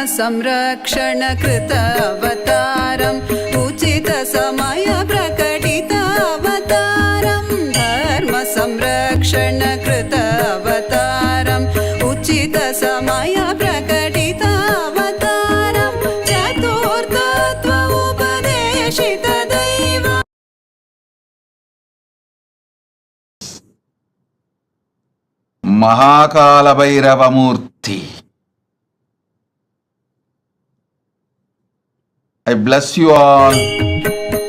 संरक्षण कृत अवतारम् उचित समय प्रकटित अवतारम् धर्म संरक्षण कृत अवतारम् उचित समय प्रकटित अवतारम् चतुर्थत्व उपदेशित दैव Kalabhairava Murthy. I bless you all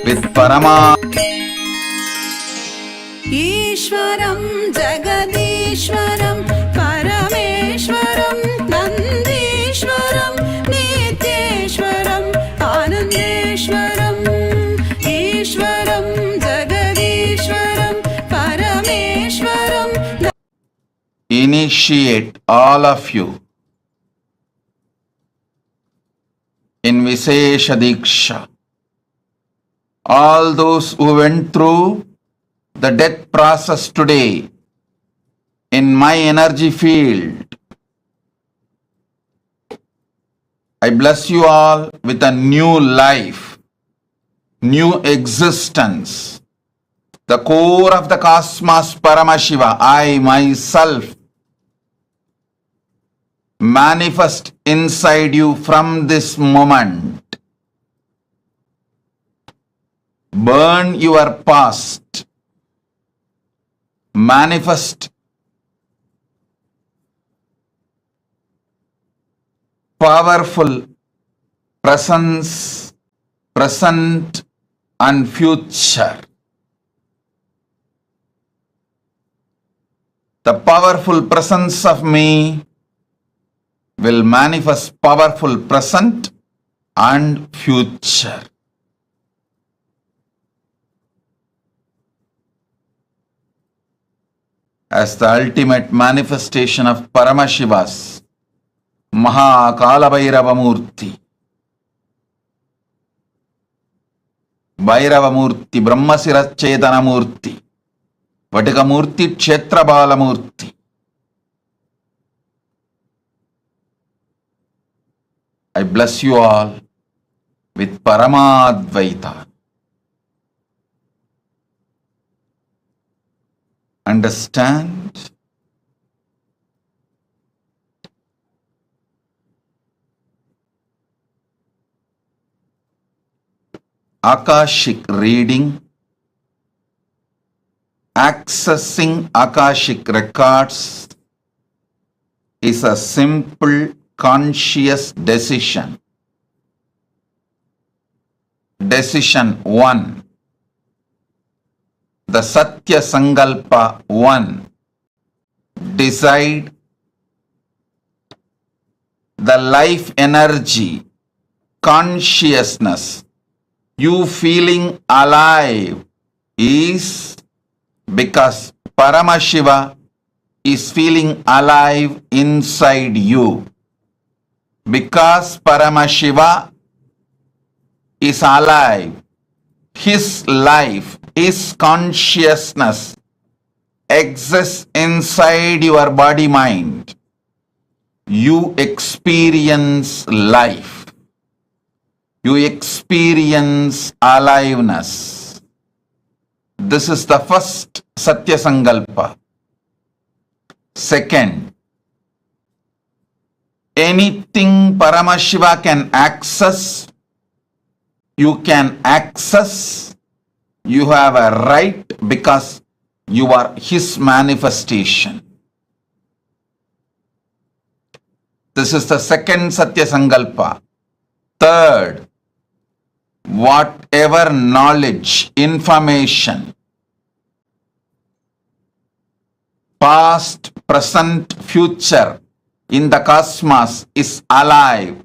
with Parama. ईश्वरं जगदीश्वरं परमेश्वरं नन्दीश्वरं नित्येश्वरम् आनन्देश्वरम् ईश्वरं जगदीश्वरं परमेश्वरं. Initiate all of you in Vishesha Diksha. All those who went through the death process today in my energy field, I bless you all with a new life, new existence. The core of the cosmos, Paramashiva, I myself manifest inside you from this moment. Burn your past. Manifest powerful presence, present and future. The powerful presence of me will manifest powerful present and future. As the ultimate manifestation of Paramashiva's Kalabhairava Murthy. Bhairava Murthy, Brahmasira Chetana Murthy, Vatika Murthy, Kshetra Bala Murthy. I bless you all with Paramadvaita. Understand? Akashic reading, accessing Akashic records is a simple conscious decision. Decision 1. The Satya Sankalpa 1. Decide the life energy, consciousness, you feeling alive is because Paramashiva is feeling alive inside you. Because Paramashiva is alive, his life, his consciousness exists inside your body mind. You experience life. You experience aliveness. This is the first Satya Sankalpa. Second, anything Paramashiva can access, you can access. You have a right because you are his manifestation. This is the second Satya Sankalpa. Third, whatever knowledge, information, past, present, future in the cosmos is alive.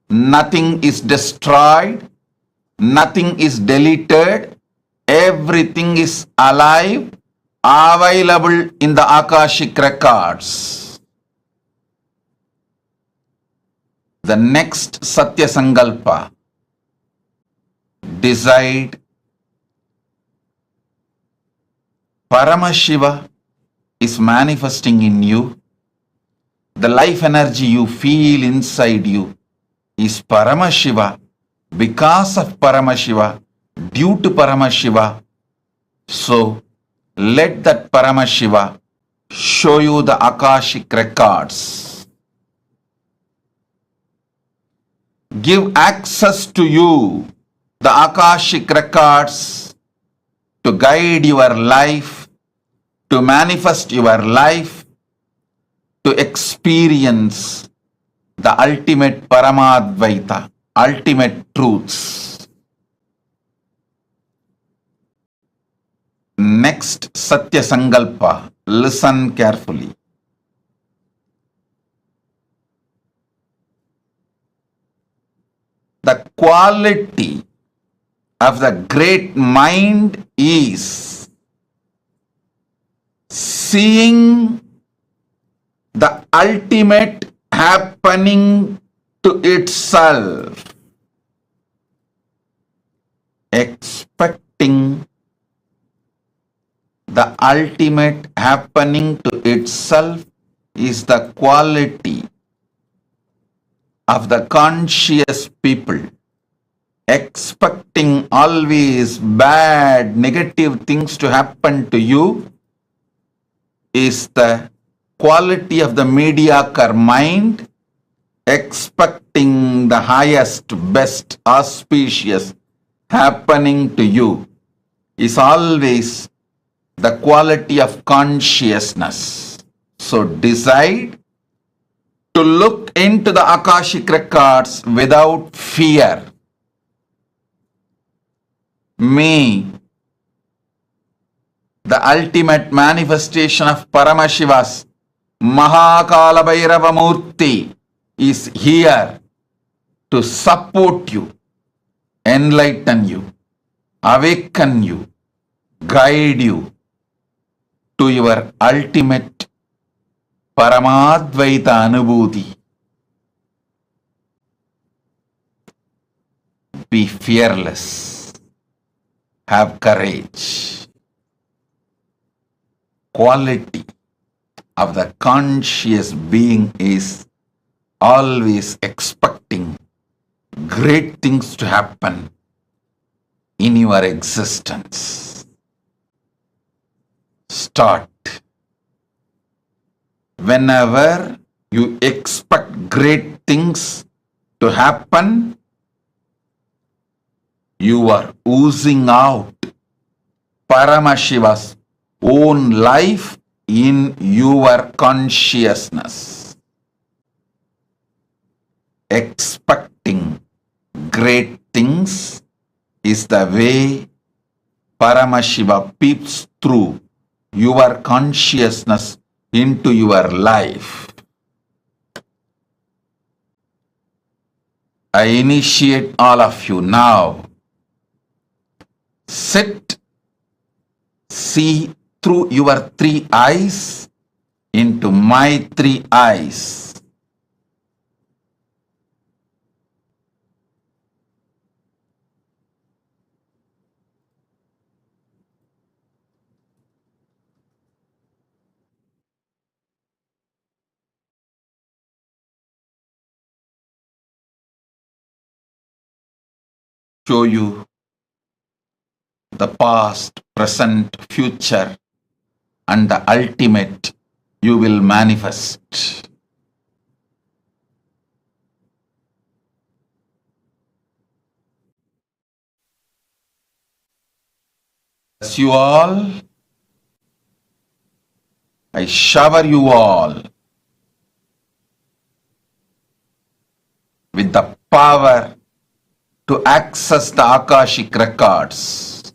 Nothing is destroyed. Nothing is deleted. Everything is alive, available in the Akashic records. The next Satya Sankalpa. Decide Paramashiva is manifesting in you. The life energy you feel inside you is Paramashiva, because of Paramashiva, due to Paramashiva. So let that Paramashiva show you the Akashic records. Give access to you the Akashic records to guide your life, to manifest your life, to experience the ultimate Paramadvaita, ultimate truths. Next, Satya Sankalpa. Listen carefully. The quality of the great mind is seeing the ultimate happening to itself, expecting the ultimate happening to itself is the quality of the conscious people. Expecting always bad, negative things to happen to you is the quality of the mediocre mind. Expecting the highest, best, auspicious happening to you is always the quality of consciousness. So decide to look into the Akashic records without fear. May the ultimate manifestation of Paramashiva's Kalabhairava Murthy is here to support you, enlighten you, awaken you, guide you to your ultimate Paramadvaita Anubhuti. Be fearless. Have courage. Quality of the conscious being is always expecting great things to happen in your existence. Start. Whenever you expect great things to happen, you are oozing out Paramashiva's own life in your consciousness. Expecting great things is the way Paramashiva peeps through your consciousness into your life. I initiate all of you now. Sit, see through your three eyes into my three eyes. Show you the past, present, future, and the ultimate you will manifest. Bless you all. I shower you all with the power to access the Akashic records.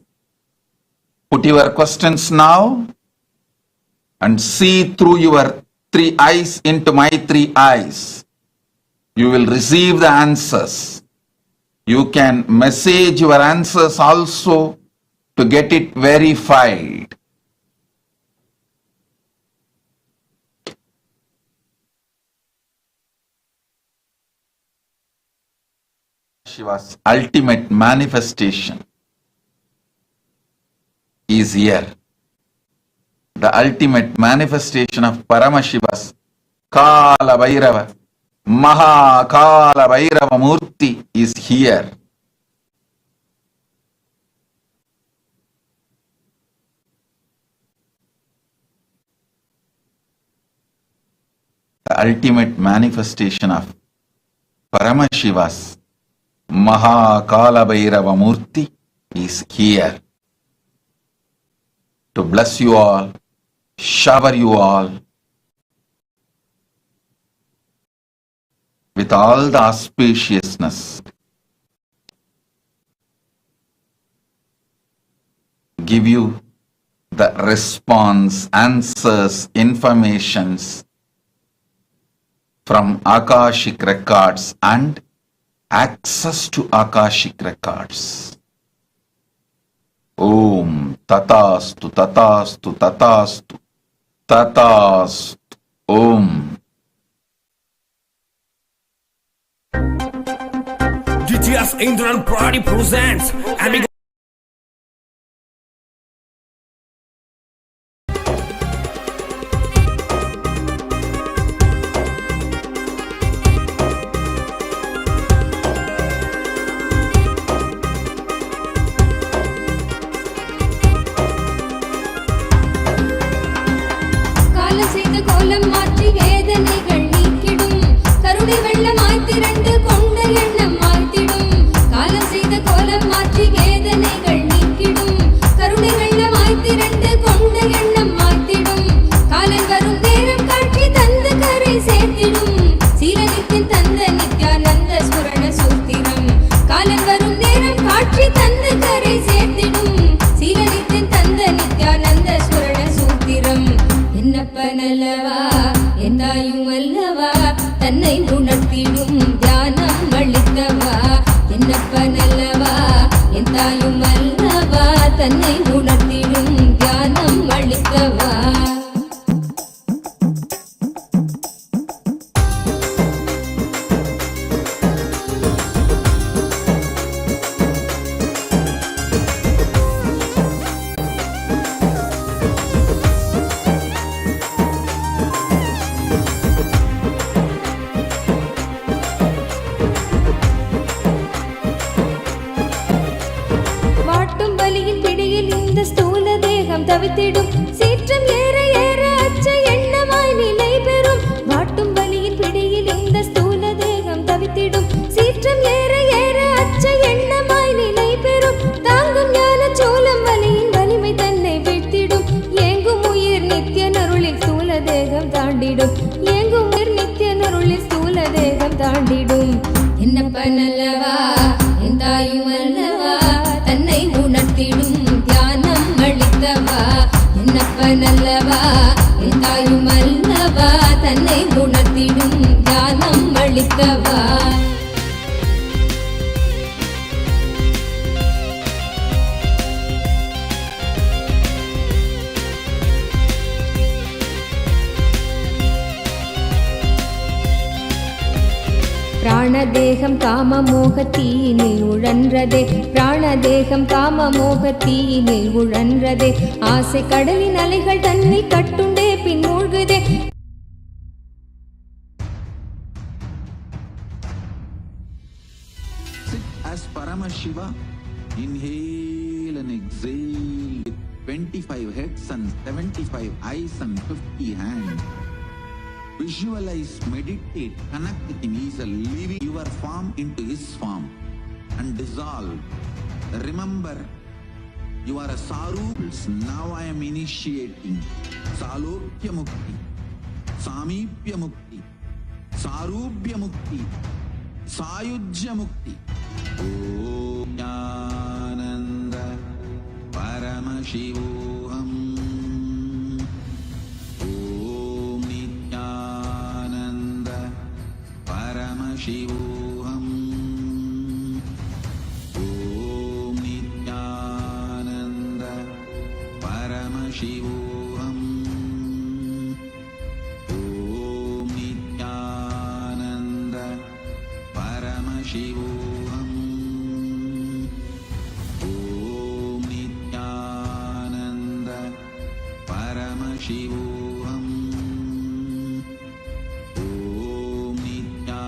Put your questions now and see through your three eyes into my three eyes. You will receive the answers. You can message your answers also to get it verified. Shiva's ultimate manifestation is here. The ultimate manifestation of Paramashiva's Kalabhairava Kalabhairava Murthy is here. The ultimate manifestation of Paramashiva's Kalabhairava Murthy is here to bless you all, shower you all with all the auspiciousness, give you the response, answers, informations from Akashic records and access to Akashic records. Om Tatastu Tatastu Tatastu Tatastu Om. GTS Indran Pradi presents and தவித்திடும் சீற்றம் ஏற ஏற அச்ச எண்ணமாய் நிலை பெறும் வாட்டும் வலியின் பிடியில் இந்த ஸ்தூல தேகம் தவித்திடும் சீற்றம் ஏற ஏற அச்ச எண்ணமாய் நிலை பெறும் தாங்கும் ஞான சோளம் வலியின் வலிமை தன்னை வீழ்த்திடும் ஏங்கும் உயிர் நித்திய நருளில் ஸ்தூல தேகம் தாண்டிடும் ஏங்கும் உயிர் நித்திய நருளில் ஸ்தூல தேகம் தாண்டிடும் என்னப்ப நல்லவா என் தாயும் அல்லவா தன்னை உணர்த்திடும் தியானம் அளித்தவா என்னப்ப நல்லவா என் தாயும் அல்லவா தன்னை உணர்த்திடும் தியானம் அளித்தவா பிராணதேகம் காம மோகத்தீயினில் உழன்றதே பிராணதேகம் காம மோகத்தீயினில் உழன்றதே ஆசை கடலின் அலைகள் தன்னை கட்டுண்டே பின் மூழ்குதே. Sit as Paramashiva, inhale and exhale with 25 heads and 75 eyes and 50 hands. Visualize, meditate, connect with him. He is a living your form into his form and dissolve. Remember, you are a Sarups. Now I am initiating Salokya Mukti, Samipya Mukti, Sarubhya Mukti, Sayujya Mukti. Om Jnananda Paramashivoham. Shivoham. Om Nityananda Paramashivoham. Om Nityananda Paramashivoham. Om Nityananda Paramashivoham. Om Nityananda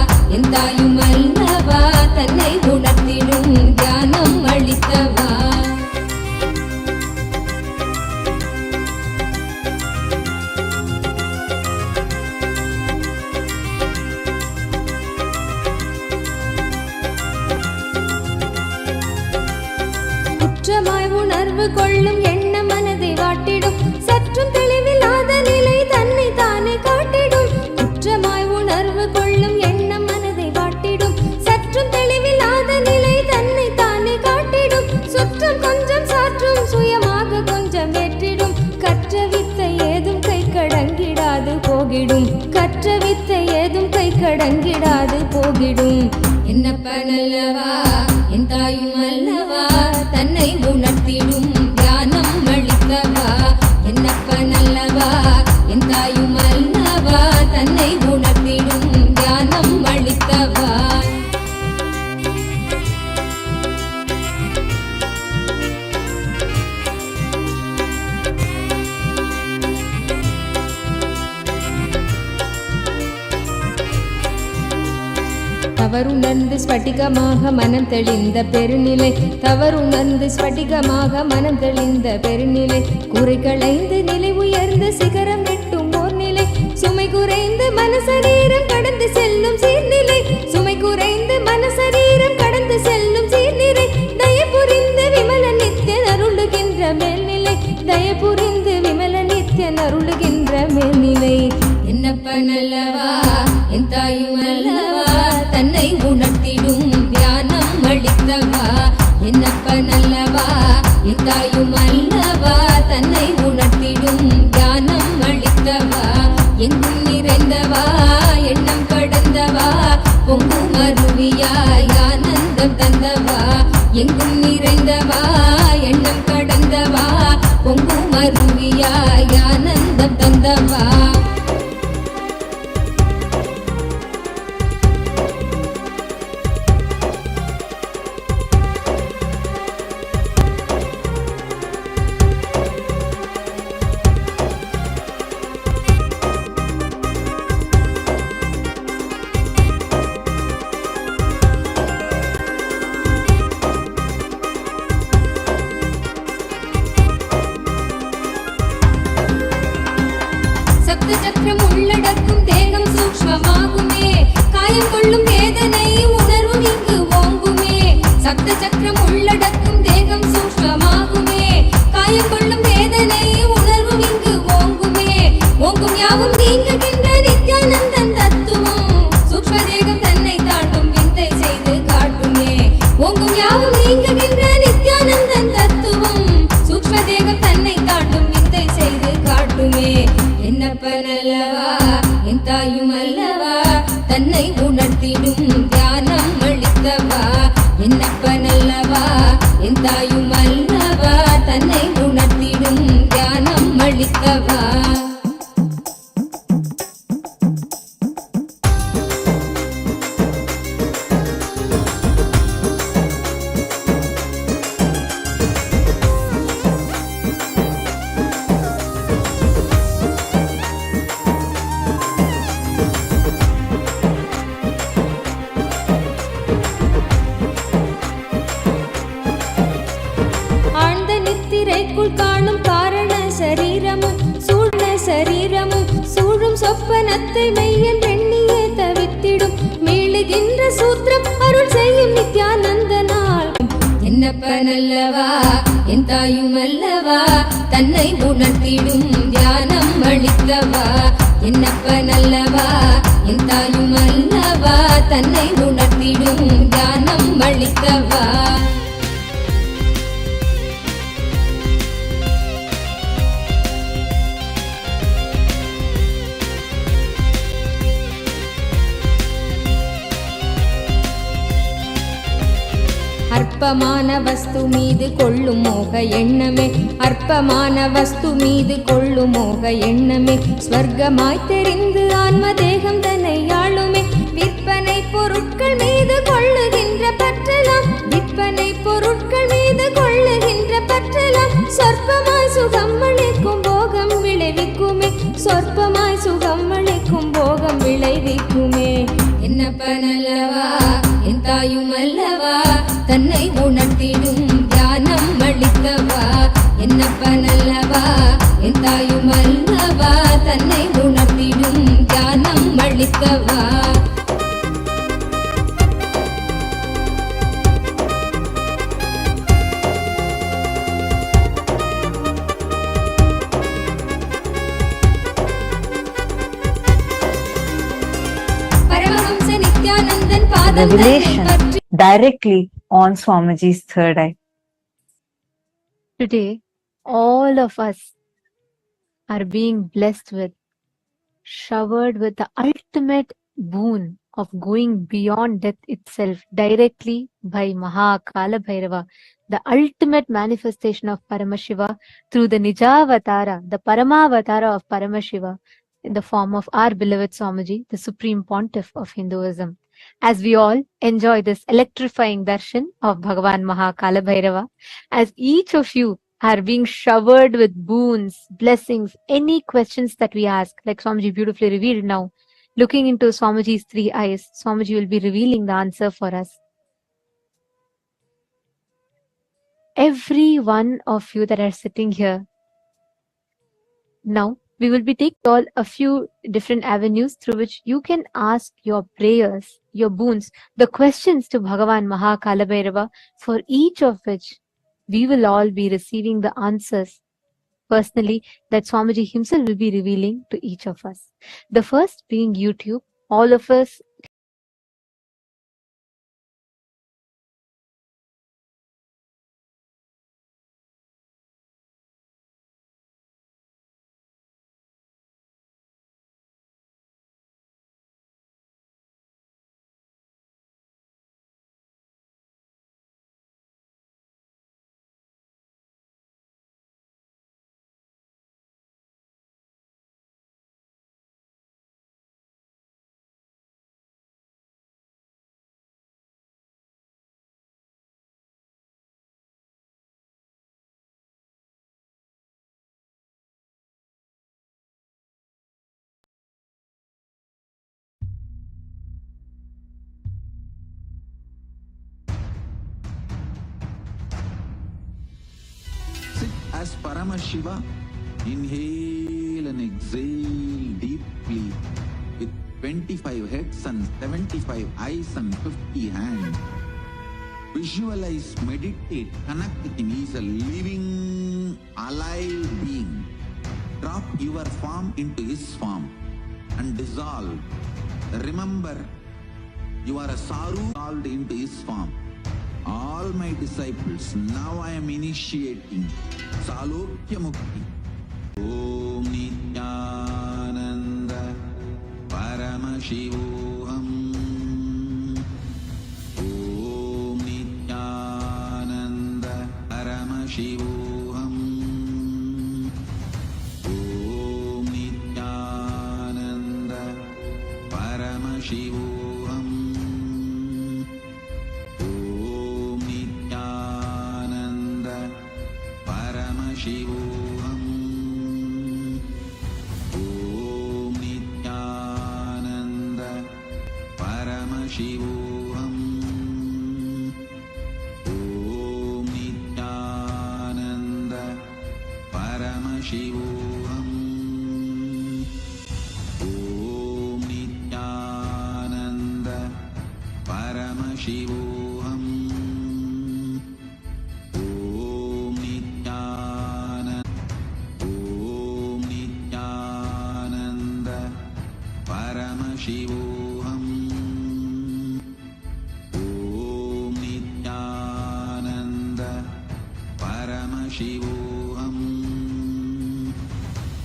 உணர்வு கொள்ளும் எண்ண மனதை வாட்டிடும் சற்றும் தெளிவில்லாத நிலை தன்னை தானே காட்டிடும் குற்றமாய் உணர்வு கொள்ளும் எண்ண மனதை வாட்டிடும் சற்றும் தெளிவில்லாத நிலை தன்னை தானே காட்டிடும் சுற்றம் கொஞ்சம் சாற்றும் சுயமாக கொஞ்சம் வெற்றிடும் கற்ற வித்தை ஏதும் கை கடங்கிடாது போகிடும் கற்ற வித்தை ஏதும் கை கடங்கிடாது போகிடும் என்னப்பனல்லவா என் தாயும் அல்லவா தன்னை உணர்த்திடும் தியானம் அளித்தவா என்னப்பனல்லவா என் தாயும் அல்லவா தன்னை உணர்த்திடும் தியானம் அளித்தவா தவறுணர்ந்து ஸ்படிகமாக மனம் தெளிந்த பெருநிலை தவறுணர்ந்து ஸ்படிகமாக மனம் தெளிந்த பெருநிலை குறை களைந்து நிலை உயர்ந்த சிகரம் எட்டும் ஓர் நிலை சுமை குறைந்து மனசரீரம் கடந்து செல்லும் சீர்நிலை சுமை குறைந்து மனசரீரம் கடந்து செல்லும் சீர்நிலை தயபுரிந்து விமல நித்தியன் அருளுகின்ற மேல்நிலை தயபுரிந்து விமல நித்தியன் அருளுகின்ற மேல்நிலை என்னப்பனல்லவா என் தாயும் அல்லவா தன்னை உணர்த்திடும் தியானம் அளித்தவா என்னப்பனல்லவா என் தாயும் அல்லவா தன்னை உணர்த்திடும் தியானம் அளித்தவா எங்கும் நிறைந்தவா எண்ணம் கடந்தவா பொங்கும் அருவியாய் ஆனந்தம் தந்தவா எங்கும் நிறைந்தவா எண்ணம் கடந்தவா பொங்கும் அருவியாய் ஆனந்தம் தந்தவா சக்கரம் உள்ளடக்கும் தேகம் சூக்ஷ்மமாகுமே காயம் கொள்ளும் வேதனை உணர்வும் இங்கு ஓங்குமே சப்த சக்கரம் உள்ளடக்கும் தேகம் சூக்ஷ்மமாகுமே காயம் கொள்ளும் வேதனை உணர்வும் இங்கு ஓங்குமே ஓங்கும் யாவும் நீங்குகின்ற நித்யானந்தன் தத்துவம் சூக்ஷ்ம தேகம் தன்னை தாண்டும் விந்தை செய்து காட்டுமே ஓங்கும் யாவும் நீங்குகின்ற நித்யானந்தன் தத்துவம் சூக்ஷ்ம தேகம் தன்னை தாண்டும் விந்தை செய்து காட்டுமே என்னப்பனல்லவா என் தாயும் அல்லவா தன்னை உணர்த்திடும் தியானம் அளித்தவா என்னப்பனல்லவா என் தாயும் அல்லவா தன்னை உணர்த்திடும் தியானம் அளித்தவா திரைக்குள் காணும் காரண சரீரமும் சூழ்ந்த சரீரமும் சூழும் சொப்பனத்தை மெய்யன் எண்ணியே தவித்திடும் மீளுகின்ற சூத்திரம் அருள் செய்யும் நித்யானந்தனால் என்னப்பனல்லவா என் தாயும் அல்லவா தன்னை உணர்த்திடும் தியானம் அளித்தவா என்னப்பனல்லவா என் தாயும் அல்லவா தன்னை உணர்த்திடும் தியானம் அளித்தவா அற்பமான வஸ்து மீது கொள்ளும் மோக எண்ணமே அற்பமான வஸ்து மீது கொள்ளும் மோக எண்ணமே ஸ்வர்க்கமாய் தெரிந்து ஆன்ம தேகம் தன்னை ஆளுமே விற்பனை பொருட்கள் மீது கொள்ளுகின்ற பற்றலாம் விற்பனை பொருட்கள் மீது கொள்ளுகின்ற பற்றலாம் சொற்பமாய் சுகம் அளிக்கும் போகம் விளைவிக்குமே சொற்பமாய் சுகம் அளிக்கும் போகம் விளைவிக்குமே என்னப்பனல்லவா என் தாயும் அல்லவா தன்னை உணர்த்திடும் தியானம் அளித்தவா என்னப்பனல்லவா என் தாயும் அல்லவா தன்னை உணர்த்திடும் தியானம் அளித்தவா revelation directly on Swamiji's third eye. Today, all of us are being blessed with, showered with the ultimate boon of going beyond death itself directly by Kalabhairava, the ultimate manifestation of Paramashiva through the Nijavatara, the Paramavatara of Paramashiva, in the form of our beloved Swamiji, the Supreme Pontiff of Hinduism. As we all enjoy this electrifying darshan of Bhagavan Kalabhairava, as each of you are being showered with boons, blessings, any questions that we ask, like Swamiji beautifully revealed now, looking into Swamiji's three eyes, Swamiji will be revealing the answer for us. Every one of you that are sitting here, now we will be taking all a few different avenues through which you can ask your prayers, your boons, the questions to Bhagavan Kalabhairava, for each of which we will all be receiving the answers personally that Swamiji himself will be revealing to each of us. The first being YouTube. All of us Sit as Paramashiva. Inhale and exhale deeply with 25 heads and 75 eyes and 50 hands. Visualize, meditate, connect with him. He is a living, alive being. Drop your form into his form and dissolve. Remember, you are a Saru dissolved into his form. All my disciples, now I am initiating Salokya Mukti. Om Nityananda Paramashivoham. Om Nityananda Paramashivoham. Om Nityananda Paramashivoham. Om Nityananda Paramashivoham. Om Nityananda Paramashivoham. Om Nityananda Paramashivoham. Om Nityananda Paramashivoham. Om Nityananda. Om Nityananda Paramashivoham. Om Nityananda Paramashivoham.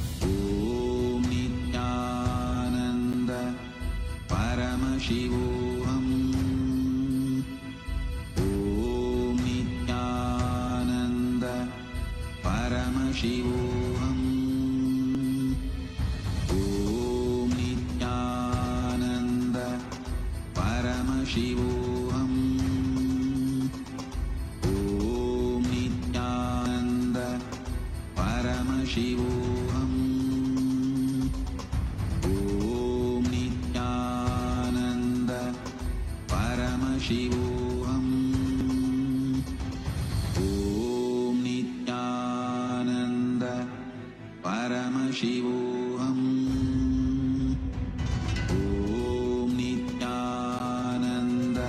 Om Nityananda Paramashivoham. Om Nityananda Paramashivoham. Om Nityananda Paramashivoham. Om Nityananda Paramashivoham. Om Nityananda Paramashivoham. Om Nityananda Paramashivoham. Om Nityananda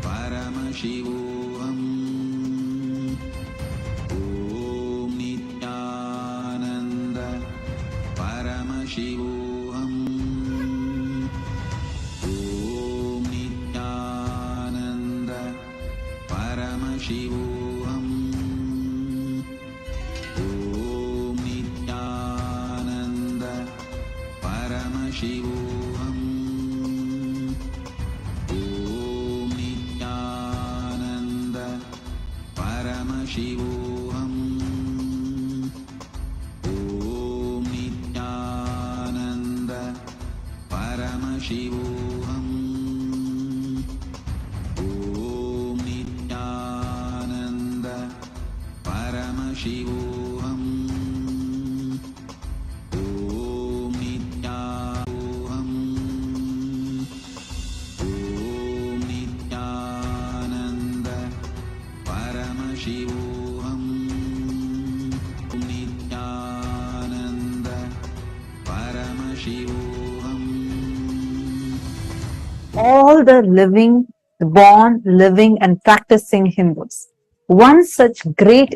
Paramashivoham. Om Nityananda Paramashivoham. Om Nityananda Shivoham. Om Nityananda Paramashivoham. Om Nityananda Paramashivoham. Om Nityananda Paramashivoham. Om Nityananda Paramashivoham. Om Nityananda. Om Nityananda Paramashivoham. Om Nityananda Paramashivoham. All the living, born, living, and practicing Hindus. One such great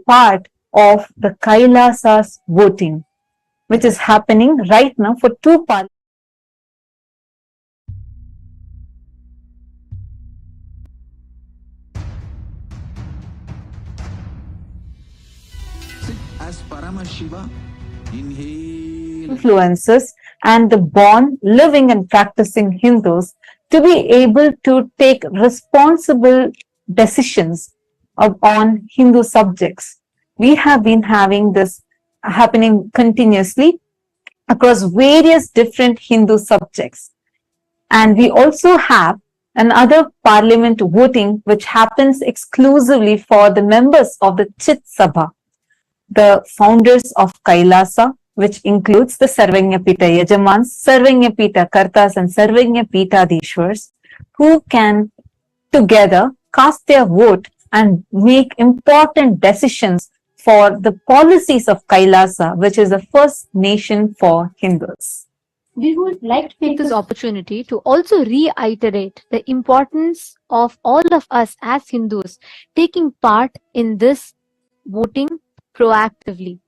part of the Kailasa's voting, which is happening right now for two parts. Sit as Paramashiva. Inhale. Influences and the born, living, and practicing Hindus to be able to take responsible decisions on Hindu subjects. We have been having this happening continuously across various different Hindu subjects. And we also have another parliament voting which happens exclusively for the members of the Chit Sabha, the founders of Kailasa, which includes the Sarvanyapita Yajamans, Sarvanyapita Kartas, and Sarvanyapita Dishwars, who can together cast their vote and make important decisions for the policies of Kailasa, which is the first nation for Hindus. We would like to take this opportunity to also reiterate the importance of all of us as Hindus taking part in this voting proactively.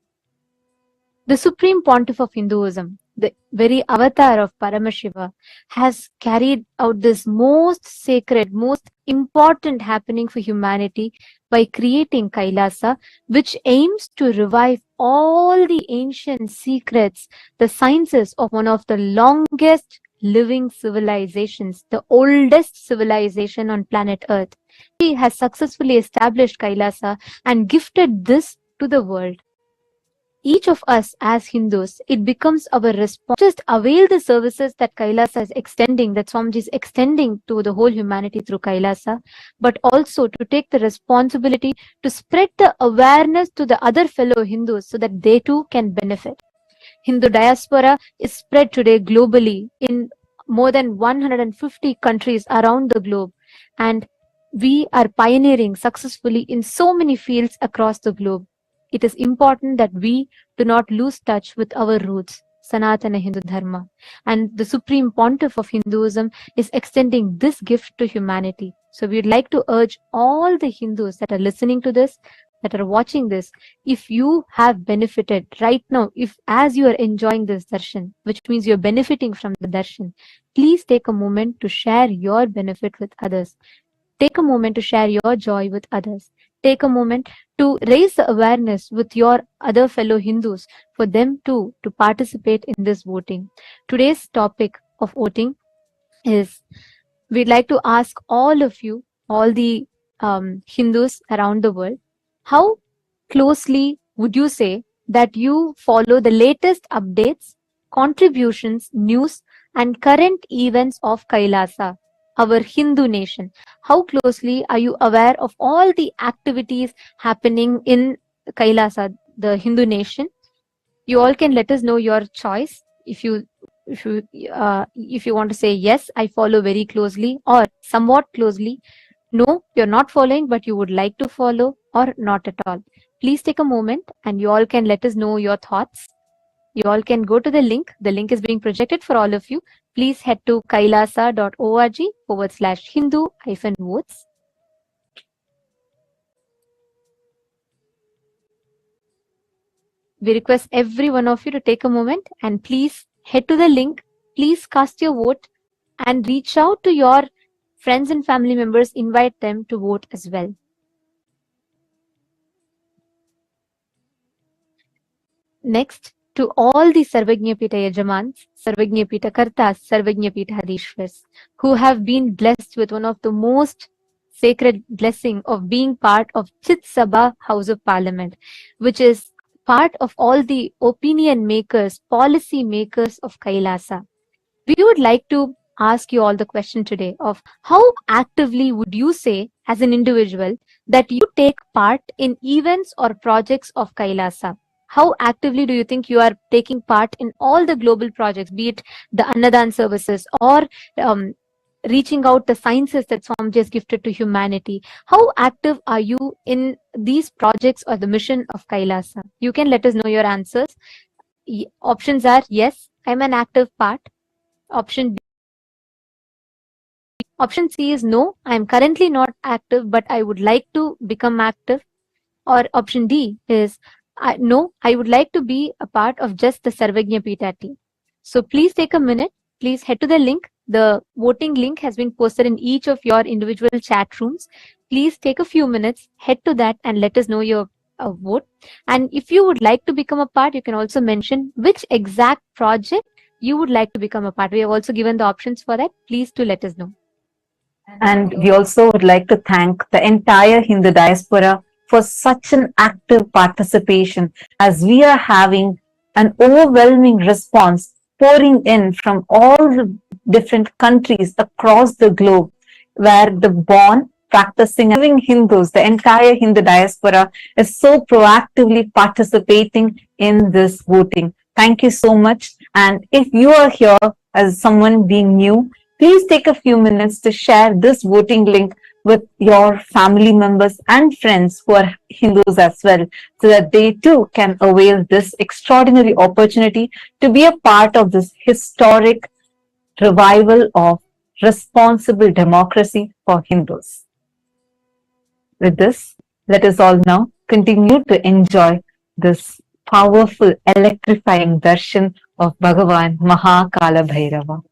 The Supreme Pontiff of Hinduism, the very avatar of Paramashiva, has carried out this most sacred, most important happening for humanity by creating Kailasa, which aims to revive all the ancient secrets, the sciences of one of the longest living civilizations, the oldest civilization on planet Earth. He has successfully established Kailasa and gifted this to the world. Each of us as Hindus, it becomes our response. Just avail the services that Kailasa is extending, that Swamiji is extending to the whole humanity through Kailasa, but also to take the responsibility to spread the awareness to the other fellow Hindus so that they too can benefit. Hindu diaspora is spread today globally in more than 150 countries around the globe, and we are pioneering successfully in so many fields across the globe. It is important that we do not lose touch with our roots, Sanatana Hindu Dharma. And the Supreme Pontiff of Hinduism is extending this gift to humanity. So we'd like to urge all the Hindus that are listening to this, that are watching this, if you have benefited right now, if as you are enjoying this darshan, which means you're benefiting from the darshan, please take a moment to share your benefit with others. Take a moment to share your joy with others. Take a moment to raise the awareness with your other fellow Hindus for them too to participate in this voting. Today's topic of voting is, we'd like to ask all of you, all the Hindus around the world, how closely would you say that you follow the latest updates, contributions, news, and current events of Kailasa, our Hindu nation? How closely are you aware of all the activities happening in Kailasa, the Hindu nation? You all can let us know your choice. If you want to say yes, I follow very closely, or somewhat closely. No, you're not following, but you would like to follow, or not at all. Please take a moment and you all can let us know your thoughts. You all can go to the link. The link is being projected for all of you. Please head to kailasa.org/Hindu-votes. We request every one of you to take a moment and please head to the link. Please cast your vote and reach out to your friends and family members. Invite them to vote as well. Next, to all the Sarvajñapita Yajamans, Sarvajñapita Kartas, Sarvajñapita Hadishwars, who have been blessed with one of the most sacred blessing of being part of Chit Sabha House of Parliament, which is part of all the opinion makers, policy makers of Kailasa. We would like to ask you all the question today of how actively would you say as an individual that you take part in events or projects of Kailasa? How actively do you think you are taking part in all the global projects, be it the Annadan services or reaching out the sciences that Swamiji has gifted to humanity? How active are you in these projects or the mission of Kailasa? You can let us know your answers. Options are yes, I'm an active part. Option B. Option C is no, I am currently not active, but I would like to become active. Or option D is no, I would like to be a part of just the Sarvajñapita team. So please take a minute. Please head to the link. The voting link has been posted in each of your individual chat rooms. Please take a few minutes, head to that and let us know your vote. And if you would like to become a part, you can also mention which exact project you would like to become a part. We have also given the options for that. Please do let us know. And we also would like to thank the entire Hindu diaspora for such an active participation, as we are having an overwhelming response pouring in from all the different countries across the globe, where the born, practicing, and living Hindus, the entire Hindu diaspora, is so proactively participating in this voting. Thank you so much. And if you are here as someone being new, please take a few minutes to share this voting link with your family members and friends who are Hindus as well, so that they too can avail this extraordinary opportunity to be a part of this historic revival of responsible democracy for Hindus. With this, let us all now continue to enjoy this powerful, electrifying darshan of Bhagavan Kalabhairava.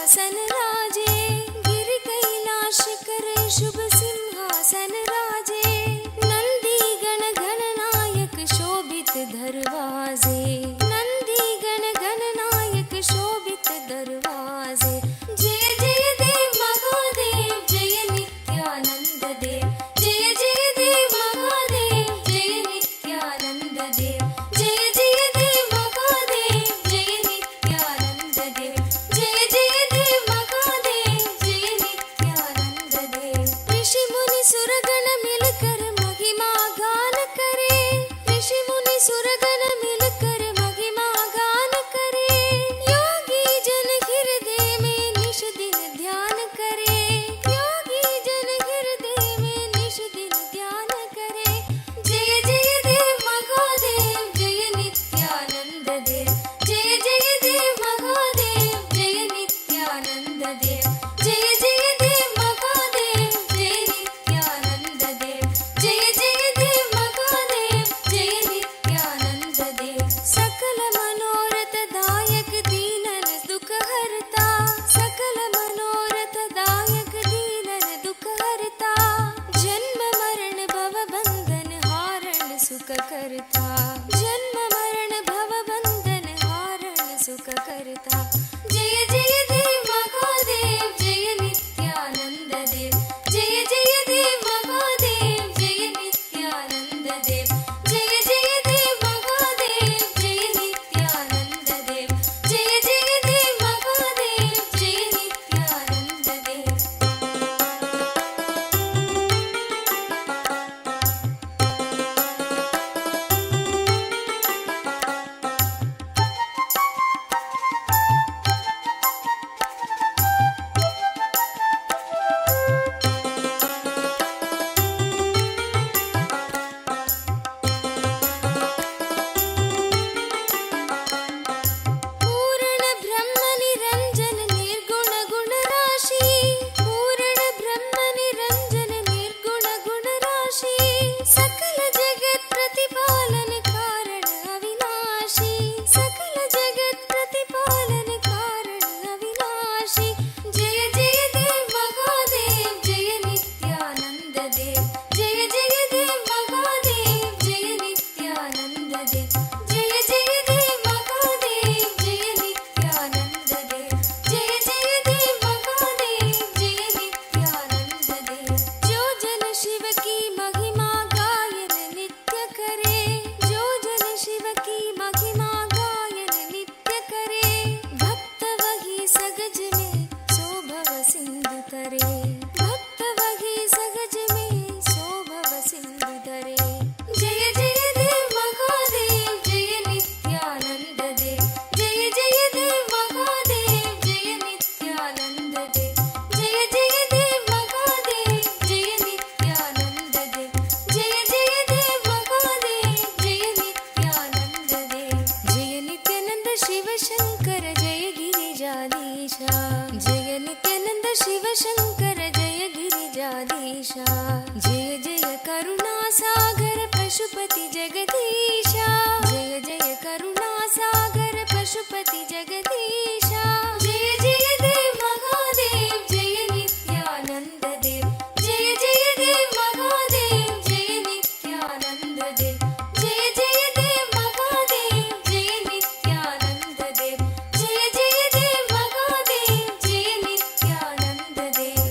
शासन राजे गिरि कैलाश करे शुभ सिंहासन राजे नंदी गण गणनायक शोभित दरवाजे नंदी गण गणनायक शोभित दरवाजे जय जय देव महादेव जय नित्यानंद देव जय जय देव महादेव जय नित्यानंद देव जय जय देव महादेव जय नित्यानंद देव जय जय देव महादेव जय नित्यानंद देव ऋषि मुनि सुरगण मिलकर महिमा गान करे ऋषि मुनि सुरगण मिलकर महिमा गान करे योगी जन हृदय में निश दिन ध्यान करे योगी जन हृदय में निश दिन ध्यान करे जय जय देव महादेव जय नित्यानंद देव जय जय देव महादेव जय नित्यानंद देव जय जय देव महादेव जय नित्यानंद देव जय जय देव महादेव जय नित्यानंद देव सकल मनोरथ दायक दीनन दुख हरता सकल मनोरथ दायक दीनन दुख हरता जन्म मरण भव बंधन हारण सुख करता जन्म मरण भव बंधन हारण सुख करता जय जय देव महादेव जय नित्यानंद देव जय जय देव महादेव जय नित्यानंद देव जय जय देव महादेव जय नित्यानंद देव जय जय देव महादेव जय नित्यानंद देव पूर्ण ब्रह्म निरंजन निर्गुण गुण राशि पूर्ण ब्रह्म निरंजन निर्गुण गुण राशि सकल जगत प्रतिपालन कारण अविनाशी सकल जगत प्रतिपालन कारण अविनाशी जय जय देव महादेव जय नित्यानंद देव जय जय देव महादेव जय नित्यानंद देव जय जय देव महादेव जय नित्यानंद देव जय जय देव महादेव जय नित्यानंद देव जो जन शिव की महिमा गायन नित्य करे जो जन शिव की महिमा गायन नित्य करे भक्त वही सगज में शोभव सिंधु तरे भक्त वही सगज में शोभव सिंधु तरे जय जय देव महादेव जय नित्यानंद देव जय जय देव महादेव जय नित्यानंद देव जय जय देव महादेव जय नित्यानंद देव जय जय देव महादेव जय नित्यानंद देव जय नित्यानंद शिव शंकर जय गिरिजाधीशा जय नित्यानंद शिव शंकर जय गिरिजाधीशा जय जय करुणा सागर पशुपति जगदीशा जय जय करुणा सागर पशुपति जगदीशा जय जय देव महादेव जय नित्यानंद देव जय जय देव महादेव जय नित्यानंद देव जय जय देव महादेव जय नित्यानंद देव जय जय देव महादेव जय नित्यानंद देव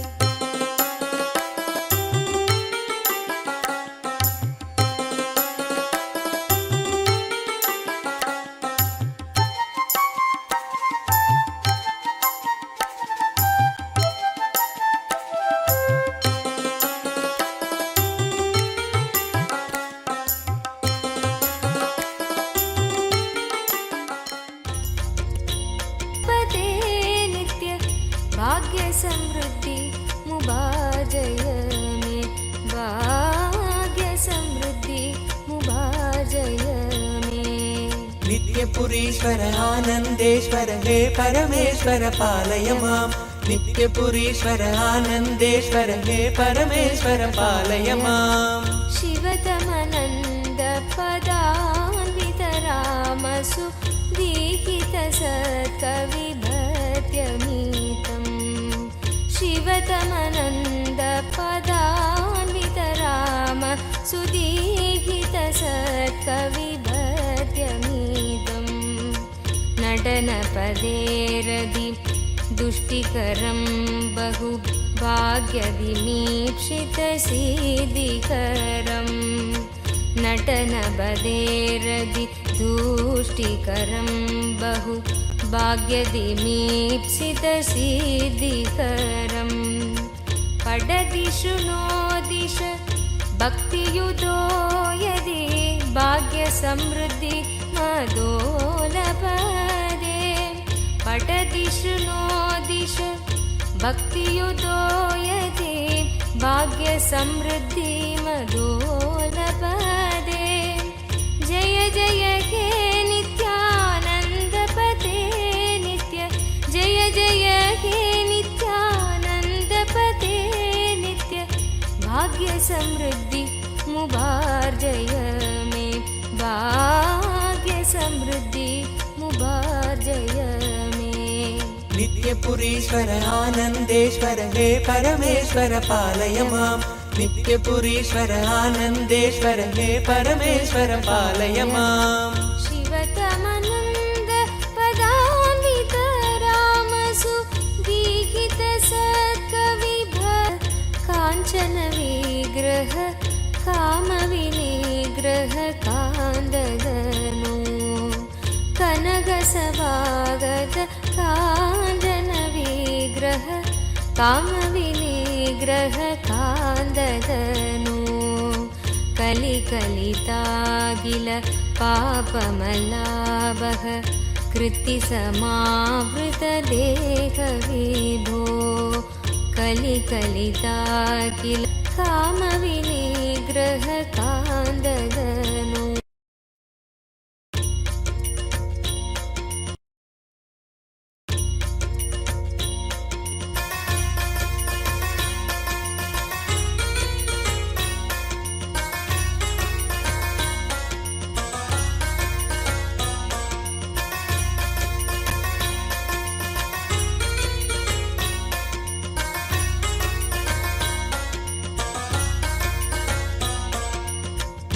पदे नित्य भाग्य समृद्धि मुभाजय में भाग्य समृद्धि मुभाजय में नित्यपुरीश्वर आनन्देश्वर हे परमेश्वर पालय माम् नित्यपुरीश्वर आनन्देश्वर हे परमेश्वर पालय माम् शिवतमनन्द पदान्वित रामसु दीपित सत्कविभत्यमीत सुदीहितसत्कविपद्यमीदम् नटनपदेरदि दुष्टिकरं बहु भाग्यदिमीप्सितसिद्धिकरम् नटनपदेरदि दुष्टिकरं बहु भाग्यदिमीप्सितसिद्धिकरम् पठति शृणोदिश भक्तियुतो यदि भाग्यसमृद्धि मदोलपदे पठति शृणोदिश भक्तियुतो यदि भाग्यसमृद्धि मदोलपदे जय जय हे नित्यानन्दपते नित्य जय जय हे नित्यानन्दपते नित्य भाग्य समृद्धि मुबार्जय मे भाग्य समृद्धि मुबार्जय मे नित्यपुरीश्वर आनन्देश्वर हे परमेश्वर पालय माम् नित्यपुरीश्वर आनन्देश्वर हे परमेश्वर पालय माम् शिवतमनन्द पदान्वित रामसु दीहित सत्कविभ काञ्चन विग्रह कामविनिग्रह कान्ददनु कनकसभागत काञ्चन विग्रह कामविनिग्रह कान्ददनु कलिकलितागिल पापमलाभः कृत्तिसमावृतदेहविभो कलिकलितागिल कामविनिग्रह कान्ददनु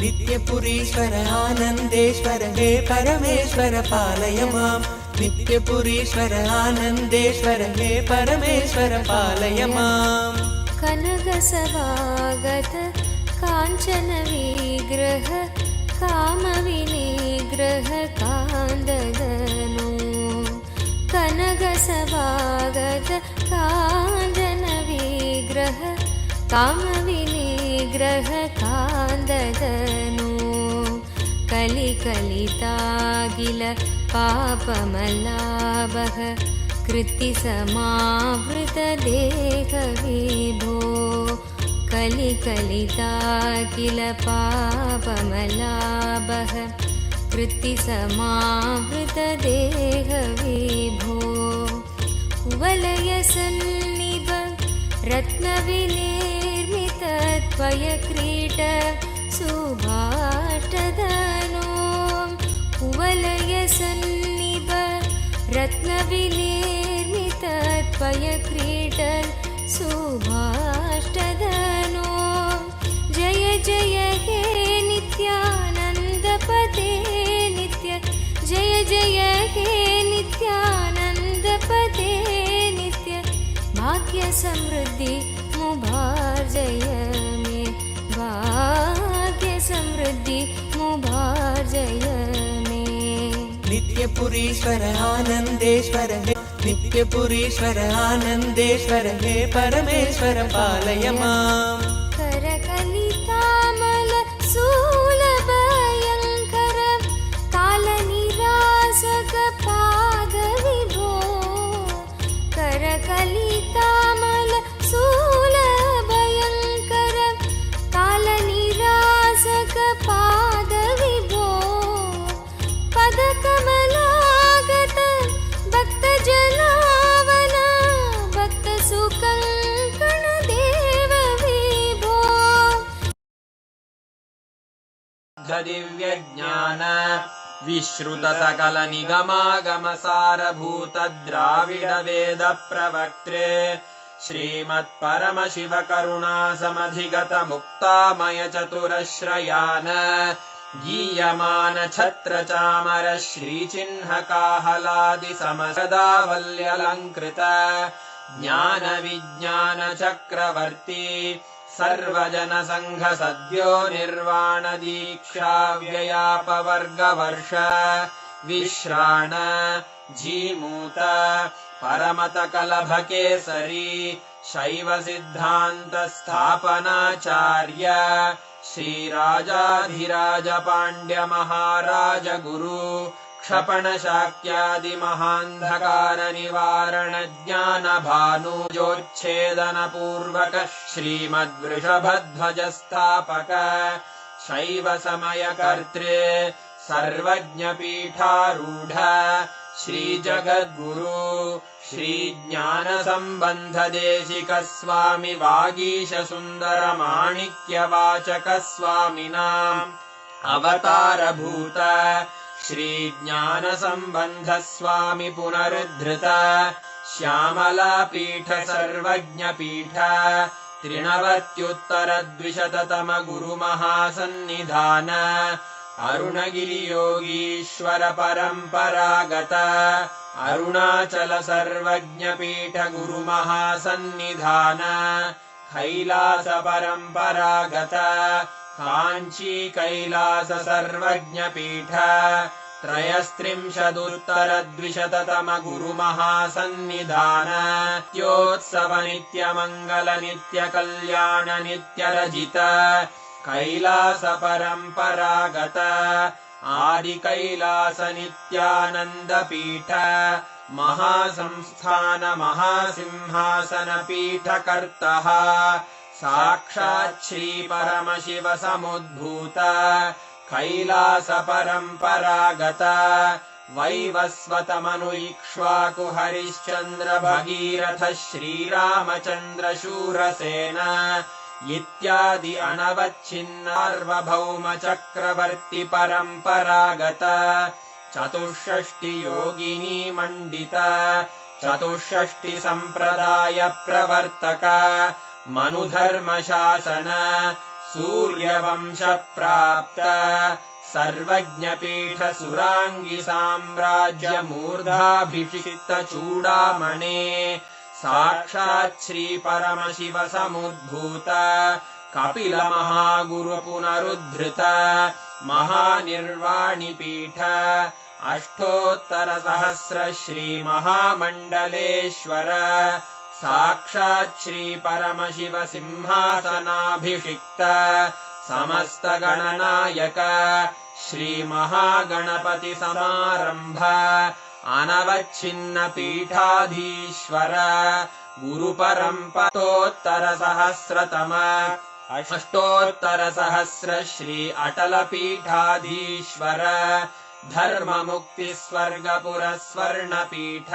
नित्यपुरीश्वर आनन्देश्वर हे परमेश्वर पालय माम् नित्यपुरीश्वर आनन्देश्वर हे परमेश्वर पालय माम् कनकसभागत काञ्चन विग्रह कामविनिग्रह कान्ददनु कनकसभागत काञ्चन विग्रह कामविनिग्रह कान्ददनु कलिकलितागिल पापमलाभः कृत्तिसमावृतदेहविभो कलिकलितागिल पापमलाभः कृत्तिसमावृतदेहविभो कुवलयसन्निभ रत्नविनिर्मित त्वयक्रीट सुभाष्टदनो कुवलयसन्निभ रत्नविनिर्मित त्वयक्रीट सुभाष्टदनो जय जय हे नित्यानन्दपते नित्य जय जय हे नित्यानन्दपते नित्य भाग्य समृद्धि मुबार्जय मे भाग्य समृद्धि मुबार्जय मे नित्यपुरीश्वर आनन्देश्वर हे नित्यपुरीश्वर आनन्देश्वर हे परमेश्वर पालय माम् करकलितामल सूलभयङ्कर कालनिरासक पादविभो करकलितामल सूलभयङ्कर कालनिरासक पादविभो पदकमलागत भक्तजनावन भक्तसुकङ्कण देव विभो दिव्यज्ञान विश्रुत सकल निगमागम सारभूत द्राविड वेद प्रवक्त्रे श्रीमत्परमशिवकरुणासमधिगतमुक्तामयचतुरश्रयान् गीयमानछत्रचामर श्रीचिह्नकाहलादिसमसदावल्यलङ्कृत ज्ञानविज्ञानचक्रवर्ती सर्वजनसङ्घसद्यो निर्वाणदीक्षाव्ययापवर्गवर्ष विश्राण जीमूत परमतकलभकेसरी शैवसिद्धान्तस्थापनाचार्य श्रीराजाधिराजपाण्ड्यमहाराज गुरु क्षपणशाक्यादिमहान्धकारनिवारणज्ञानभानुजोच्छेदनपूर्वक श्रीमद्वृषभध्वजस्थापक शैवसमयकर्तृ सर्वज्ञपीठारूढ श्रीजगद्गुरु श्रीज्ञानसम्बन्धदेशिकस्वामि वागीशसुन्दरमाणिक्यवाचकस्वामिनाम् अवतारभूत श्रीज्ञानसम्बन्धस्वामि पुनरुद्धृत श्यामलापीठ सर्वज्ञपीठ त्रिणवत्युत्तरद्विशततम गुरुमहासन्निधान अरुणगिरियोगीश्वर परम्परागत अरुणाचल सर्वज्ञपीठ गुरुमहासन्निधान कैलास परम्परागत काञ्ची कैलास सर्वज्ञपीठ त्रयस्त्रिंशदुत्तरद्विशततम गुरुमहासन्निधान नित्योत्सव नित्यमङ्गल नित्यकल्याण नित्यरजित कैलास परम्परागत आदिकैलास नित्यानन्दपीठ महासंस्थान महासिंहासनपीठकर्तः साक्षात् श्रीपरमशिव समुद्भूत कैलास परम्परागत वैवस्वतमनु इक्ष्वाकु हरिश्चन्द्र भगीरथ श्रीरामचन्द्र शूरसेन इत्यादि अनवच्छिन्नार्वभौम चक्रवर्ति परम्परागत चतुष्षष्टि योगिनी मण्डित चतुष्षष्टि सम्प्रदाय प्रवर्तक मनुधर्मशासन सूर्यवंश प्राप्त सर्वज्ञपीठ सुराङ्गि साम्राज्य मूर्धाभिषिक्त चूडामणे साक्षात् श्रीपरमशिव समुद्भूत कपिल महागुरु पुनरुद्धृत महानिर्वाणिपीठ अष्टोत्तरसहस्र श्रीमहामण्डलेश्वर साक्षात् श्रीपरमशिव सिंहासनाभिषिक्त समस्तगणनायक श्रीमहागणपति समारम्भ अनवच्छिन्न पीठाधीश्वर गुरुपरम्परोत्तरसहस्रतम अष्टोत्तरसहस्र श्री अटलपीठाधीश्वर धर्ममुक्तिस्वर्गपुरस्वर्णपीठ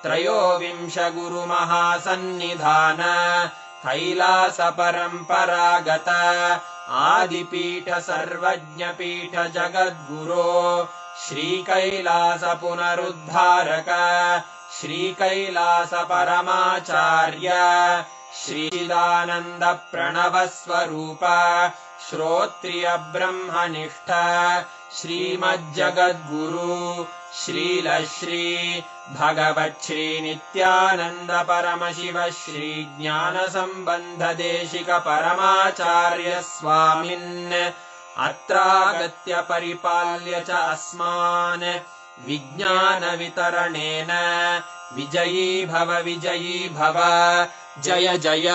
त्रयोविंश गुरुमहासन्निधान कैलास परम्परागत आदिपीठ सर्वज्ञपीठ जगद्गुरो श्रीकैलास पुनरुद्धारक श्रीकैलास परमाचार्य श्रीदानन्द प्रणवस्वरूप श्रोत्रिय ब्रह्मनिष्ठ श्रीमज्जगद्गुरु श्रीलश्री भगवच्छ्री नित्यानन्द परमशिव श्री ज्ञानसम्बन्धदेशिक परमाचार्य स्वामिन् अत्रागत्य परिपाल्य च अस्मान् विज्ञानवितरणेन विजयी भव जय जय।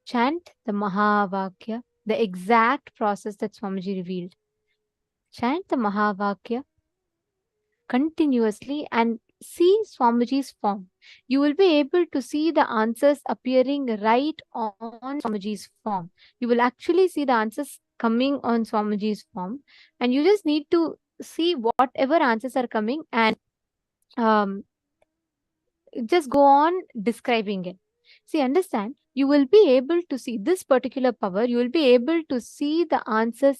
chant the Mahavakya, the exact process that Swamiji revealed. Chant the Mahavakya continuously and see Swamiji's form. You will be able to see the answers appearing right on Swamiji's form. You will actually see the answers coming on Swamiji's form, and you just need to see whatever answers are coming and um, just go on describing it. See, understand, you will be able to see this particular power, you will be able to see the answers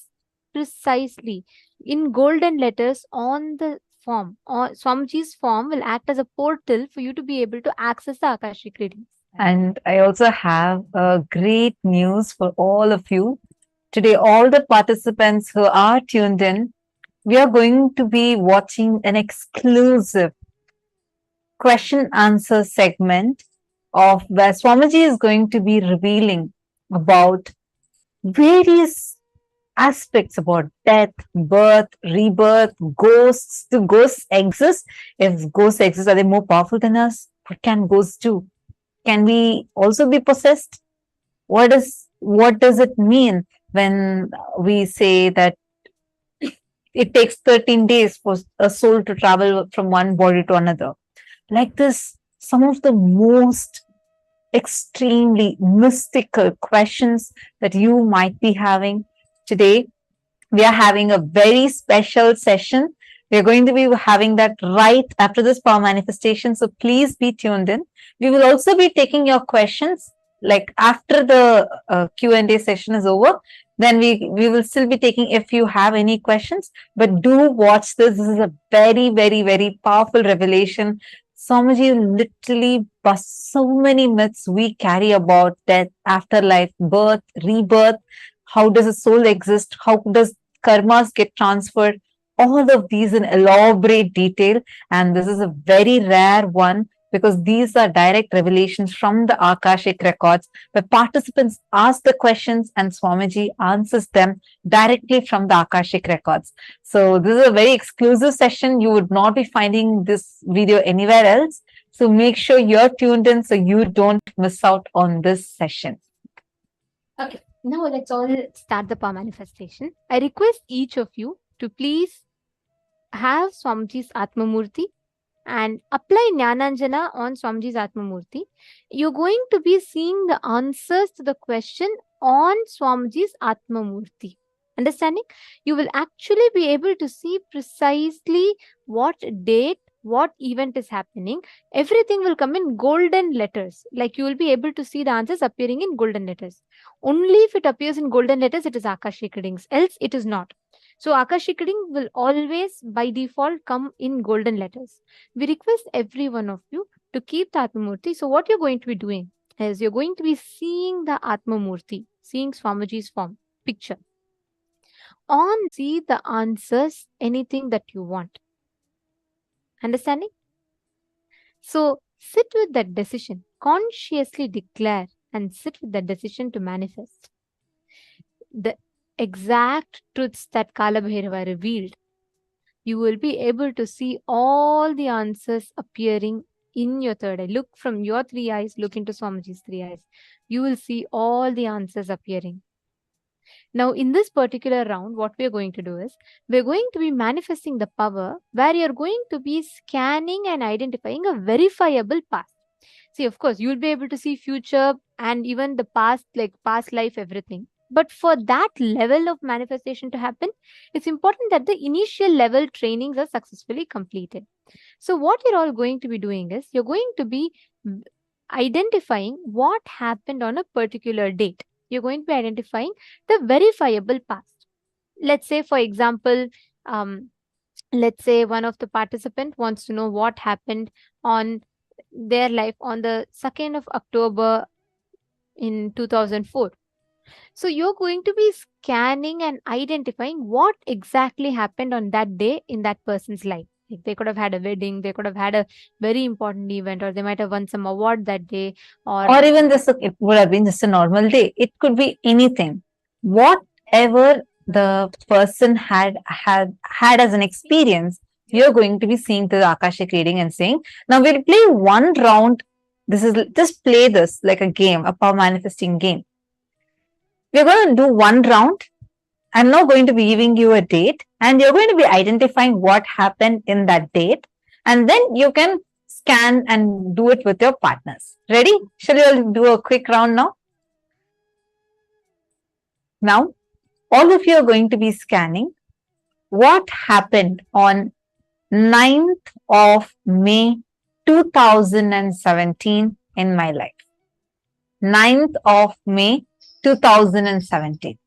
precisely in golden letters on the form. Or Swamiji's form will act as a portal for you to be able to access the Akashic readings. And I also have a great news for all of you. Today, all the participants who are tuned in, we are going to be watching an exclusive question answer segment of where Swamiji is going to be revealing about various aspects about death, birth, rebirth, ghosts. Do ghosts exist? If ghosts exist, are they more powerful than us? What can ghosts do? Can we also be possessed? What does it mean when we say that it takes 13 days for a soul to travel from one body to another? Like this, some of the most extremely mystical questions that you might be having today. We are having a very special session. We're going to be having that right after this power manifestation. So please be tuned in. We will also be taking your questions like after the Q&A session is over. Then we will still be taking if you have any questions. But do watch this. This is a very, very, very powerful revelation. Swamiji literally busts so many myths we carry about death, afterlife, birth, rebirth. How does a soul exist? How does karmas get transferred? All of these in elaborate detail. And this is a very rare one because these are direct revelations from the Akashic records where participants ask the questions and Swamiji answers them directly from the Akashic records. So this is a very exclusive session. You would not be finding this video anywhere else. So make sure you're tuned in so you don't miss out on this session. Okay, now let's all start the power manifestation. I request each of you to please have Swamiji's Atma Murthy and apply Jnananjana on Swamiji's Atma Murthy. You're going to be seeing the answers to the question on Swamiji's Atma Murthy. Understanding? You will actually be able to see precisely what date, what event is happening. Everything will come in golden letters. Like you will be able to see the answers appearing in golden letters. Only if it appears in golden letters, it is Akashic readings. Else, it is not. So Akashic reading will always by default come in golden letters. We request every one of you to keep the Atma Murthy. So what you're going to be doing is you're going to be seeing the Atma Murthy, seeing Swamiji's form, picture. On see the answers, anything that you want. Understanding? So sit with that decision, consciously declare and sit with that decision to manifest the exact truths that Kalabhairava revealed. You will be able to see all the answers appearing in your third eye. Look from your three eyes, look into Swamiji's three eyes. You will see all the answers appearing. Now, in this particular round, what we're going to do is, we're going to be manifesting the power where you're going to be scanning and identifying a verifiable past. See, of course, you'll be able to see future and even the past, like past life, everything. But for that level of manifestation to happen, it's important that the initial level trainings are successfully completed. So what you're all going to be doing is, you're going to be identifying what happened on a particular date. You're going to be identifying the verifiable past. Let's say, for example, let's say one of the participant wants to know what happened on their life on the 2nd of October in 2004. So you're going to be scanning and identifying what exactly happened on that day in that person's life. Like they could have had a wedding, they could have had a very important event, or they might have won some award that day, or even this, it would have been just a normal day. It could be anything. Whatever the person had as an experience, you're going to be seeing the Akashic reading and saying, now we'll play one round. This is just play this like a game, a power manifesting game. We're going to do one round. I'm now going to be giving you a date and you're going to be identifying what happened in that date. And then you can scan and do it with your partners. Ready? Shall we all do a quick round now? Now, all of you are going to be scanning what happened on 9th of May 2017 in my life. 9th of May 2017.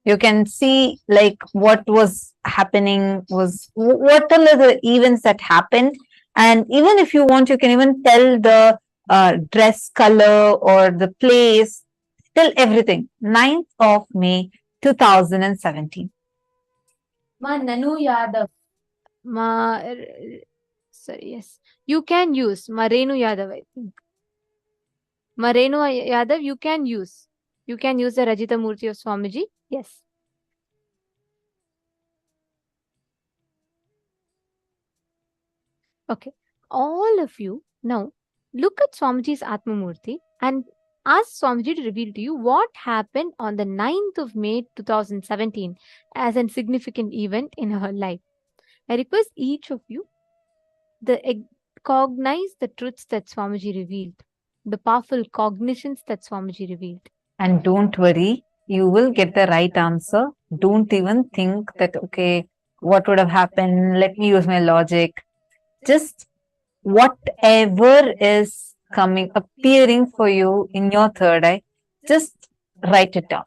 You can see like what was happening was what are the events that happened, and even if you want you can even tell the dress color or the place, tell everything. 9th of May 2017. Ma Nanu Yadav. Sorry, yes. You can use Marenu Yadav, I think. Marenu Yadav, you can use. You can use the Rajita Murthy of Swamiji. Yes. Okay. All of you now look at Swamiji's Atma Murthy and ask Swamiji to reveal to you what happened on the 9th of May 2017 as a significant event in her life. I request each of you to cognize the truths that Swamiji revealed, the powerful cognitions that Swamiji revealed. And don't worry, you will get the right answer. Don't even think that, okay, what would have happened? Let me use my logic. Just whatever is coming, appearing for you in your third eye, just write it down.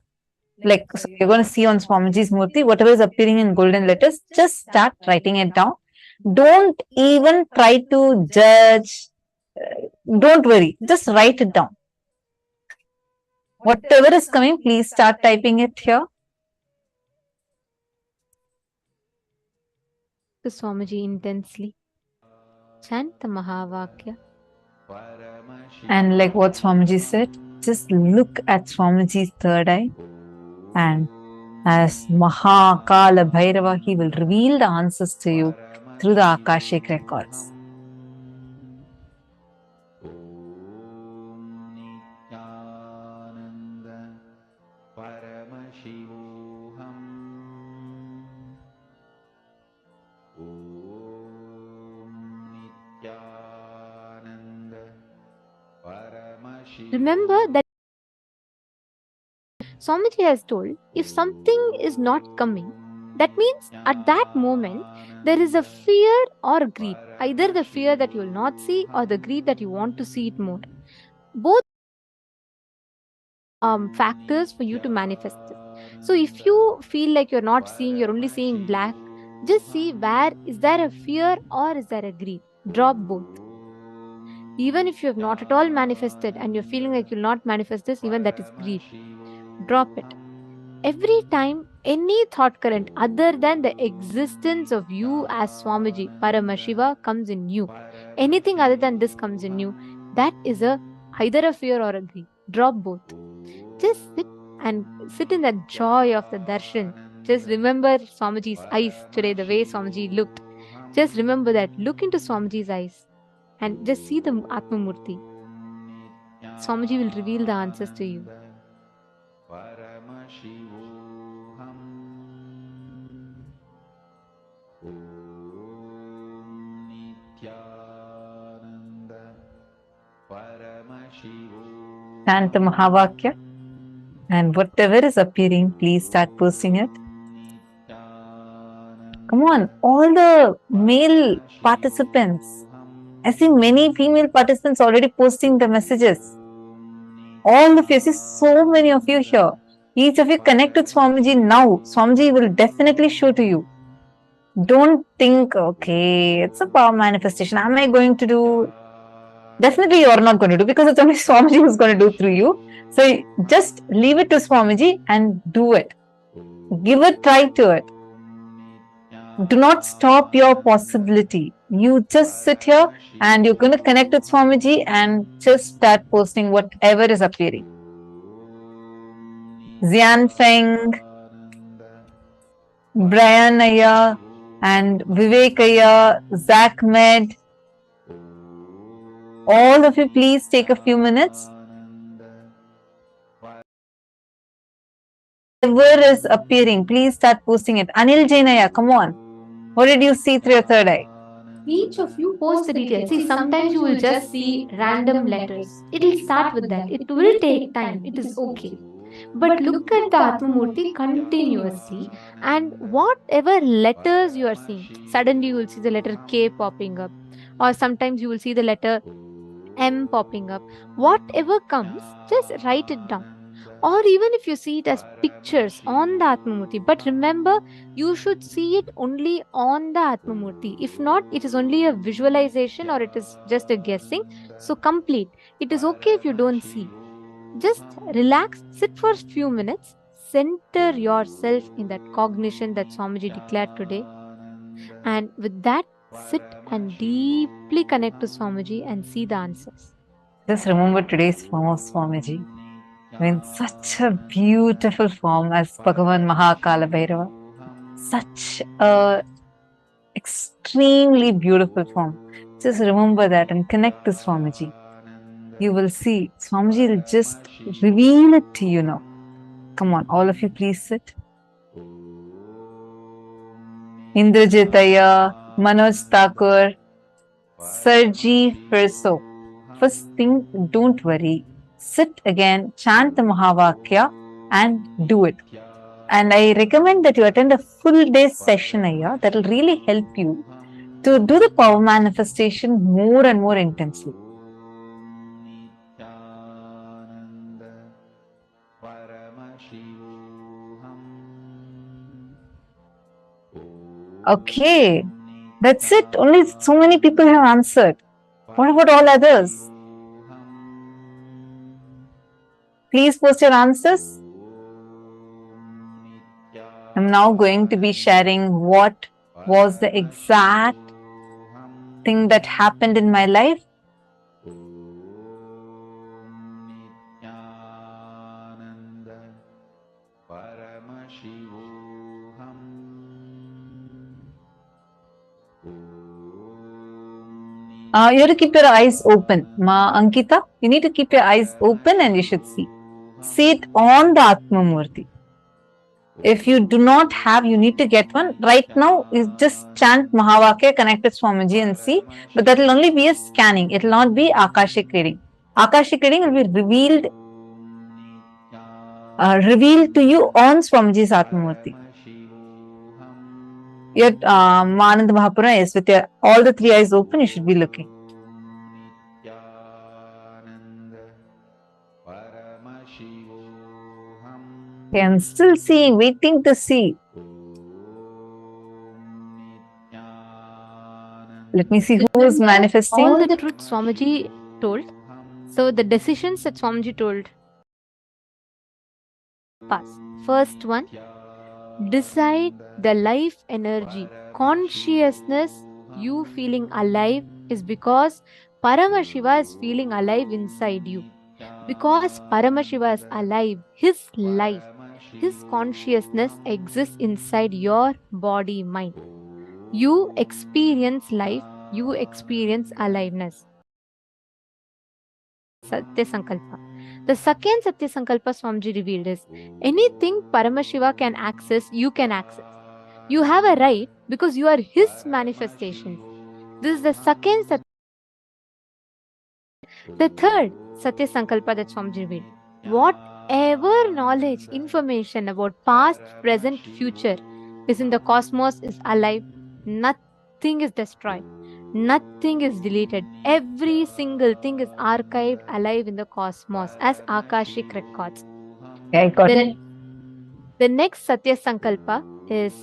Like, so you're going to see on Swamiji's Murthy, whatever is appearing in golden letters, just start writing it down. Don't even try to judge. Don't worry, just write it down. Whatever is coming, please start typing it here. To Swamiji intensely. Chant the Mahavakya. And like what Swamiji said, just look at Swamiji's third eye, and as Kalabhairava, he will reveal the answers to you through the Akashic records. Remember that Swamiji has told, if something is not coming, that means at that moment there is a fear or greed. Either the fear that you will not see or the greed that you want to see it more. Both factors for you to manifest it. So if you feel like you're not seeing, you're only seeing black, just see where is there a fear or is there a greed. Drop both. Even if you have not at all manifested and you're feeling like you'll not manifest this, even that is greed. Drop it. Every time any thought current other than the existence of you as Swamiji, Paramashiva, comes in you, anything other than this comes in you, that is either a fear or a greed. Drop both. Just sit in that joy of the darshan. Just remember Swamiji's eyes today, the way Swamiji looked. Just remember that. Look into Swamiji's eyes and just see the Atma Murthy. Swamiji will reveal the answers to you. Chant the Mahavakya, and whatever is appearing, please start posting it. Come on, all the male participants. I see many female participants already posting the messages. All of you, I see so many of you here. Each of you connect with Swamiji now. Swamiji will definitely show to you. Don't think, okay, it's a power manifestation. Am I going to do? Definitely you are not going to do, because it's only Swamiji who's going to do through you. So just leave it to Swamiji and do it. Give a try to it. Do not stop your possibility. You just sit here and you're going to connect with Swamiji and just start posting whatever is appearing. Xian Feng, Brian Aya, and Vivek Aya, Zach Med. All of you, please take a few minutes Whatever is appearing, please start posting it. Anil Jainaya, come on. What did you see through your third eye? Each of you post the details. See, sometimes you will just see random letters. It'll start with that. It will take time. It is okay. But look at the Atmamurti continuously, and whatever letters you are seeing, suddenly you will see the letter K popping up, or sometimes you will see the letter M popping up. Whatever comes, just write it down. Or even if you see it as pictures on the Atmamurti, but remember, you should see it only on the Atmamurti. If not, it is only a visualization or it is just a guessing. So complete. It is okay if you don't see. Just relax, sit for a few minutes, center yourself in that cognition that Swamiji declared today. And with that, sit and deeply connect to Swamiji and see the answers. Just remember today's form of Swamiji. I mean, such a beautiful form as Bhagavan Kalabhairava. Such a extremely beautiful form. Just remember that and connect to Swamiji. You will see Swamiji will just reveal it to you now. Come on, all of you, please sit. Indrajitaya, Manoj Thakur, Sarji Firso. First thing, don't worry. Sit again, chant the Mahavakya and do it. And I recommend that you attend a full day session here. That will really help you to do the power manifestation more and more intensely. Okay, that's it. Only so many people have answered. What about all others? Please post your answers. I'm now going to be sharing what was the exact thing that happened in my life. You have to keep your eyes open. Ma Ankita, you need to keep your eyes open and you should see. See it on the Atmamurti. If you do not have, you need to get one. Right now, you just chant Mahavakya, connect with Swamiji and see. But that will only be a scanning. It will not be Akashic reading. Akashic reading will be revealed to you on Swamiji's Atmamurti. Your Manand Mahapura is with your all the three eyes open, you should be looking. Okay, I'm still seeing, waiting to see. Let me see who is manifesting. All the truth Swamiji told. So the decisions that Swamiji told. Pass. First one, decide the life energy, consciousness, you feeling alive is because Paramashiva is feeling alive inside you. Because Paramashiva is alive, his life, his consciousness exists inside your body, mind. You experience life, you experience aliveness. Satya Sankalpa. The second Satya Sankalpa Swamiji revealed is anything Paramashiva can access, you can access. You have a right because you are his manifestation. This is the second Satya. The third Satya Sankalpa that Swamiji revealed. Whatever knowledge, information about past, present, future is in the cosmos is alive. Nothing is destroyed. Nothing is deleted. Every single thing is archived alive in the cosmos as Akashic records. Okay, got it. The next Satya Sankalpa is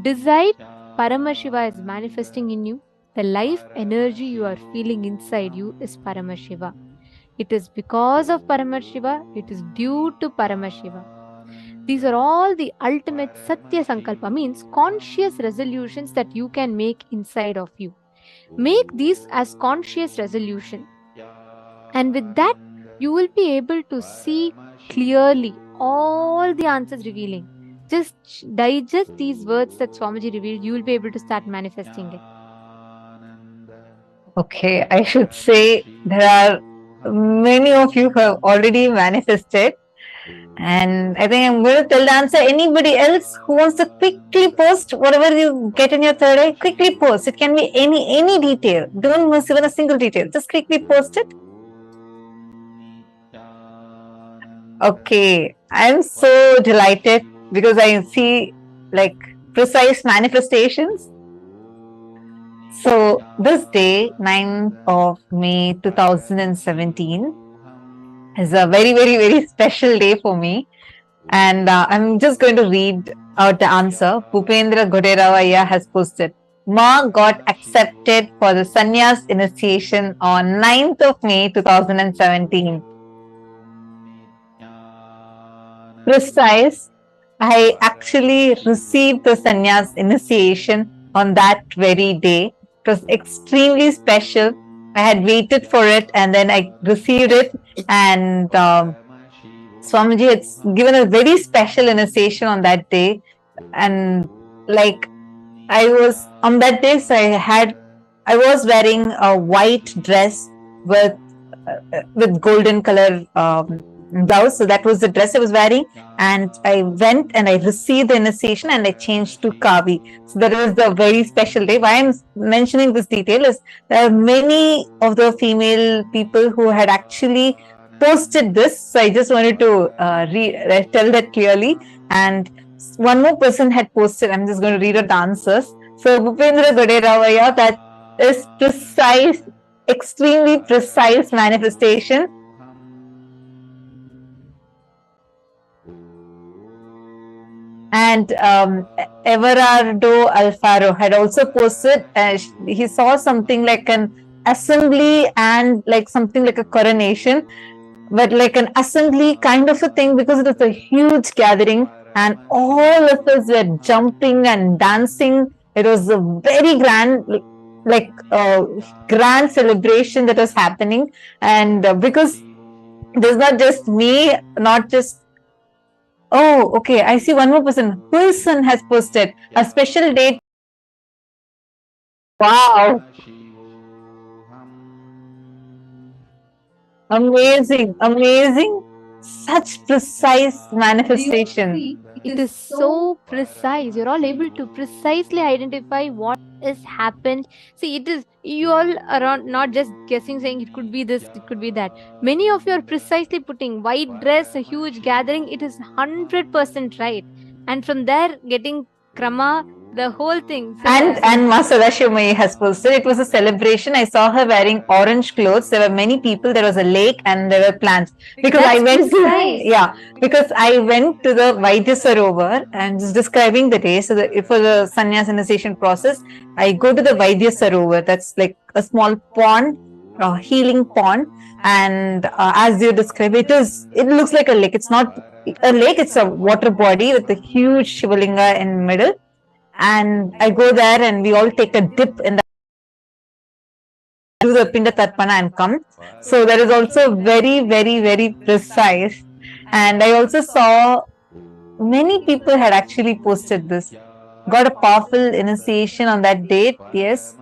decide Paramashiva is manifesting in you. The life energy you are feeling inside you is Paramashiva. It is because of Paramashiva. It is due to Paramashiva. These are all the ultimate Satya Sankalpa, means conscious resolutions that you can make inside of you. Make these as conscious resolution. And with that, you will be able to see clearly all the answers revealing. Just digest these words that Swamiji revealed, you will be able to start manifesting it. Okay, I should say there are many of you who have already manifested. And I think I'm going to tell the answer. Anybody else who wants to quickly post whatever you get in your third eye, quickly post. It can be any detail. Don't miss even a single detail. Just quickly post it. Okay, I'm so delighted because I see like precise manifestations. So this day, 9th of May 2017, is a very special day for me. And I'm just going to read out the answer. Bhupendra Goderavaya has posted. Ma got accepted for the sannyas initiation on 9th of May 2017. Precise. I actually received the sannyas initiation on that very day. It was extremely special. I had waited for it and then I received it, and Swamiji had given a very special initiation on that day. And like I was on that day, so I was wearing a white dress with golden color blouse. So that was the dress I was wearing, and I went and I received the initiation and I changed to Kavi. So that was the very special day. Why I'm mentioning this detail is there are many of the female people who had actually posted this. So I just wanted to tell that clearly. And one more person had posted. I'm just going to read out the answers. So Bhupendra Goderavaya, that is precise, extremely precise manifestation. And Everardo Alfaro had also posted, he saw something like an assembly and like something like a coronation, but like an assembly kind of a thing, because it was a huge gathering and all of us were jumping and dancing. It was a very grand, like grand celebration that was happening. And because there's not just me, not just oh, okay. I see one more person. Wilson has posted a special date. Wow. Amazing, amazing. Such precise manifestation. It is so precise. You're all able to precisely identify what has happened. See, it is, you all are not just guessing, saying it could be this, it could be that. Many of you are precisely putting white dress, a huge gathering. It is 100% right. And from there, getting krama, the whole thing. And Masada Shimai has posted, it was a celebration. I saw her wearing orange clothes. There were many people. There was a lake and there were plants. Because I went to the Vaidya Sarovar and just describing the day. So for the sannyas initiation process, I go to the Vaidya Sarovar. That's like a small pond, a healing pond. And as you describe it, it looks like a lake. It's not a lake. It's a water body with a huge Shivalinga in the middle. And I go there and we all take a dip in the do the Pinda Tarpana and come. So that is also very precise. And I also saw many people had actually posted this. Got a powerful initiation on that date. Yes.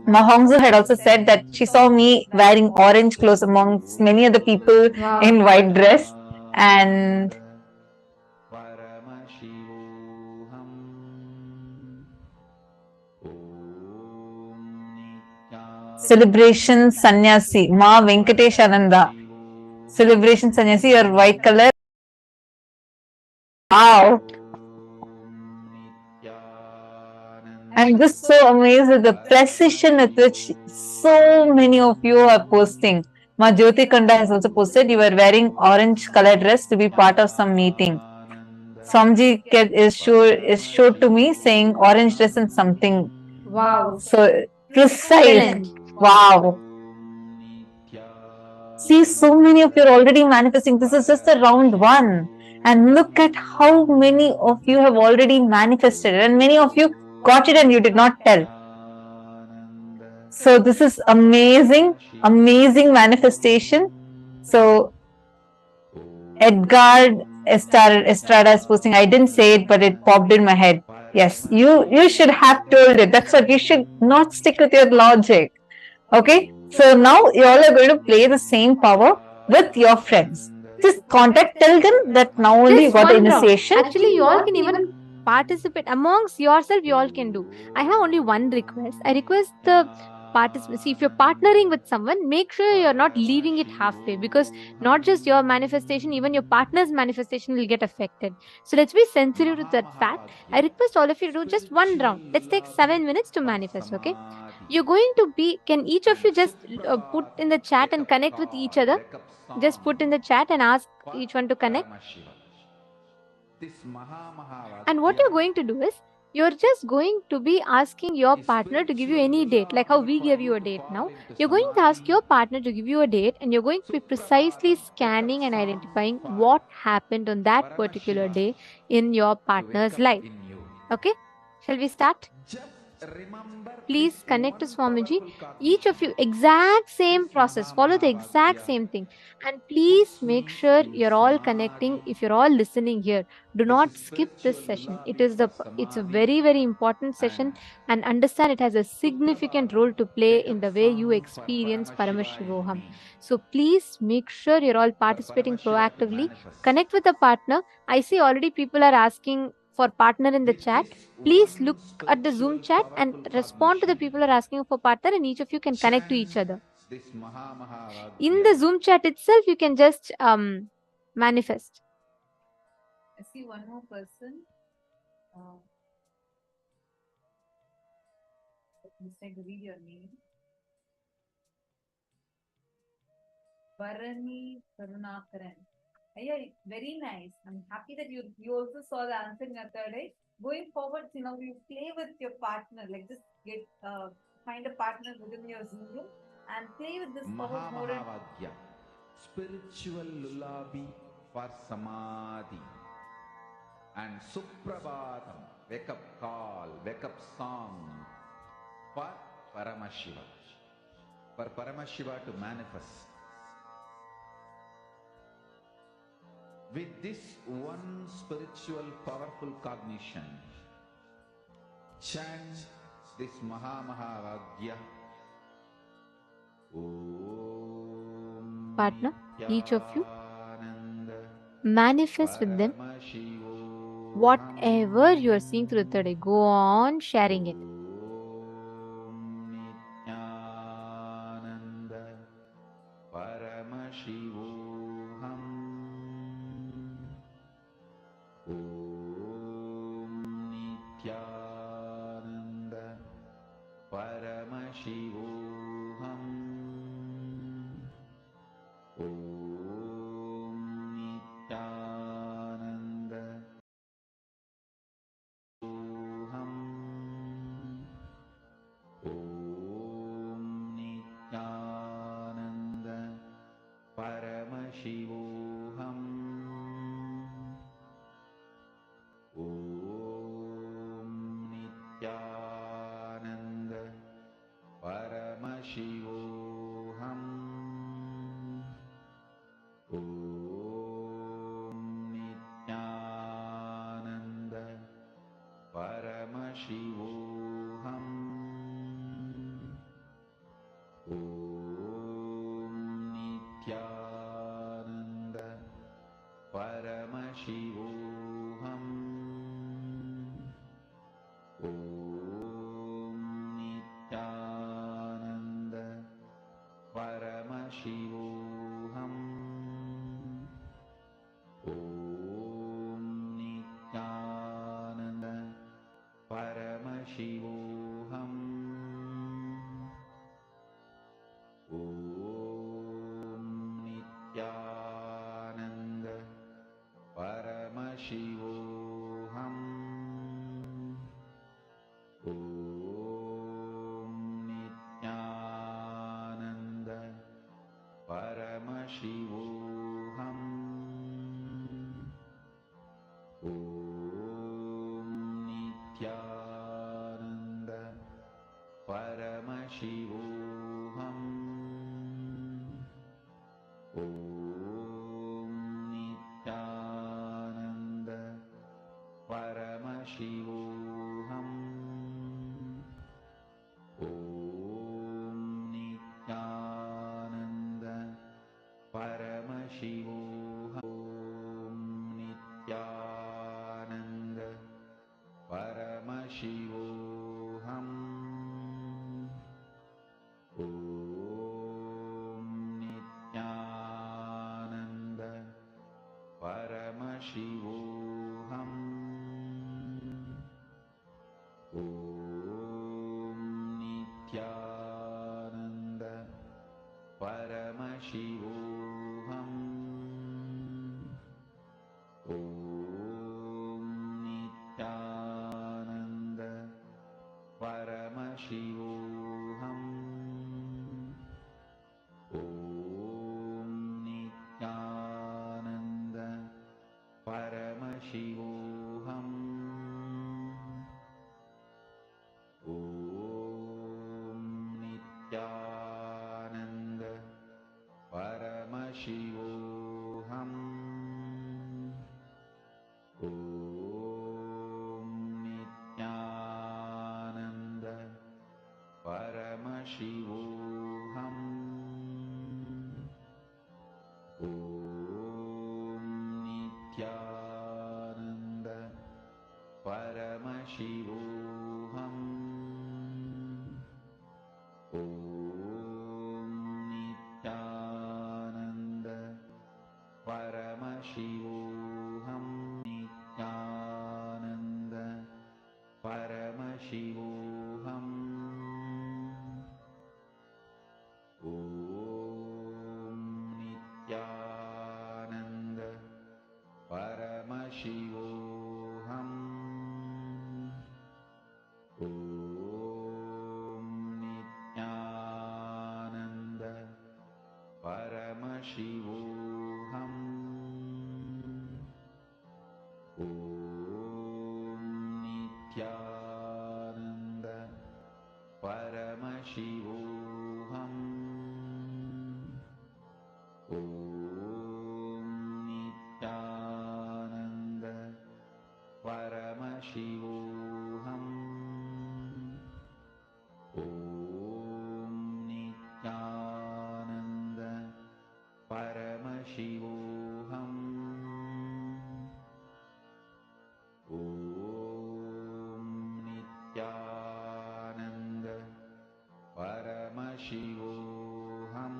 Mahongsu had also said that she saw me wearing orange clothes amongst many other people in white dress. And celebration sannyasi, Ma Venkatesh Ananda. Celebration sannyasi, your white color. Wow. I'm just so amazed at the precision with which so many of you are posting. Ma Jyoti Kanda has also posted, you were wearing orange color dress to be part of some meeting. Swamji is showed to me saying orange dress and something. Wow. So precise. Wow. See, so many of you are already manifesting. This is just a round one. And look at how many of you have already manifested. And many of you got it and you did not tell. So this is amazing, amazing manifestation. So Edgar Estrada is posting, I didn't say it, but it popped in my head. Yes, you should have told it. That's what you should not stick with your logic. Okay, so now you all are going to play the same power with your friends. Just contact, tell them that now only you Just got the one round. initiation. Actually, you all can even participate amongst yourself. You all can do. I have only one request. I request the participants. See, if you're partnering with someone, make sure you're not leaving it halfway, because not just your manifestation, even your partner's manifestation will get affected. So let's be sensitive to that fact. I request all of you to do just one round. Let's take 7 minutes to manifest. Okay. You're going to be. Can each of you just put in the chat and connect with each other? Just put in the chat and ask each one to connect. And what you're going to do is, you're just going to be asking your partner to give you any date, like how we give you a date now. You're going to ask your partner to give you a date, and you're going to be precisely scanning and identifying what happened on that particular day in your partner's life. Okay? Shall we start? Please connect to Swamiji. Each of you, exact same process, follow the exact same thing. And please make sure you're all connecting. If you're all listening here, do not skip this session. It's a very, very important session, and understand it has a significant role to play in the way you experience Paramashivoham. So please make sure you're all participating proactively. Connect with a partner. I see already people are asking for partner in the chat. Please look at the Zoom chat and respond to the people who are asking for partner, and each of you can connect to each other. In the Zoom chat itself, you can just manifest. I see one more person. Let me read your name. Varani Karunakaran. Yeah, very nice. I'm happy that you also saw the answer in your third eye. Going forward, you play with your partner. Like just get find a partner within your Zoom room and play with this power more. Mahamahavagyam, spiritual lullaby for samadhi. And Suprabhatam, wake up call, wake up song for Paramashiva. For Paramashiva to manifest. With this one spiritual powerful cognition, chant this Mahamahavagyam. Partner, each of you manifest with them whatever you are seeing through the third eye. Go on sharing it. Paramashivoham. Om Nityananda Paramashivoham. Om Nityananda Paramashivoham. Om Nityananda Paramashivoham. Om Nityananda Paramashivoham. Om Nityananda Paramashivoham. Om Nityananda Paramashivoham. Om Nityananda Paramashivoham. Om Nityananda Paramashivoham. Om Nityananda Paramashivoham. Om Nityananda Paramashivoham. Shivoham. Om Nityananda Paramashivoham. Om Nityananda Paramashivoham. Om Nityananda Paramashivoham. Om Nityananda Paramashivoham. Om Nityananda Paramashivoham. Om Nityananda Paramashivoham. Nityananda Paramashivoham. Om Nityananda Paramashivoham. Om Nityananda Paramashivoham. Om Nityananda Paramashivoham. Om Nityananda Paramashivoham. Om Nityananda Paramashivoham. Om Nityananda Paramashivoham.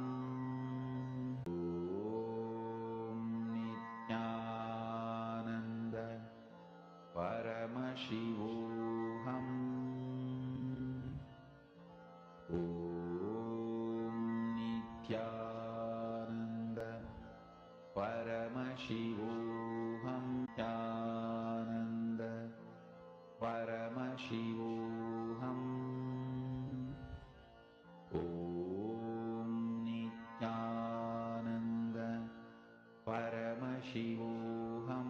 Om Nityananda Paramashivoham. Om Nityananda Paramashivoham. Nityananda Paramashivoham. Om Nityananda Paramashivoham.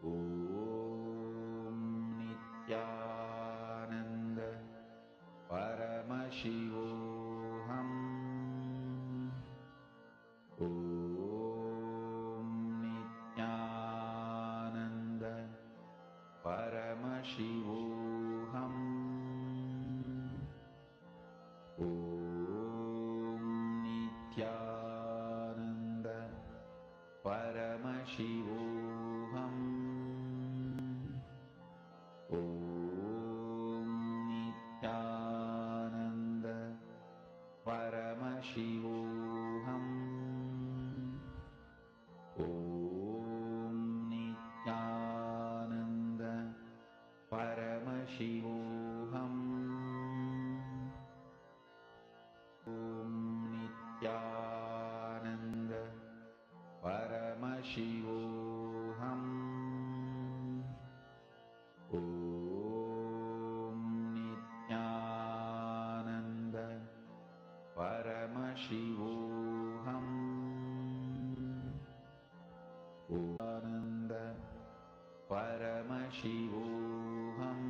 Om Nityananda Paramashivoham. Om Nityananda Paramashivoham. Om Nityananda Paramashivoham. Om Nityananda Paramashivoham. Om Nityananda Paramashivoham. Om Nityananda Paramashivoham. Om Nityananda Paramashivoham. Nityananda Paramashivoham.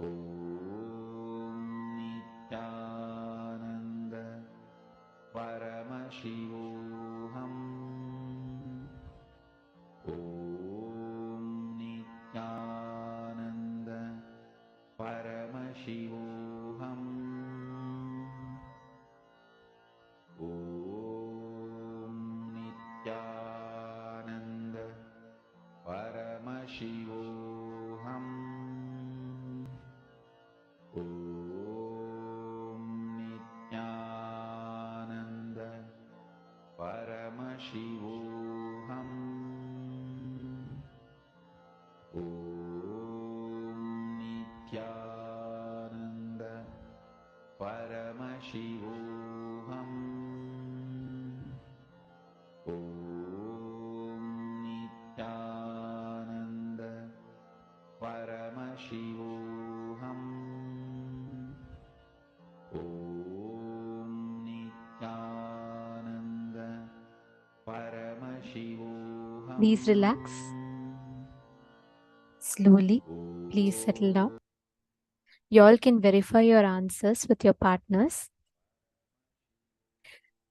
Om Nityananda Paramashivoham. Om Nityananda Paramashivoham. Om Nityananda Paramashivoham. Om Nityananda Shivoham. Om Nityananda Paramashivoham. Om Nityananda Paramashivoham. Please relax. Slowly, please settle down. You all can verify your answers with your partners.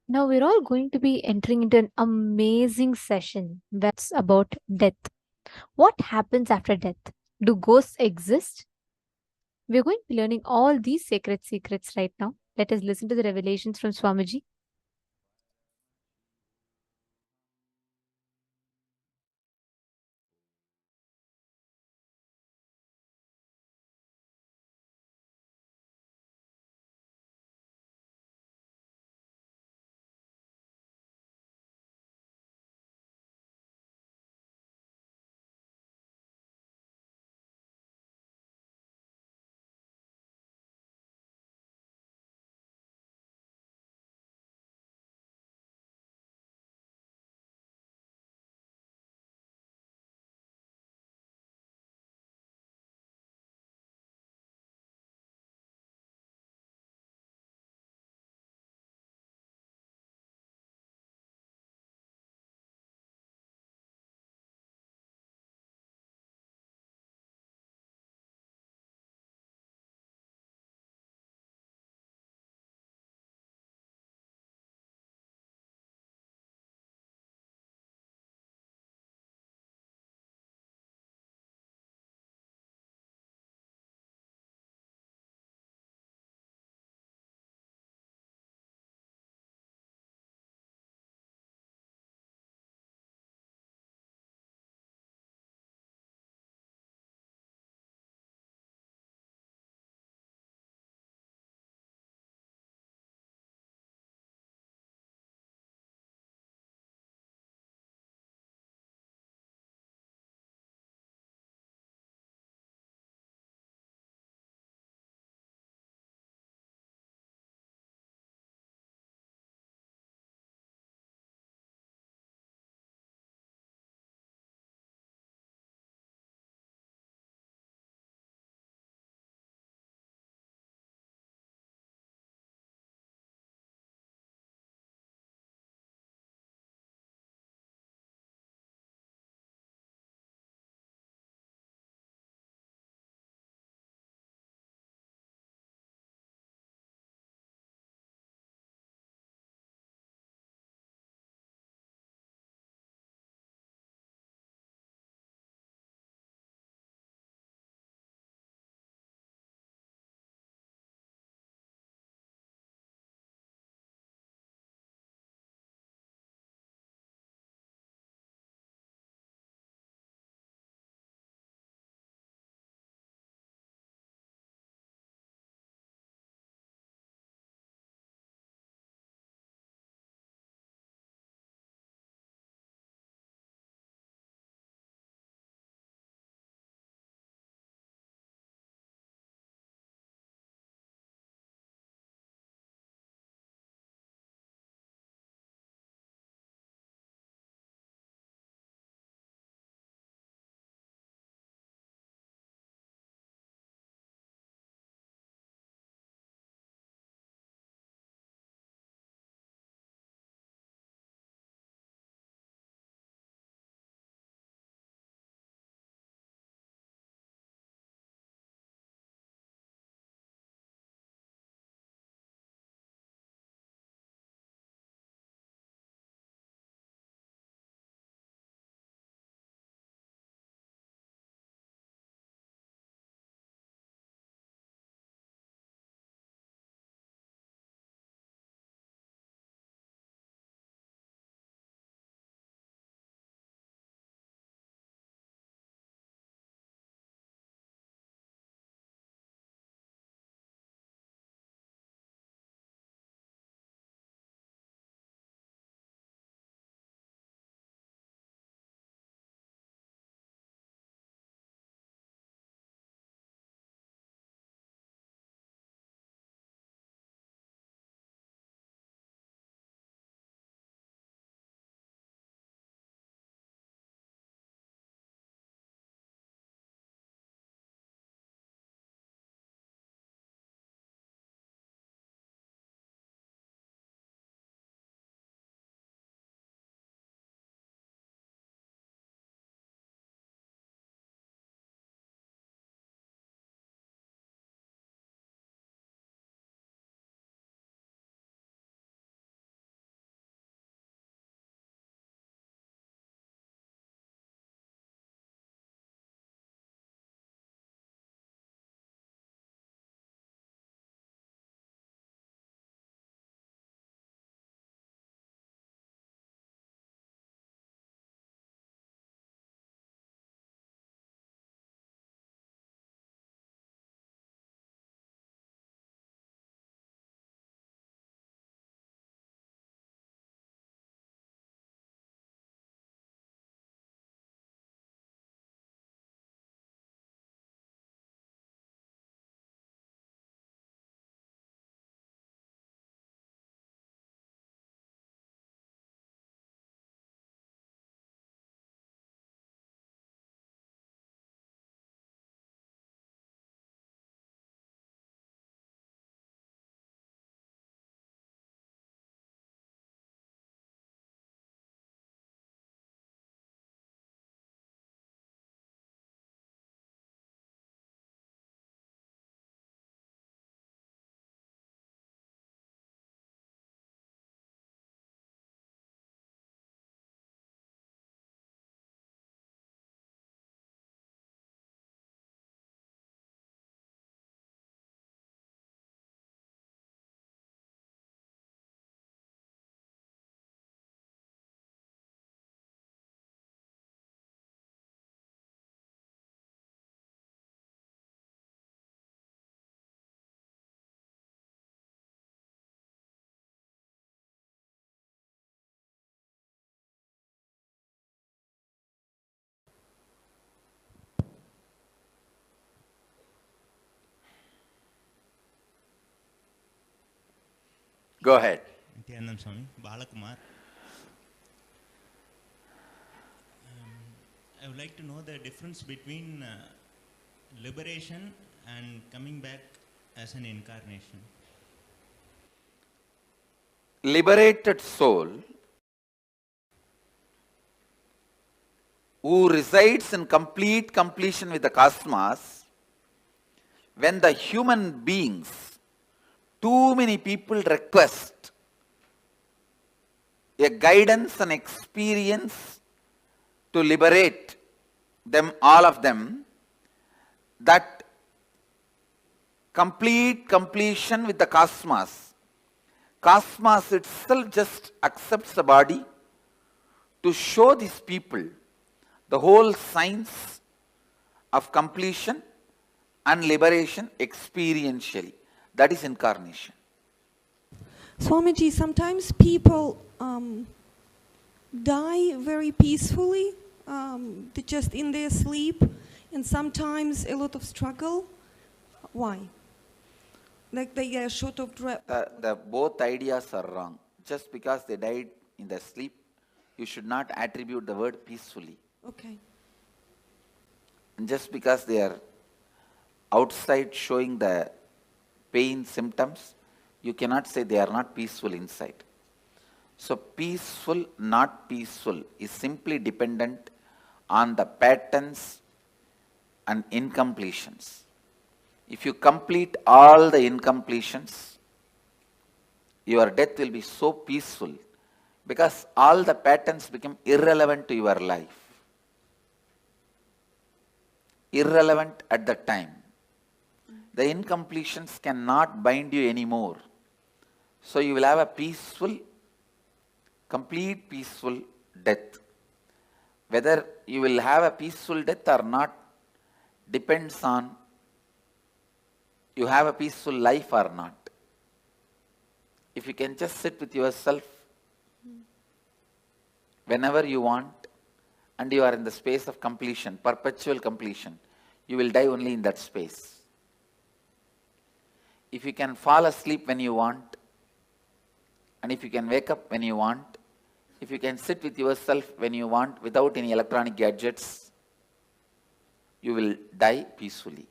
Now we're all going to be entering into an amazing session that's about death. What happens after death? Do ghosts exist? We're going to be learning all these sacred secrets right now. Let us listen to the revelations from Swamiji. Go ahead. Nityanand Swami, Balakumar. I would like to know the difference between liberation and coming back as an incarnation. Liberated soul who resides in complete completion with the cosmos, when the human beings, too many people request a guidance and experience to liberate them, all of them, that complete completion with the cosmos, cosmos itself just accepts the body to show these people the whole science of completion and liberation experientially. That is incarnation. Swamiji, sometimes people die very peacefully, just in their sleep, and sometimes a lot of struggle. Why? Like they are short of both ideas are wrong. Just because they died in their sleep, you should not attribute the word peacefully. Okay. And just because they are outside showing the pain symptoms, you cannot say they are not peaceful inside. So peaceful, not peaceful is simply dependent on the patterns and incompletions. If you complete all the incompletions, your death will be so peaceful because all the patterns become irrelevant to your life. Irrelevant at the time. The incompletions cannot bind you anymore. So you will have a peaceful, complete peaceful death. Whether you will have a peaceful death or not depends on you have a peaceful life or not. If you can just sit with yourself whenever you want and you are in the space of completion, perpetual completion, you will die only in that space. If you can fall asleep when you want, and if you can wake up when you want, if you can sit with yourself when you want without any electronic gadgets, you will die peacefully.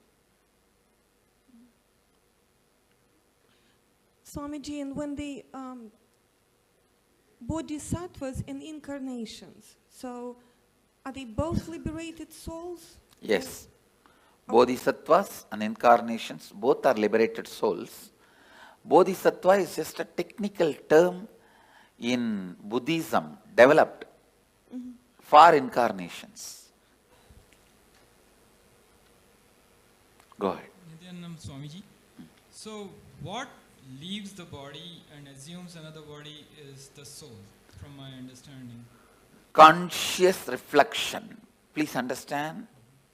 Swamiji, and when the bodhisattvas and incarnations, so are they both liberated souls? Yes. Bodhisattvas and incarnations both are liberated souls. Bodhisattva is just a technical term in Buddhism developed for incarnations. Go ahead. Nityanand Swamiji. So what leaves the body and assumes another body is the soul, from my understanding. Conscious reflection. Please understand,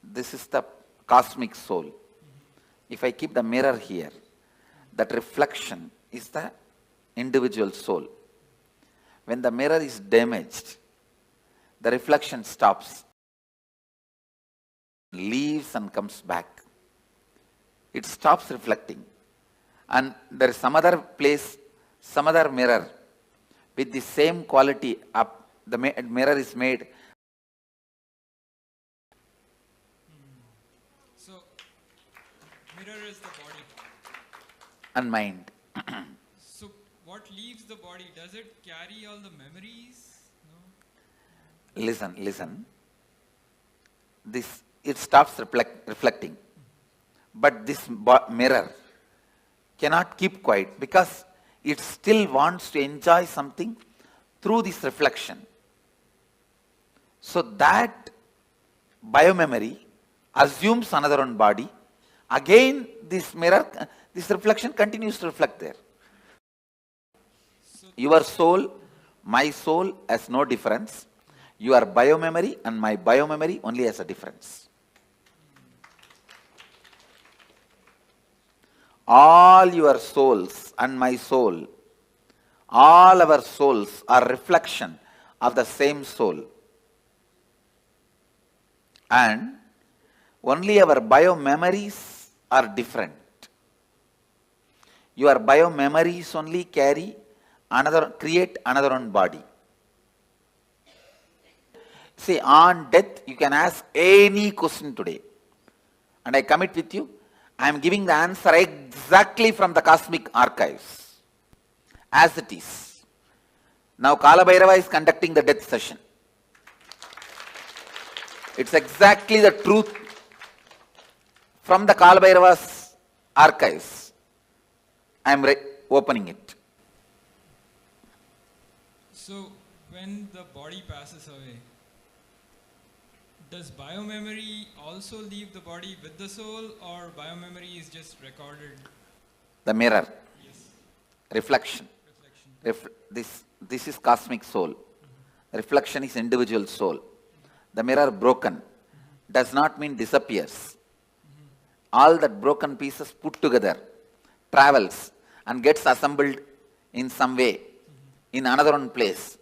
this is the cosmic soul. If I keep the mirror here, that reflection is the individual soul. When the mirror is damaged, the reflection stops, leaves and comes back. It stops reflecting. And there is some other place, some other mirror with the same quality up. The mirror is made. So, mirror is the body. And mind. So, what leaves the body? Does it carry all the memories? No? Listen. It stops reflecting. But this mirror cannot keep quiet because it still wants to enjoy something through this reflection. So that biomemory assumes another one body. Again, this mirror, this reflection continues to reflect there. Your soul, my soul has no difference. Your biomemory and my biomemory only has a difference. All your souls and my soul, all our souls are reflection of the same soul. And only our biomemories are different. Your biomemories only carry create another one body. See, on death, you can ask any question today. And I commit with you, I am giving the answer exactly from the cosmic archives, as it is. Now Kalabhairava is conducting the death session. It's exactly the truth from the Kalabhairava's archives. I am opening it. So, when the body passes away, does biomemory also leave the body with the soul, or biomemory is just recorded? The mirror. Yes. Reflection. This is cosmic soul. Reflection is individual soul. The mirror broken does not mean disappears. All that broken pieces put together travels and gets assembled in some way in another one place.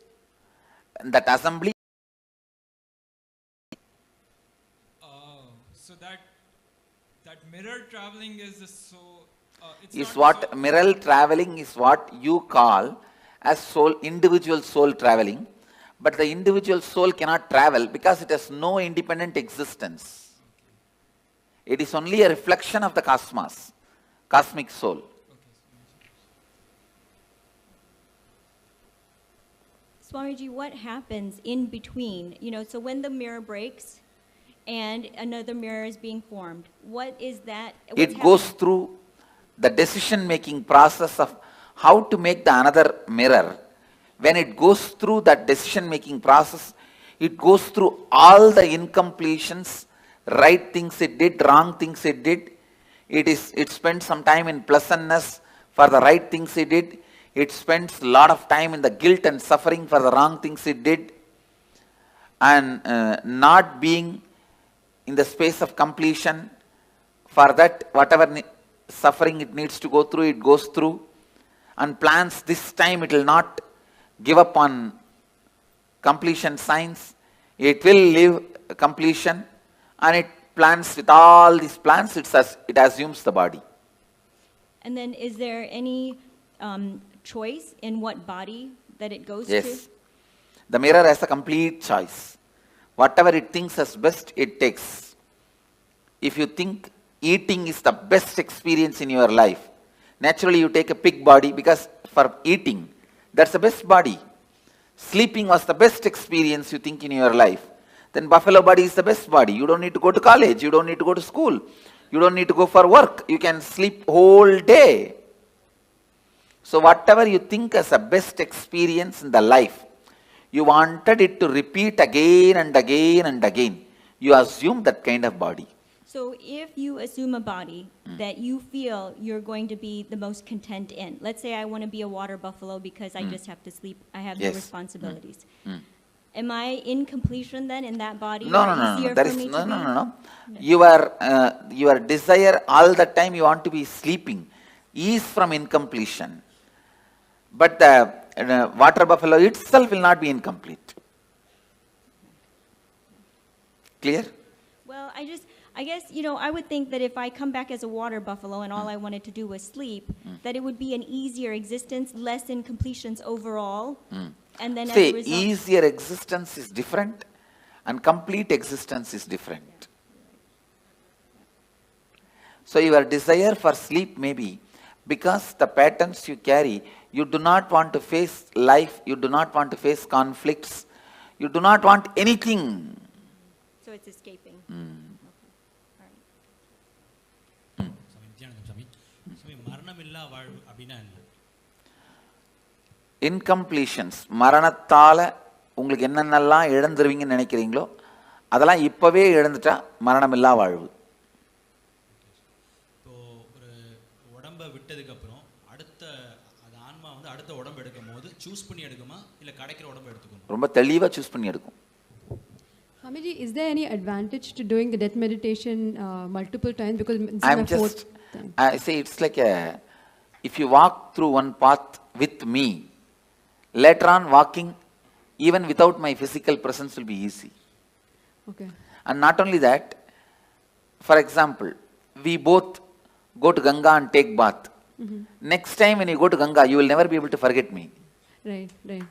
And that assembly. So that mirror traveling is the soul. Mirror traveling is what you call as soul, individual soul traveling. But the individual soul cannot travel because it has no independent existence. It is only a reflection of the cosmos, cosmic soul. Swamiji, what happens in between? So when the mirror breaks and another mirror is being formed, what is that? It goes through the decision-making process of how to make the another mirror. When it goes through that decision-making process, it goes through all the incompletions, right things it did, wrong things it did. It spends some time in pleasantness for the right things it did. It spends a lot of time in the guilt and suffering for the wrong things it did. And not being in the space of completion, for that whatever suffering it needs to go through, it goes through. And plans this time it will not give up on completion signs. It will live completion, and it plans with all these plans, it assumes the body. And then is there any choice in what body that it goes to? Yes. The mirror has a complete choice. Whatever it thinks as best, it takes. If you think eating is the best experience in your life, naturally you take a pig body because for eating, that's the best body. Sleeping was the best experience you think in your life. Then buffalo body is the best body. You don't need to go to college. You don't need to go to school. You don't need to go for work. You can sleep whole day. So whatever you think as a best experience in the life, you wanted it to repeat again and again and again. You assume that kind of body. So if you assume a body that you feel you're going to be the most content in, let's say I want to be a water buffalo because I just have to sleep, I have no responsibilities. Am I in completion then in that body? No. There is no. Your desire all the time you want to be sleeping is from incompletion. But the water buffalo itself will not be incomplete. Clear? Well, I guess, I would think that if I come back as a water buffalo and all I wanted to do was sleep, that it would be an easier existence, less incompletions overall. And then as a result, easier existence is different and complete existence is different. So your desire for sleep may be because the patterns you carry, you do not want to face life, you do not want to face conflicts, you do not want anything. So it's escaping. Incompletions, மரணத்தால உங்களுக்கு என்னென்னலாம் இழந்துருவீங்கன்னு நினைக்கிறீங்களோ அதெல்லாம் இப்பவே இழந்துட்டா மரணமில்லா வாழ்வு. இப்போ ஒரு உடம்பை விட்டதுக்கு அப்புறம் அடுத்த அது ஆன்மா வந்து அடுத்த உடம்பு எடுக்கும்போது சூஸ் பண்ணி எடுக்குமா இல்ல கிடைக்கிற உடம்பை எடுத்துக்குமா? ரொம்ப தெளிவா சூஸ் பண்ணி எடுக்கும். Swamiji, is there any advantage to doing the death meditation multiple times? Because I'm just, I say it's like if you walk through one path with me, later on walking even without my physical presence will be easy. Okay. And not only that, for example, we both go to Ganga and take bath. Next time when you go to Ganga, you will never be able to forget me. Right, right.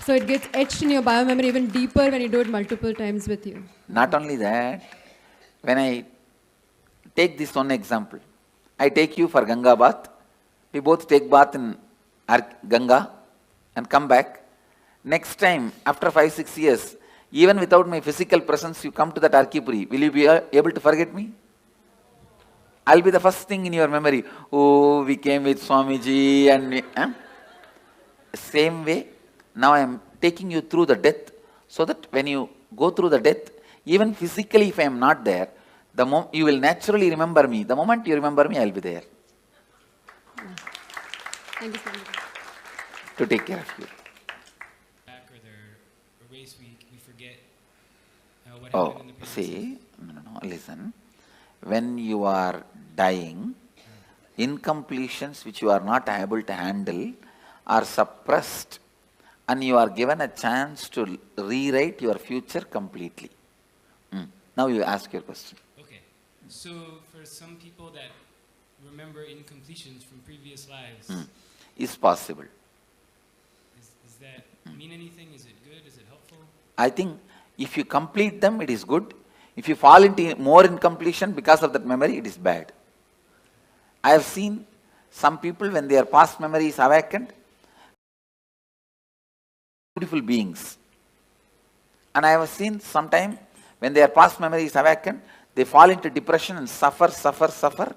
So it gets etched in your biomemory even deeper when you do it multiple times with you. Not only that, when I take this one example, I take you for Ganga bath, we both take bath in Ganga and come back. Next time, after 5-6 years, even without my physical presence, you come to that Arkipuri, will you be able to forget me? I'll be the first thing in your memory. Oh, we came with Swamiji and same way, now I am taking you through the death, so that when you go through the death, even physically if I am not there, you will naturally remember me. The moment you remember me, I will be there. Thank you so much. To take care of you. Back or there are ways we forget what Oh, happened in the previous see, no, listen. When you are dying, incompletions which you are not able to handle are suppressed, and you are given a chance to rewrite your future completely. Now you ask your question. Okay, so for some people that remember incompletions from previous lives, Is possible. Does that mean anything? Is it good? Is it helpful? I think if you complete them, it is good. If you fall into more incompletion because of that memory, it is bad. I have seen some people, when their past memory is awakened, beautiful beings. And I have seen sometime when their past memory is awakened, they fall into depression and suffer.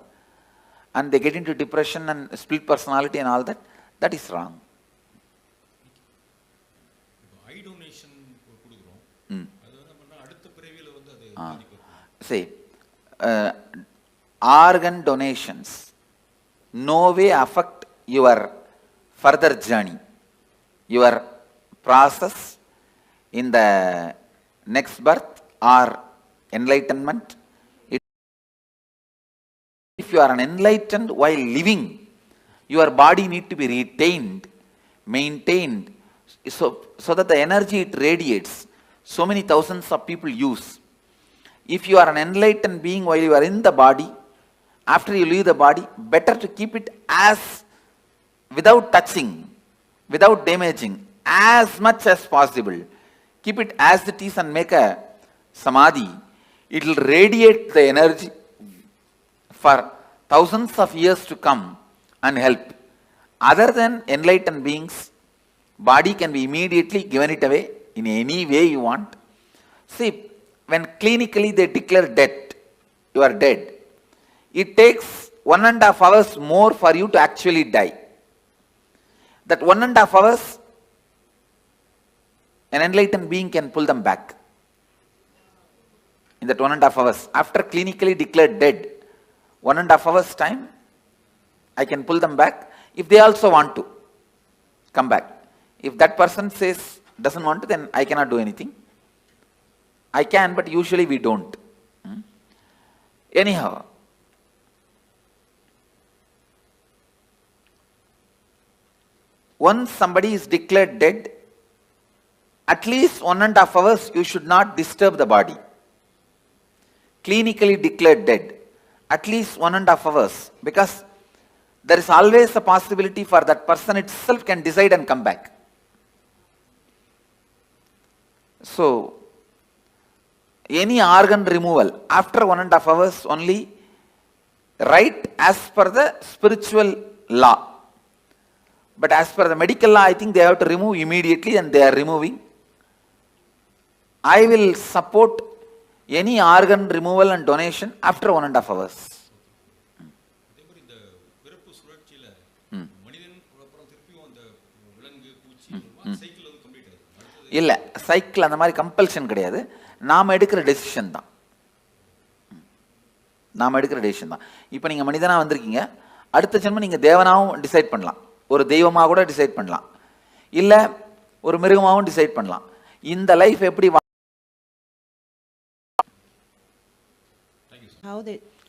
And they get into depression and split personality and all that. That is wrong. eye donation கொடுக்குறோம் அது என்ன பண்ணா அடுத்த பிறவியில வந்து அது say organ donations no way affect your further journey, your process in the next birth or enlightenment. If you are an enlightened while living, your body need to be retained, maintained, so that the energy it radiates, so many thousands of people use. If you are an enlightened being while you are in the body, after you leave the body, better to keep it as, without touching, without damaging, as much as possible. Keep it as it is and make a samadhi. It will radiate the energy for thousands of years to come and help. Other than enlightened beings, body can be immediately given it away in any way you want. See, when clinically they declare death, you are dead, it takes 1.5 hours more for you to actually die. That 1.5 hours, an enlightened being can pull them back. In that 1.5 hours, after clinically declared dead, 1.5 hours time, I can pull them back if they also want to come back. If that person says, doesn't want to, then I cannot do anything. I can, but usually we don't. Anyhow, once somebody is declared dead, at least 1.5 hours you should not disturb the body. Clinically declared dead, at least 1.5 hours, because there is always a possibility for that person itself can decide and come back. So, any organ removal after 1.5 hours only, right as per the spiritual law. But as per the medical law, I think they have to remove immediately, and they are removing. I will support any organ removal and donation after 1.5 hours. இல்லை, cycle அந்த மாதிரி compulsion கிடையாது. நாம் எடுக்கிற decision தான். இப்போ நீங்கள் மனிதனாக வந்திருக்கீங்க, அடுத்த ஜென்மம் நீங்கள் தேவனாகவும் டிசைட் பண்ணலாம், ஒரு தெய்வமாக கூட டிசைட் பண்ணலாம், இல்லை ஒரு மிருகமாகவும் டிசைட் பண்ணலாம். இந்த லைஃப் எப்படி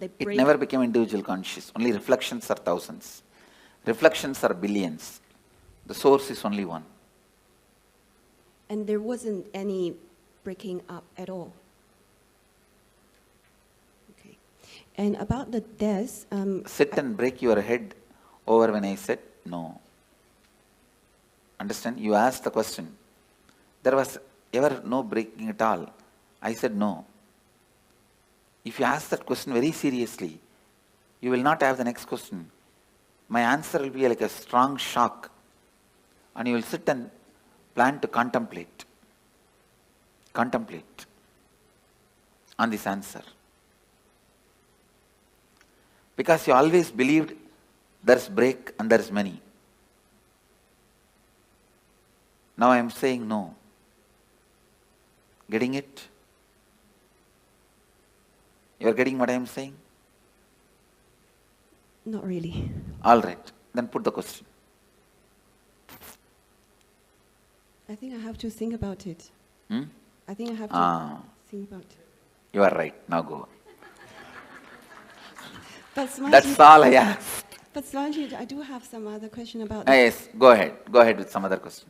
it never became individual conscious. Only reflections are thousands. Reflections are billions. The source is only one. And there wasn't any breaking up at all. Okay. And about the death, sit and break your head over when I said no. Understand? You asked the question. There was ever no breaking at all. I said no. If you ask that question very seriously, you will not have the next question. My answer will be like a strong shock, and you will sit and plan to contemplate on this answer. Because you always believed there's break and there's money. Now I am saying no. Getting it? You are getting what I am saying? Not really. All right. Then put the question. I think I have to think about it. I think I have to think about it. You are right. Now go. But Swamiji, That's all I asked. But Swamiji, I do have some other question about that. Yes, go ahead. Go ahead with some other question.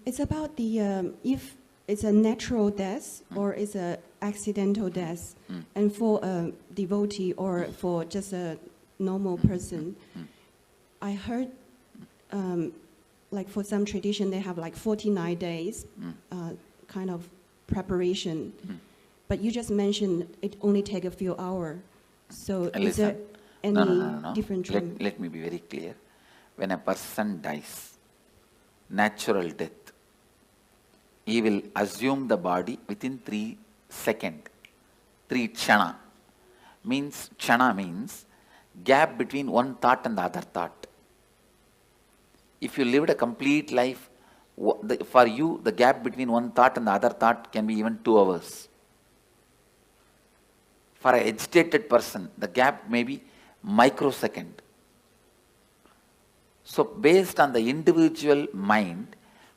It's about the if it's a natural death or it's a accidental death, and for a devotee or for just a normal person, I heard like for some tradition they have like 49 days kind of preparation, but you just mentioned it only take a few hours. So is there any No. different dream? Let me be very clear. When a person dies, natural death, he will assume the body within 3 seconds. 3 chana. Chana means gap between one thought and the other thought. If you lived a complete life, for you the gap between one thought and the other thought can be even 2 hours. For an agitated person, the gap may be microsecond. So based on the individual mind,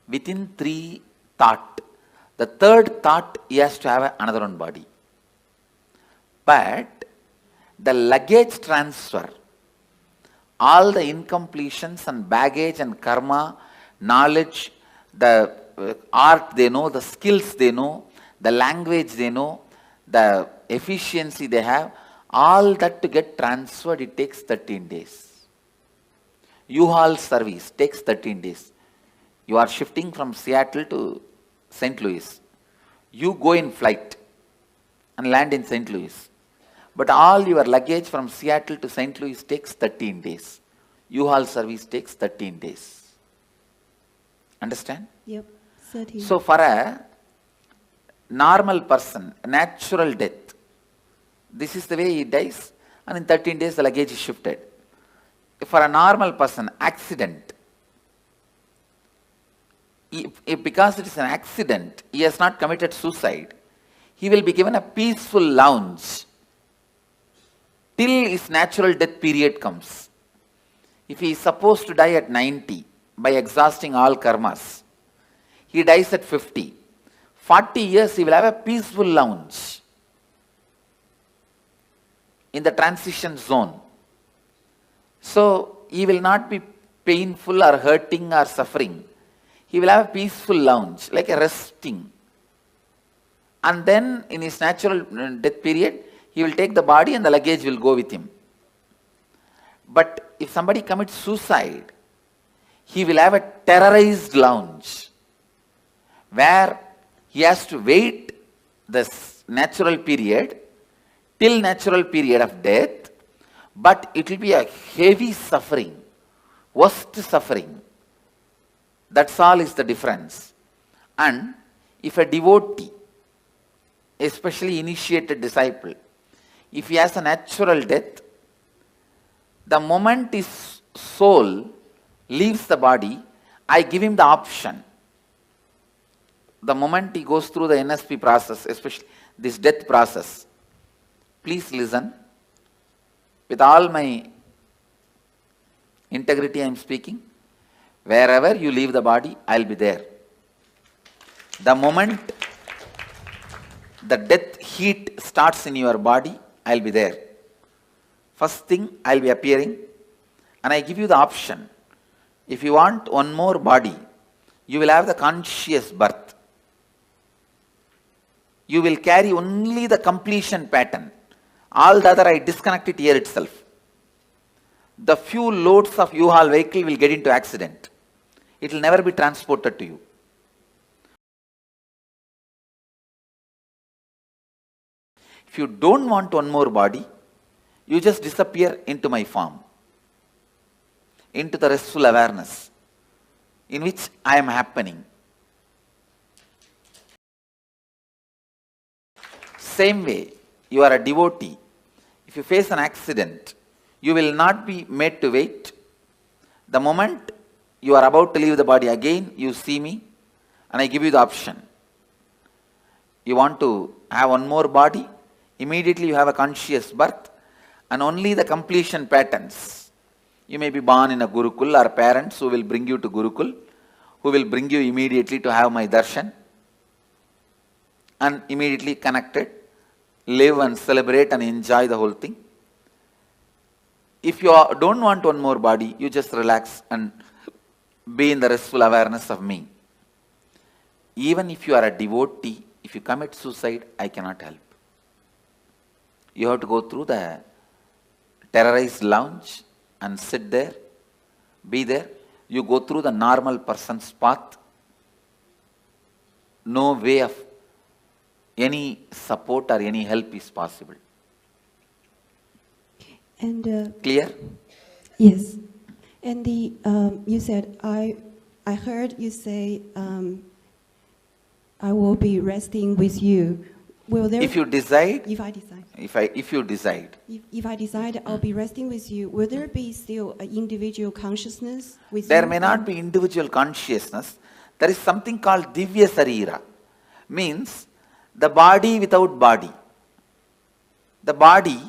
within 3 thought, the 3rd thought he has to have another one body. But the luggage transfer, all the incompletions and baggage and karma, knowledge, the art they know, the skills they know, the language they know, the efficiency they have, all that to get transferred, it takes 13 days. U-Haul service takes 13 days. You are shifting from Seattle to St. Louis. You go in flight and land in St. Louis. But all your luggage from Seattle to St. Louis takes 13 days. U-Haul service takes 13 days. Understand? Yep, 13. So for a normal person, natural death, this is the way he dies, and in 13 days the luggage is shifted. For a normal person, accident, if because it is an accident, he has not committed suicide, he will be given a peaceful lounge till his natural death period comes. If he is supposed to die at 90 by exhausting all karmas, he dies at 50. 40 years he will have a peaceful lounge in the transition zone. So he will not be painful or hurting or suffering. He will have a peaceful lounge, like a resting. And then in his natural death period, he will take the body and the luggage will go with him. But if somebody commits suicide, he will have a terrorized lounge where he has to wait this natural period till natural period of death, but it will be a heavy suffering, worst suffering. That's all is the difference. And if a devotee, especially initiated disciple, if he has a natural death, the moment his soul leaves the body, I give him the option. The moment he goes through the NSP process, especially this death process, please listen. With all my integrity I am speaking. Wherever you leave the body, I will be there. The moment the death heat starts in your body, I will be there. First thing, I will be appearing, and I give you the option. If you want one more body, you will have the conscious birth. You will carry only the completion pattern. All the other I disconnect it here itself. The few loads of U-Haul vehicle will get into accident. It will never be transported to you. If you don't want one more body, you just disappear into my form, into the restful awareness in which I am happening. Same way, you are a devotee. If you face an accident, you will not be made to wait. The moment you are about to leave the body again, you see me and I give you the option. You want to have one more body, immediately you have a conscious birth and only the completion patterns. You may be born in a Gurukul or parents who will bring you to Gurukul, who will bring you immediately to have my darshan and immediately connected, live and celebrate and enjoy the whole thing. If you don't want one more body, you just relax and be in the restful awareness of me. Even if you are a devotee, if you commit suicide, I cannot help. You have to go through the terrorized lounge and sit there, be there. You go through the normal person's path. No way of any support or any help is possible. And clear? Yes. And the you said I heard you say I will be resting with you. Will there? If you decide. If I decide. If you decide. If I decide I'll be resting with you, will there be still an individual consciousness with you? There may not be individual consciousness. There is something called Divya Sarira. Means the body without body. The body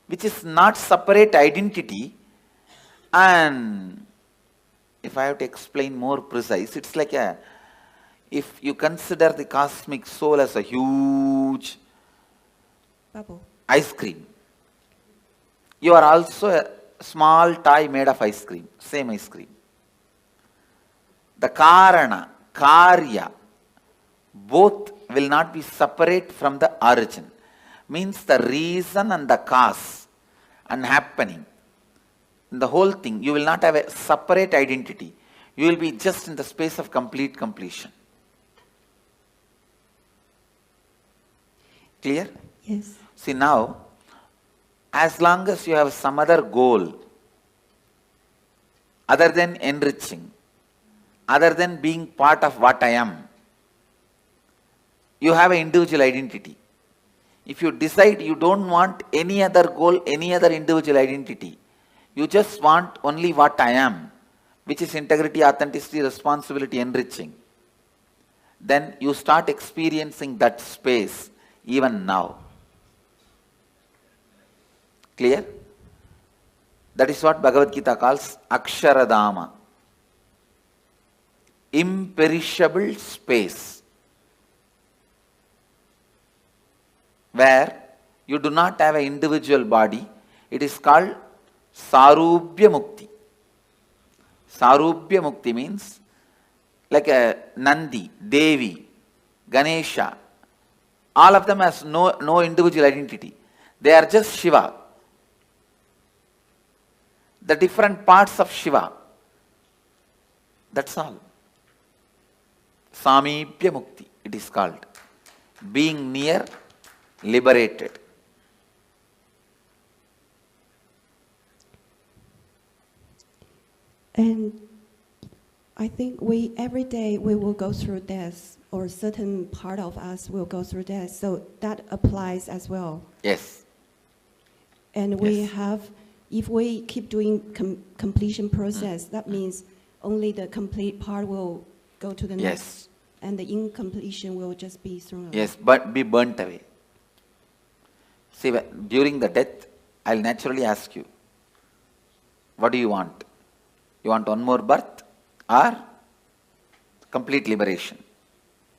which is not separate identity, and if I have to explain more precise, it's like if you consider the cosmic soul as a huge bubble, ice cream, you are also a small toy made of ice cream, same ice cream. The Karana, Karya, both will not be separate from the origin. Means the reason and the cause and happening. In the whole thing, you will not have a separate identity. You will be just in the space of complete completion. Clear? Yes. See now, as long as you have some other goal, other than enriching, other than being part of what I am, you have an individual identity. If you decide you don't want any other goal, any other individual identity, you just want only what I am, which is integrity, authenticity, responsibility, enriching, then you start experiencing that space even now. Clear? That is what Bhagavad Gita calls Aksharadama. Imperishable space. Where you do not have an individual body. It is called Sarubhya Mukti. Sarubhya Mukti means like a Nandi, Devi, Ganesha. All of them has no individual identity. They are just Shiva. The different parts of Shiva. That's all. Samibhya Mukti, it is called. Being near, liberated. And I think every day we will go through death, or certain part of us will go through death. So that applies as well. Yes. And we have, if we keep doing completion process, that means only the complete part will go to the next, and the incompletion will just be thrown away. Yes, but be burnt away. See, during the death, I'll naturally ask you, what do you want? You want one more birth or complete liberation?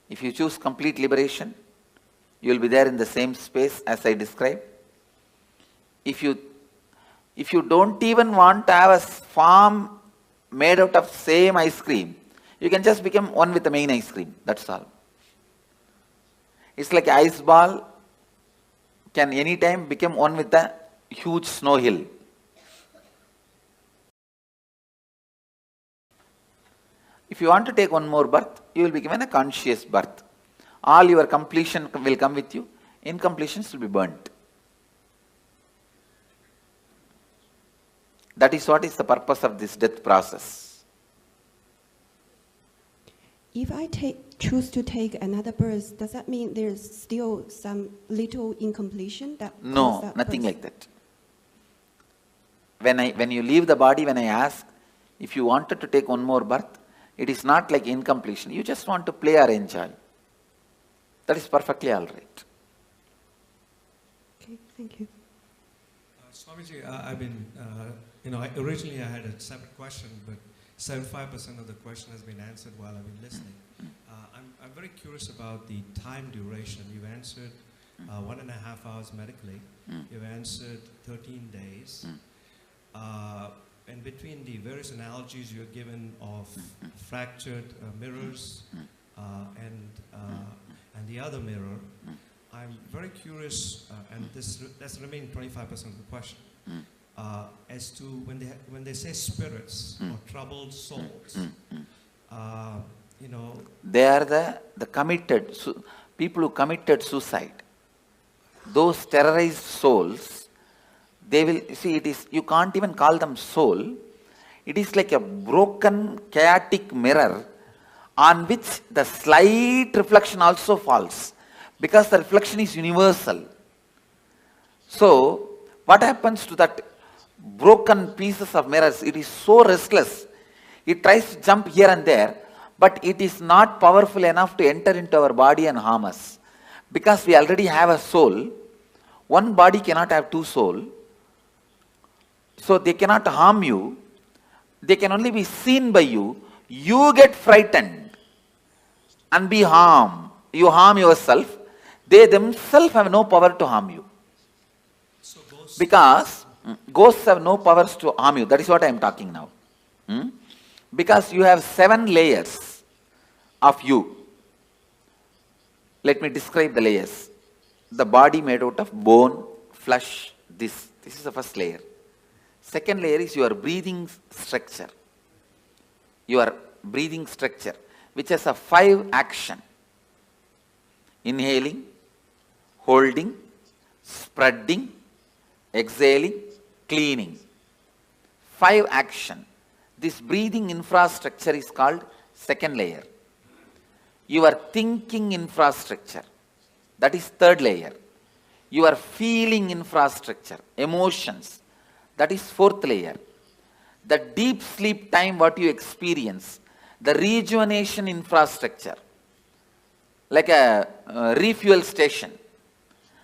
If you choose complete liberation, you will be there in the same space as I described. If you don't even want to have a form made out of same ice cream, you can just become one with the main ice cream. That's all. It's like an ice ball can anytime become one with a huge snow hill. If you want to take one more birth, you will be given a conscious birth. All your completion will come with you. Incompletions will be burnt. That is what is the purpose of this death process. If I choose to take another birth, does that mean there's still some little incompletion that No, that nothing birth? like that. When you leave the body, when I ask if you wanted to take one more birth, it is not like incompletion. You just want to play or enjoy. That is perfectly all right. Okay, thank you. Swamiji, originally I had a separate question, but 75% of the question has been answered while I've been listening. I'm very curious about the time duration. You've answered 1.5 hours medically. You've answered 13 days. And between the various analogies you're given of fractured mirrors and the other mirror, I'm very curious, and that's the remaining 25% of the question, as to when they say spirits or troubled souls, They are the committed, people who committed suicide. Those terrorized souls, they will, see, you can't even call them soul. It is like a broken, chaotic mirror on which the slight reflection also falls, because the reflection is universal. So, what happens to that broken pieces of mirrors? It is so restless. It tries to jump here and there, but it is not powerful enough to enter into our body and harm us. Because we already have a soul, one body cannot have two souls. So they cannot harm you. They can only be seen by you. You get frightened and be harmed. You harm yourself. They themselves have no power to harm you. Because ghosts have no powers to harm you. That is what I am talking now. Because you have 7 layers of you. Let me describe the layers. The body made out of bone, flesh, this. This is the first layer. Second layer is your breathing structure. Your breathing structure, which has a 5 action. Inhaling, holding, spreading, exhaling, cleaning. 5 action. This breathing infrastructure is called second layer. Your thinking infrastructure, that is third layer. Your feeling infrastructure, emotions, that is fourth layer. The deep sleep time what you experience, the rejuvenation infrastructure, like a refuel station,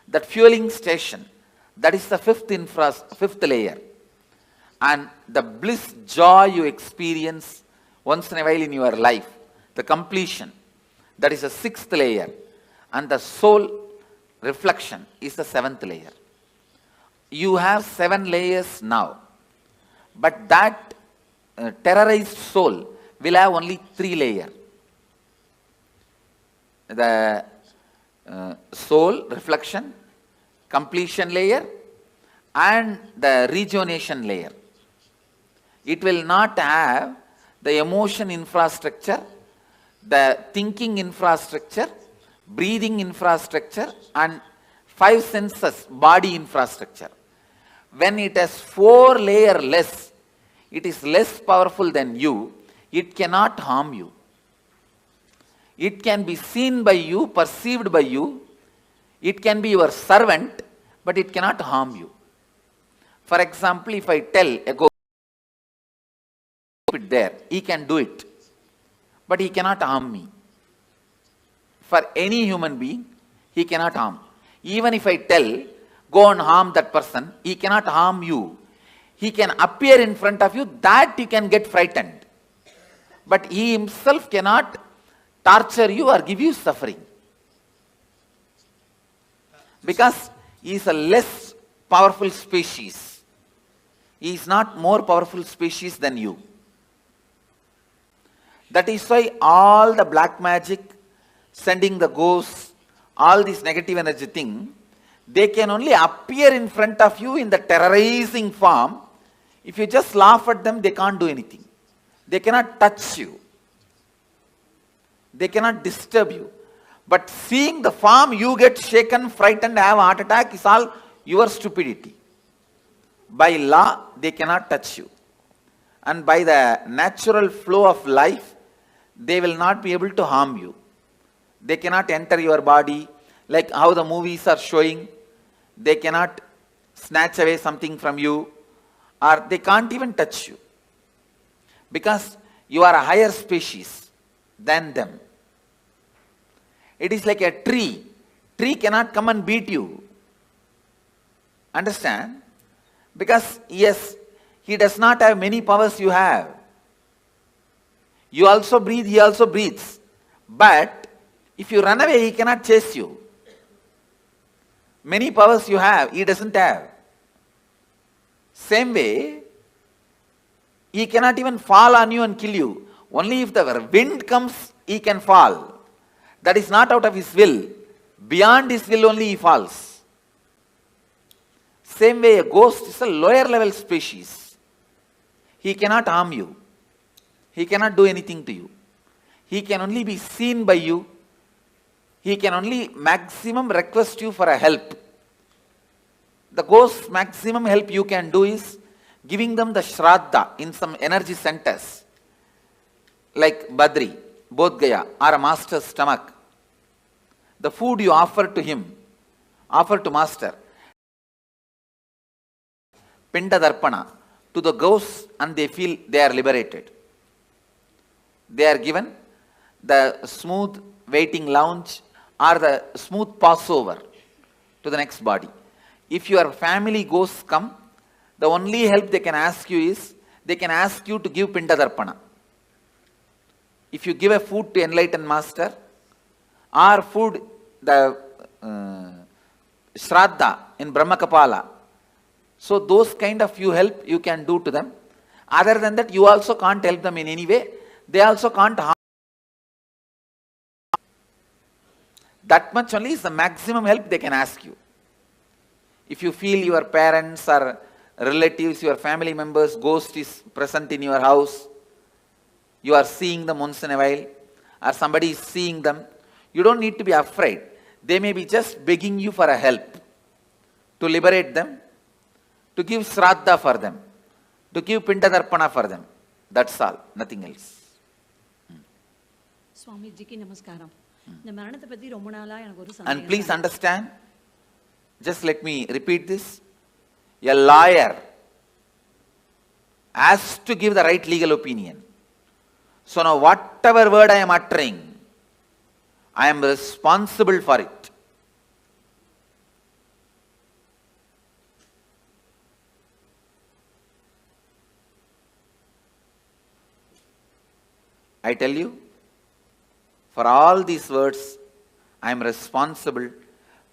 that fueling station, that is the fifth layer. And the bliss, joy you experience once in a while in your life, the completion, that is the 6th layer. And the soul reflection is the 7th layer. You have 7 layers now. But that terrorized soul will have only 3 layers. The soul reflection, completion layer, and the rejuvenation layer. It will not have the emotion infrastructure, the thinking infrastructure, breathing infrastructure, and 5 senses body infrastructure. When it has 4 layers less, it is less powerful than you, it cannot harm you. It can be seen by you, perceived by you, it can be your servant, but it cannot harm you. For example, if I tell a ghost, it there, he can do it, but he cannot harm me. For any human being, he cannot harm. Even if I tell, go and harm that person, he cannot harm you. He can appear in front of you, that you can get frightened. But he himself cannot torture you or give you suffering. Because he is a less powerful species. He is not more powerful species than you. That is why all the black magic, sending the ghosts, all this negative energy thing, they can only appear in front of you in the terrorizing form. If you just laugh at them, they can't do anything. They cannot touch you. They cannot disturb you. But seeing the form, you get shaken, frightened, have a heart attack is all your stupidity. By law, they cannot touch you. And by the natural flow of life, they will not be able to harm you. They cannot enter your body, like how the movies are showing. They cannot snatch away something from you, or they can't even touch you. Because you are a higher species than them. It is like a tree. Tree cannot come and beat you. Understand? Because yes, he does not have many powers you have. You also breathe, he also breathes. But if you run away, he cannot chase you. Many powers you have, he doesn't have. Same way, he cannot even fall on you and kill you. Only if the wind comes, he can fall. That is not out of his will. Beyond his will only he falls. Same way, a ghost is a lower level species. He cannot harm you. He cannot do anything to you. He can only be seen by you. He can only maximum request you for a help. The ghost's maximum help you can do is giving them the shraddha in some energy centers, like Badri, Bodh Gaya, or a master's stomach. The food you offer to him, offer to master, Pinda Darpana, to the ghosts, and they feel they are liberated. They are given the smooth waiting lounge or the smooth passover to the next body. If your family ghosts come, the only help they can ask you is, they can ask you to give Pinda Darpana. If you give a food to enlightened master, or food, the Shraddha in Brahma Kapala, so those kind of you help you can do to them. Other than that, you also can't help them in any way. They also can't harm. That much only is the maximum help they can ask you. If you feel your parents or relatives, your family members, ghost is present in your house, you are seeing them once in a while, or somebody is seeing them, you don't need to be afraid. They may be just begging you for a help, to liberate them, to give Shraddha for them, to give Pinda Darpana for them. That's all, nothing else. And please understand, just let me repeat this. A lawyer has to give the right legal opinion. So now whatever word I am uttering, I am responsible for it. I tell you, for all these words, I am responsible.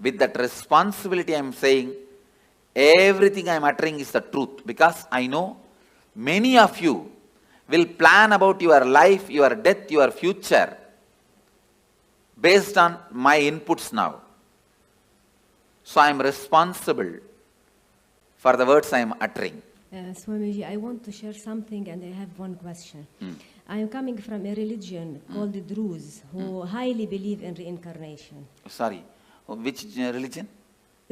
With that responsibility I am saying, everything I am uttering is the truth. Because I know many of you will plan about your life, your death, your future based on my inputs now. So I am responsible for the words I am uttering. Swamiji, I want to share something and I have one question. I am coming from a religion called the Druze, who highly believe in reincarnation. Sorry, which religion?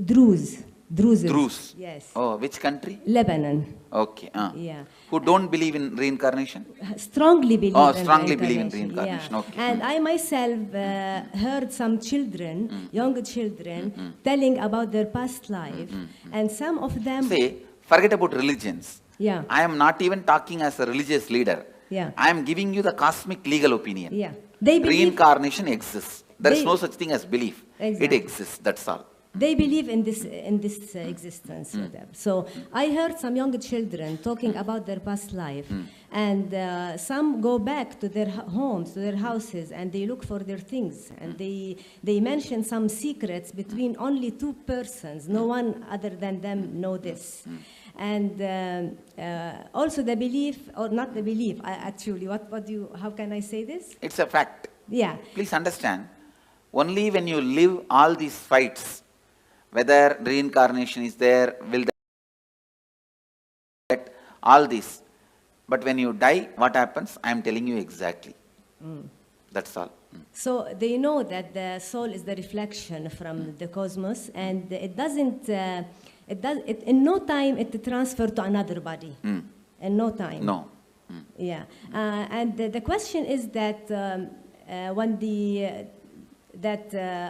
Druze. Druze. Yes. Oh, which country? Lebanon. Okay. Yeah. Who don't believe in reincarnation? Strongly believe in strongly believe in reincarnation. Yeah. Okay. And I myself heard some children, young children, telling about their past life. And some of them... Say, forget about religions. Yeah. I am not even talking as a religious leader. Yeah. I am giving you the cosmic legal opinion. Yeah. They believe... Reincarnation exists. There is no such thing as belief. Exactly. It exists. That's all. They believe in this existence. So I heard some young children talking about their past life, and some go back to their homes, to their houses, and they look for their things, and they mention some secrets between only two persons. No one other than them know this. And also the belief, or not the belief, actually, how can I say this? It's a fact. Yeah. Please understand, only when you live all these fights, whether reincarnation is there, will that, all this. But when you die, what happens? I am telling you exactly. That's all. So they know that the soul is the reflection from the cosmos, and it doesn't, in no time it transfer to another body. In no time. No. Yeah. And the question is that when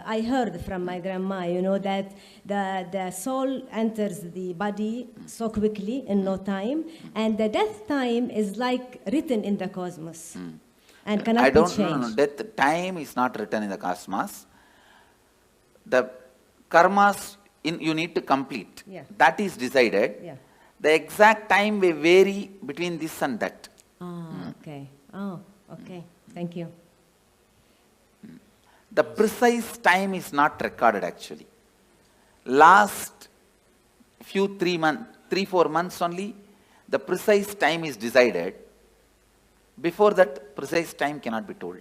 I heard from my grandma, you know, that the soul enters the body so quickly in no time, and the death time is like written in the cosmos. And cannot I don't be know. changed. Death time is not written in the cosmos. The karmas you need to complete. Yeah. That is decided. Yeah. The exact time may vary between this and that. Okay. Oh, okay. Thank you. The precise time is not recorded actually. Last few 3-4 months only, the precise time is decided. Before that, precise time cannot be told.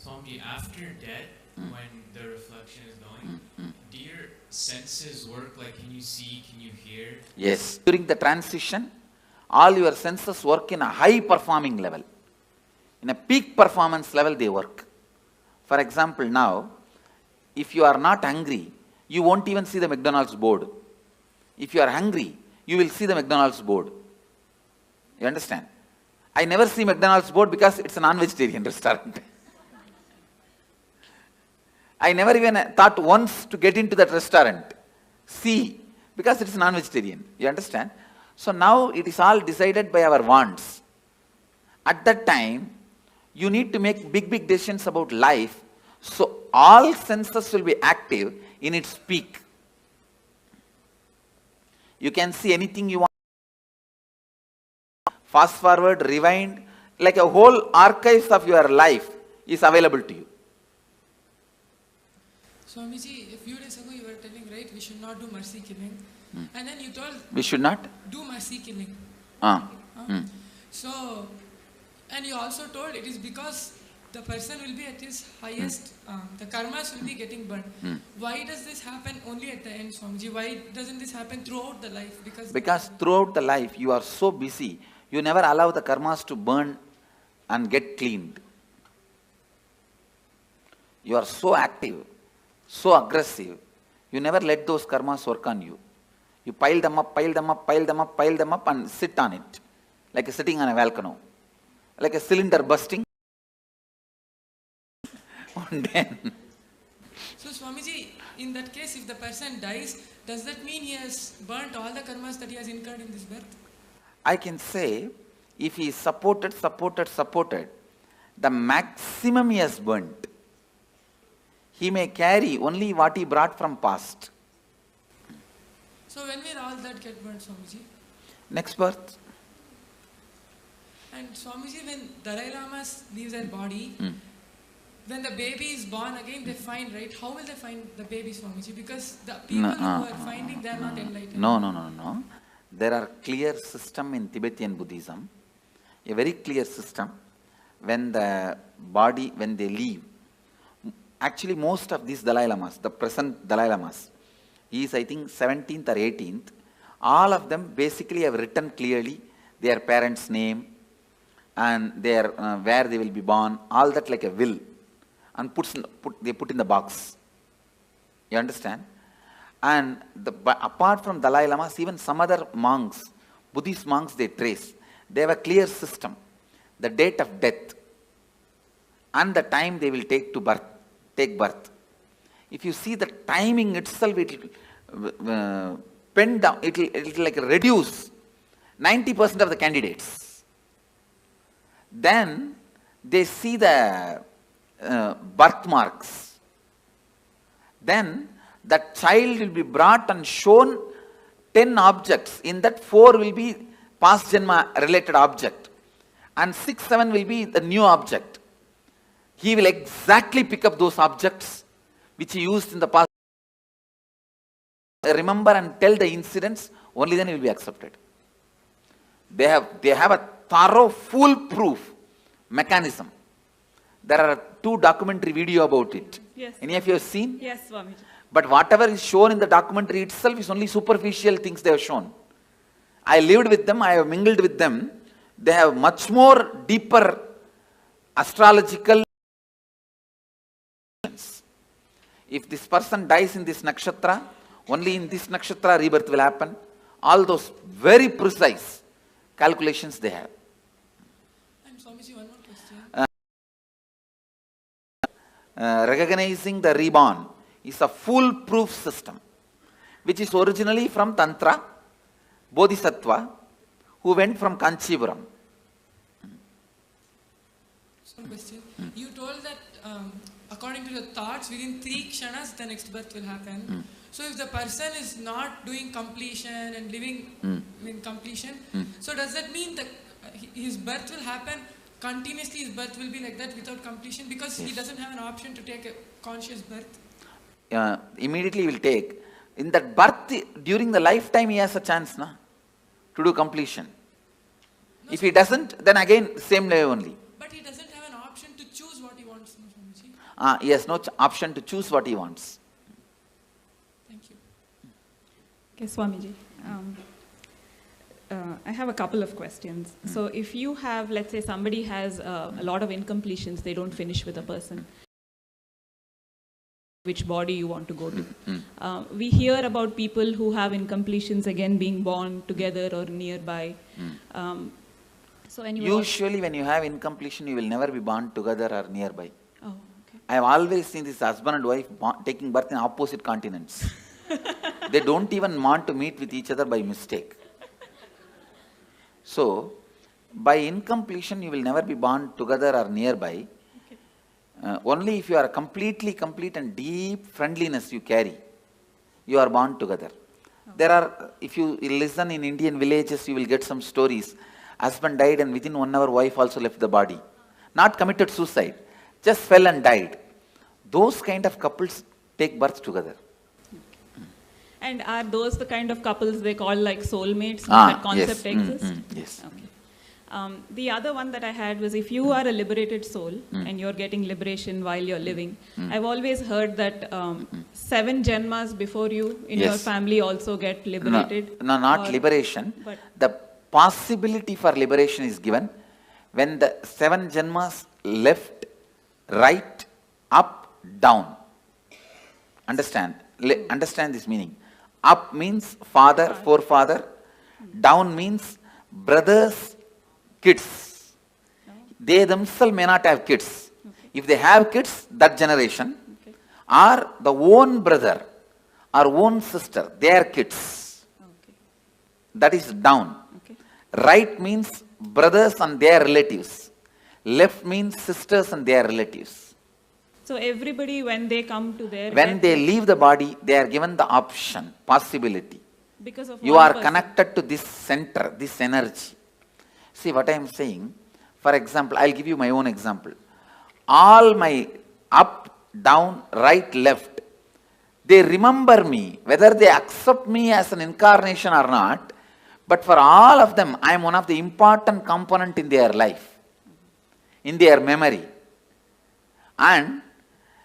Swamiji, after death, when the reflection is going, do your senses work? Like, can you see, can you hear? Yes. During the transition, all your senses work in a high performing level. In a peak performance level, they work. For example, now, if you are not hungry, you won't even see the McDonald's board. If you are hungry, you will see the McDonald's board. You understand? I never see McDonald's board because it's a non-vegetarian restaurant. I never even thought once to get into that restaurant. See, because it's non-vegetarian. You understand? So now it is all decided by our wants. At that time, you need to make big decisions about life. So all senses will be active in its peak. You can see anything you want. Fast forward, rewind, like a whole archives of your life is available to you. Swamiji, a few days ago you were telling, right, we should not do mercy killing. And then you told... We should not? Do mercy killing. So, and you also told it is because the person will be at his highest, the karmas will be getting burned. Why does this happen only at the end, Swamiji? Why doesn't this happen throughout the life? Because throughout the life you are so busy, you never allow the karmas to burn and get cleaned. You are so active, so aggressive, you never let those karmas work on you. You pile them up and sit on it, like sitting on a volcano, like a cylinder bursting. And then So Swamiji, in that case, if the person dies, does that mean he has burnt all the karmas that he has incurred in this birth? I can say, if he is supported, the maximum he has burnt. He may carry only what he brought from past. So when will all that get burnt, Swamiji? Next birth. And Swamiji, when Dalai Lamas leave their body, when the baby is born again, they find, right? How will they find the baby, Swamiji? Because the people who are finding, they are not enlightened. No. There are clear system in Tibetan Buddhism, a very clear system. When the body, when they leave, actually most of these Dalai Lamas, the present Dalai Lamas, he is I think 17th or 18th, all of them basically have written clearly their parents' name and their where they will be born, all that like a will, and they put in the box. You understand? And apart from Dalai Lamas, even some other monks, Buddhist monks, they trace. They have a clear system. The date of death and the time they will take birth. If you see the timing itself, it will pen down, it will like reduce 90% of the candidates. Then they see the birthmarks. Then the child will be brought and shown 10 objects. In that 4 will be past janma related object and 6, 7 will be the new object. He will exactly pick up those objects which he used in the past. Remember and tell the incidents, only then he will be accepted. They have a thorough, foolproof mechanism. There are 2 documentary video about it. Yes. Any of you have seen? Yes, Swamiji. But whatever is shown in the documentary itself is only superficial things they have shown. I lived with them, I have mingled with them. They have much more deeper astrological. If this person dies in this nakshatra, only in this nakshatra rebirth will happen. All those very precise calculations they have. And Swamiji, one more question. Recognizing the reborn is a foolproof system, which is originally from Tantra, Bodhisattva, who went from Kanchipuram. One question. You told that according to the thoughts, within 3 kshanas, the next birth will happen. So if the person is not doing completion and living in completion, so does that mean that his birth will happen continuously? His birth will be like that without completion because he doesn't have an option to take a conscious birth? Immediately he will take. In that birth, during the lifetime, he has a chance to do completion. If he doesn't, then again, same way only. But he doesn't have an option to choose what he wants, no, Swamiji? He has no option to choose what he wants. Thank you. Okay, Swamiji. I have a couple of questions. So if you have, let's say somebody has a lot of incompletions, they don't finish with a person, which body you want to go to. We hear about people who have incompletions again being born together or nearby. So anyway, Usually when you have incompletion, you will never be born together or nearby. Oh, okay. I have always seen this husband and wife taking birth in opposite continents. They don't even want to meet with each other by mistake. So, by incompletion, you will never be born together or nearby. Only if you are completely complete and deep friendliness you carry, you are born together. There are, if you listen in Indian villages, you will get some stories. Husband died and within 1 hour, wife also left the body. Not committed suicide, just fell and died. Those kind of couples take birth together. and are those the kind of couples they call like soulmates? That concept exists? Yes. Okay. The other one that I had was if you are a liberated soul and you're getting liberation while you're living, I've always heard that 7 janmas before you in your family also get liberated. No, not liberation. The possibility for liberation is given when the 7 janmas left, right, up, down. Understand? Understand this meaning. Up means father, forefather. Down means brothers, kids. They themselves may not have kids. If they have kids, that generation, or the own brother or own sister, their kids. That is down. Right means brothers and their relatives. Left means sisters and their relatives. So everybody, when they come to their when they leave the body, they are given the option, possibility. Because of you are connected to this center, this energy. See what I am saying? For example, I'll give you my own example. All my up, down, right, left, they remember me, whether they accept me as an incarnation or not, but for all of them, I am one of the important component in their life, in their memory. And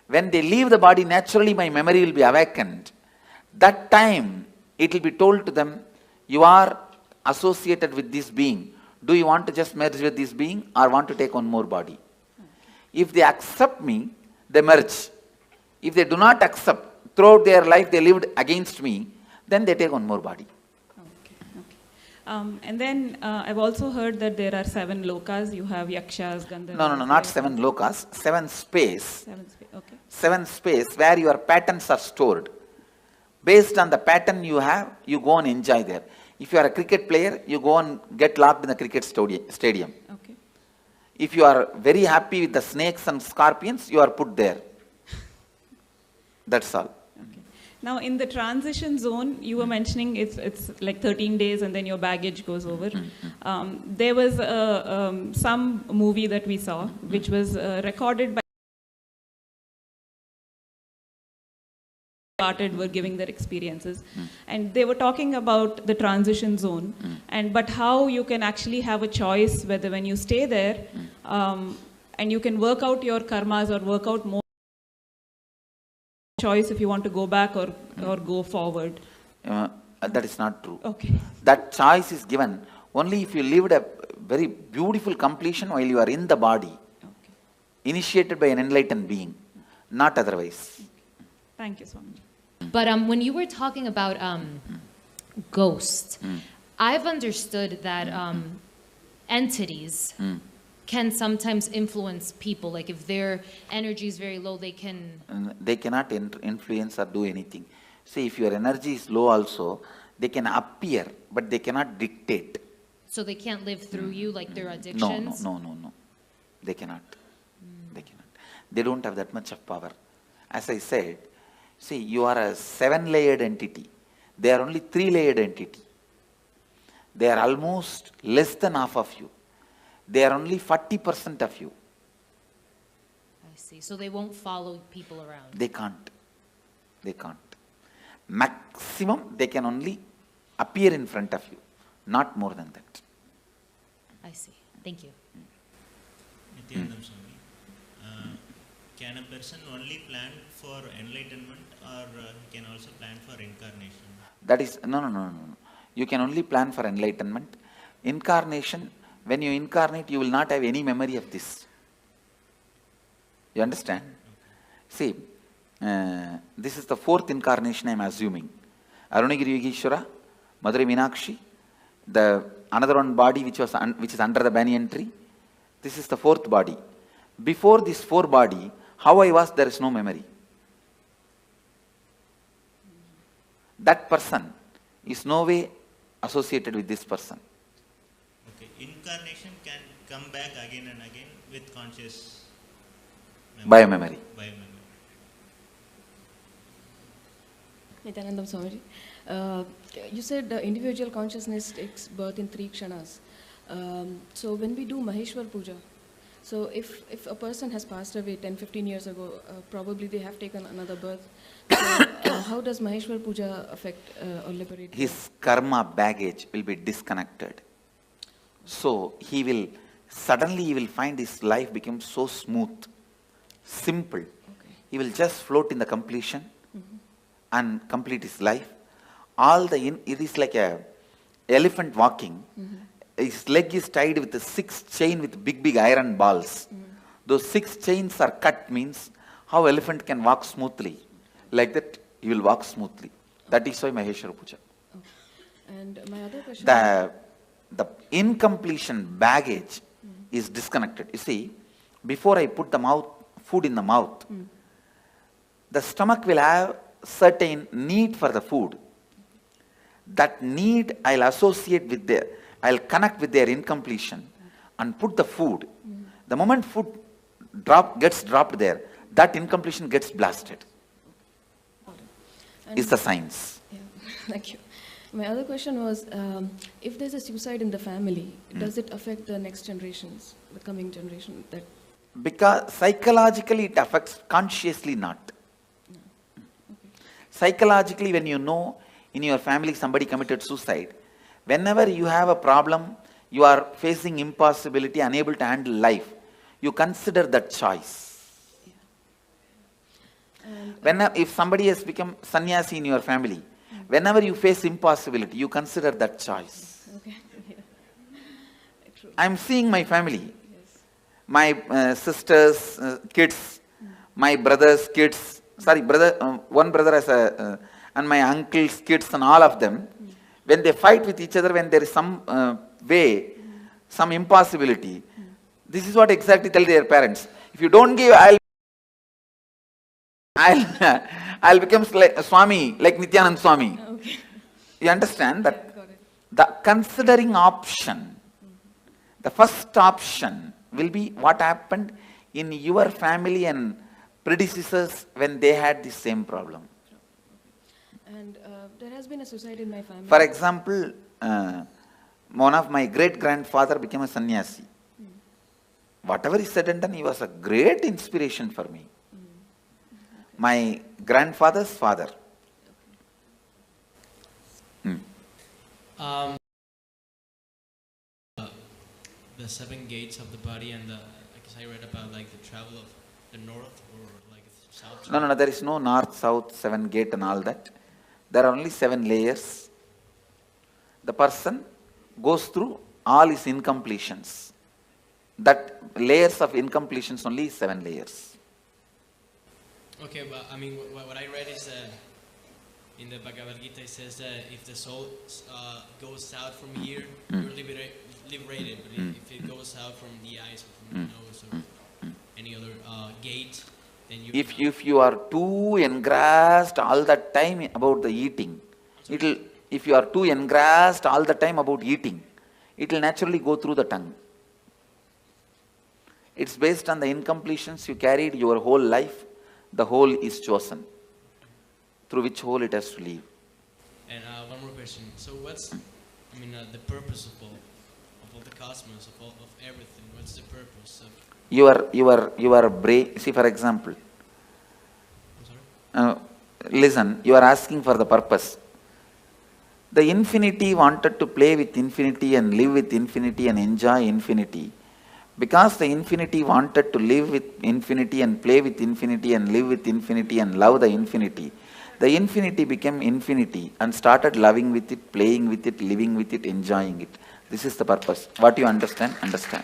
when they leave the body, naturally my memory will be awakened. That time, it will be told to them, you are associated with this being. Do you want to just merge with this being or want to take one more body? If they accept me, they merge. If they do not accept, throughout their life they lived against me, then they take one more body. And then I've also heard that there are 7 lokas. You have yakshas, gandharvas. No, not 7 lokas. 7 space. 7 space, okay. 7 space where your patterns are stored. Based on the pattern you have, you go and enjoy there. If you are a cricket player, you go and get locked in the cricket stadium. Okay. If you are very happy with the snakes and scorpions, you are put there. That's all. Now, in the transition zone, you were mentioning it's like 13 days and then your baggage goes over. There was some movie that we saw, which was recorded by were giving their experiences. And they were talking about the transition zone, but how you can actually have a choice whether when you stay there, and you can work out your karmas or work out more choice if you want to go back or go forward. That is not true. Okay. That choice is given only if you lived a very beautiful completion while you are in the body. initiated by an enlightened being, not otherwise. Thank you so much. But when you were talking about ghosts, I've understood that entities can sometimes influence people. Like if their energy is very low, they can... They cannot influence or do anything. See, if your energy is low also, they can appear, but they cannot dictate. So they can't live through you like their addictions? No. They cannot. They cannot. They don't have that much of power. As I said, see, you are a 7-layered entity. They are only 3-layered entity. They are almost less than half of you. They are only 40% of you. I see. So they won't follow people around? They can't. They can't. Maximum, they can only appear in front of you. Not more than that. I see. Thank you. Nityanandam Swami, can a person only plan for enlightenment or he can also plan for incarnation? That is, no. You can only plan for enlightenment. Incarnation, when you incarnate, you will not have any memory of this. You understand? See, this is the 4th incarnation I am assuming. Arunagiri Yogeshwara, Madurai Meenakshi, the another one body which is under the banyan tree. This is the 4th body. Before this 4 body, how I was, there is no memory. That person is no way associated with this person. Okay, incarnation can come back again and again with conscious memory. Biomemory. Nityanandam Swamiji, you said the individual consciousness takes birth in 3 kshanas. So when we do Maheshwar Puja, so if a person has passed away 10-15 years ago, probably they have taken another birth. So how does Maheshwar Puja affect or liberate? His karma baggage will be disconnected. So he will suddenly find his life become so smooth, simple. Okay. He will just float in the completion and complete his life. It is like a elephant walking. His leg is tied with a 6 chain with big iron balls. Those 6 chains are cut, means how elephant can walk smoothly. Like that, he will walk smoothly. That is why Maheshwara Puja. Okay. And my other question... The incompletion baggage is disconnected. You see, before I put the food in the mouth, the stomach will have certain need for the food. That need I'll associate with I'll connect with their incompletion and put the food. The moment food gets dropped there, that incompletion gets blasted. Is the science. Yeah, thank you. My other question was, if there's a suicide in the family, does it affect the next generations, the coming generation? Because psychologically it affects, consciously not. Psychologically, when you know in your family somebody committed suicide, whenever you have a problem, you are facing impossibility, unable to handle life, you consider that choice. If somebody has become sannyasi in your family, whenever you face impossibility, you consider that choice. Okay. I am seeing my family, my sisters' kids, my brother's kids, one brother has and my uncle's kids and all of them, when they fight with each other, when there is some way, some impossibility, this is what exactly tell their parents. If you don't give, I'll become Swami, like Nityanand Swami. Okay. You understand that? The considering option, the first option will be what happened in your family and predecessors when they had the same problem. And there has been a suicide in my family. For example, one of my great-grandfather became a sannyasi. Whatever he said and done, he was a great inspiration for me. My grandfather's father. The 7 gates of the body and I guess I read about like the travel of the north or like south. No, there is no north, south, 7 gate and all that. There are only 7 layers. The person goes through all his incompletions. That layers of incompletions only is 7 layers. Okay, but I mean, what I read is in the Bhagavad Gita, it says that if the soul goes out from here, you're liberated. But if it goes out from the eyes or from the nose or any other gate, then you. If you are too engrossed all the time about the eating, if you are too engrossed all the time about eating, it will naturally go through the tongue. It's based on the incompletions you carried your whole life. The whole is chosen, through which whole it has to leave. And one more question. So what's, I mean, the purpose of all the cosmos, of everything? What's the purpose of? Your brain. See, for example, listen. You are asking for the purpose. The infinity wanted to play with infinity and live with infinity and enjoy infinity. Because the infinity wanted to live with infinity and play with infinity and live with infinity and love the infinity became infinity and started loving with it, playing with it, living with it, enjoying it. This is the purpose. What you understand, understand.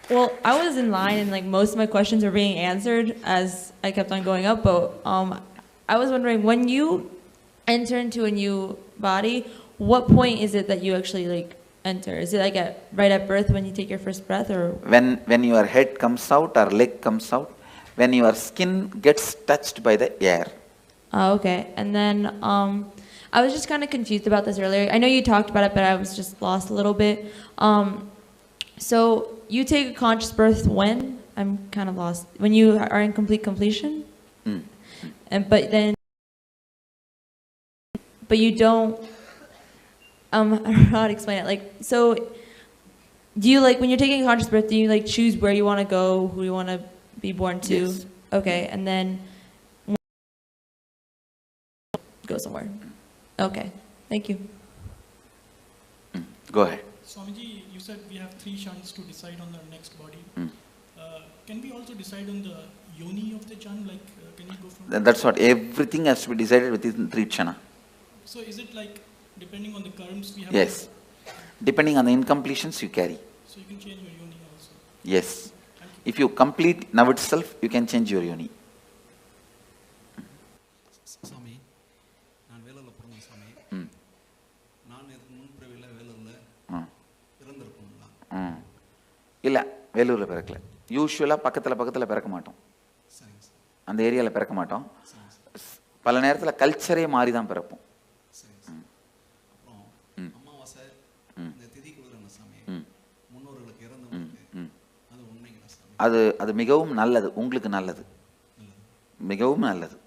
Well, I was in line and like most of my questions were being answered as I kept on going up, but I was wondering, when you enter into a new body, what point is it that you actually like enter? Is it like right at birth when you take your first breath, or? When your head comes out or leg comes out, when your skin gets touched by the air. Oh, okay. And then I was just kind of confused about this earlier. I know you talked about it, but I was just lost a little bit. So you take a conscious birth when? I'm kind of lost. When you are in complete completion? But you don't. I don't know how to explain it. Like, so, do you like when you're taking a conscious birth? Do you like choose where you want to go, who you want to be born to? Yes. Okay, and then go somewhere. Okay, thank you. Go ahead. Swamiji, you said we have 3 kshanas to decide on the next body. Can we also decide on the yoni of the kshan? Like, can you go from? That's what. Everything has to be decided within 3 kshana. So is it like depending on the karms we have? Yes. Depending on the incompletions you carry. So you can change your yoni also? Yes. If you complete now itself, you can change your yoni. Swami, நான் வேலூர்ல பிறந்தேன் Swami. நான் இதுக்கு முன்பிறவில வேலூர்ல பிறந்திருப்போம்ல. இல்லை வேலூர்ல பிறக்கல. யூசுவலாக பக்கத்தில் பிறக்க மாட்டோம். அந்த ஏரியாவில் பிறக்க மாட்டோம். பல நேரத்தில் கல்ச்சரே மாறி தான் பிறப்போம். அமாவாசை இந்த திதி கொடுக்குறாங்க சாமி. முன்னோர்களுக்கு இறந்தவங்களுக்கு அது உண்மைங்களா சாமி? அது மிகவும் நல்லது, உங்களுக்கு நல்லது, மிகவும் நல்லது.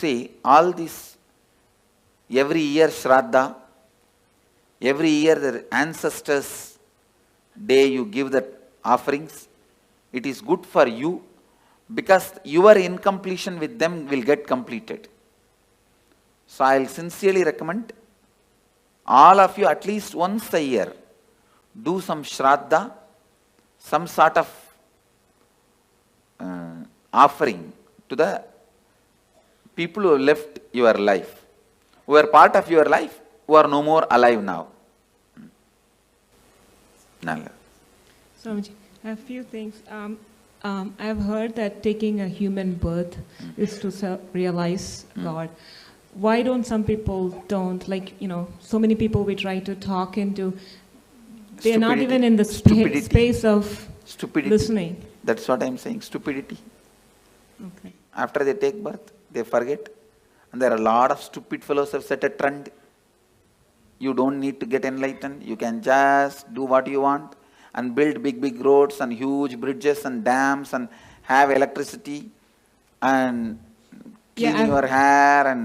See, all this, every year Shraddha, every year the ancestors' day you give that offerings, it is good for you because your incompletion with them will get completed. So I will sincerely recommend all of you at least once a year do some Shraddha, some sort of offering to the people who have left your life, who are part of your life, who are no more alive now. Nalla. Swamiji, I have a few things. I've heard that taking a human birth is to realize God. Why don't some people don't? Like, you know, so many people we try to talk into, they're not even in the space of listening. That's what I'm saying, stupidity. Okay. After they take birth, they forget. And there are a lot of stupid fellows who have set a trend. You don't need to get enlightened. You can just do what you want and build big roads and huge bridges and dams and have electricity and clean your hair and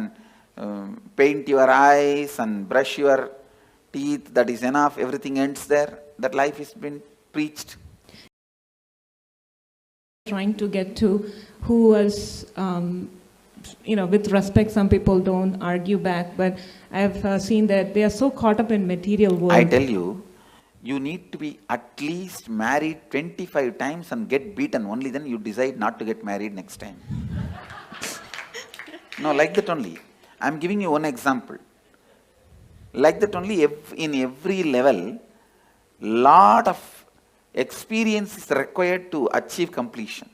paint your eyes and brush your teeth. That is enough. Everything ends there. That life has been preached. Trying to get to who was, you know, with respect, some people don't argue back, but I've seen that they are so caught up in material world. I tell you, you need to be at least married 25 times and get beaten. Only then you decide not to get married next time. No, like that only. I'm giving you one example. Like that only in every level, lot of experience is required to achieve completion.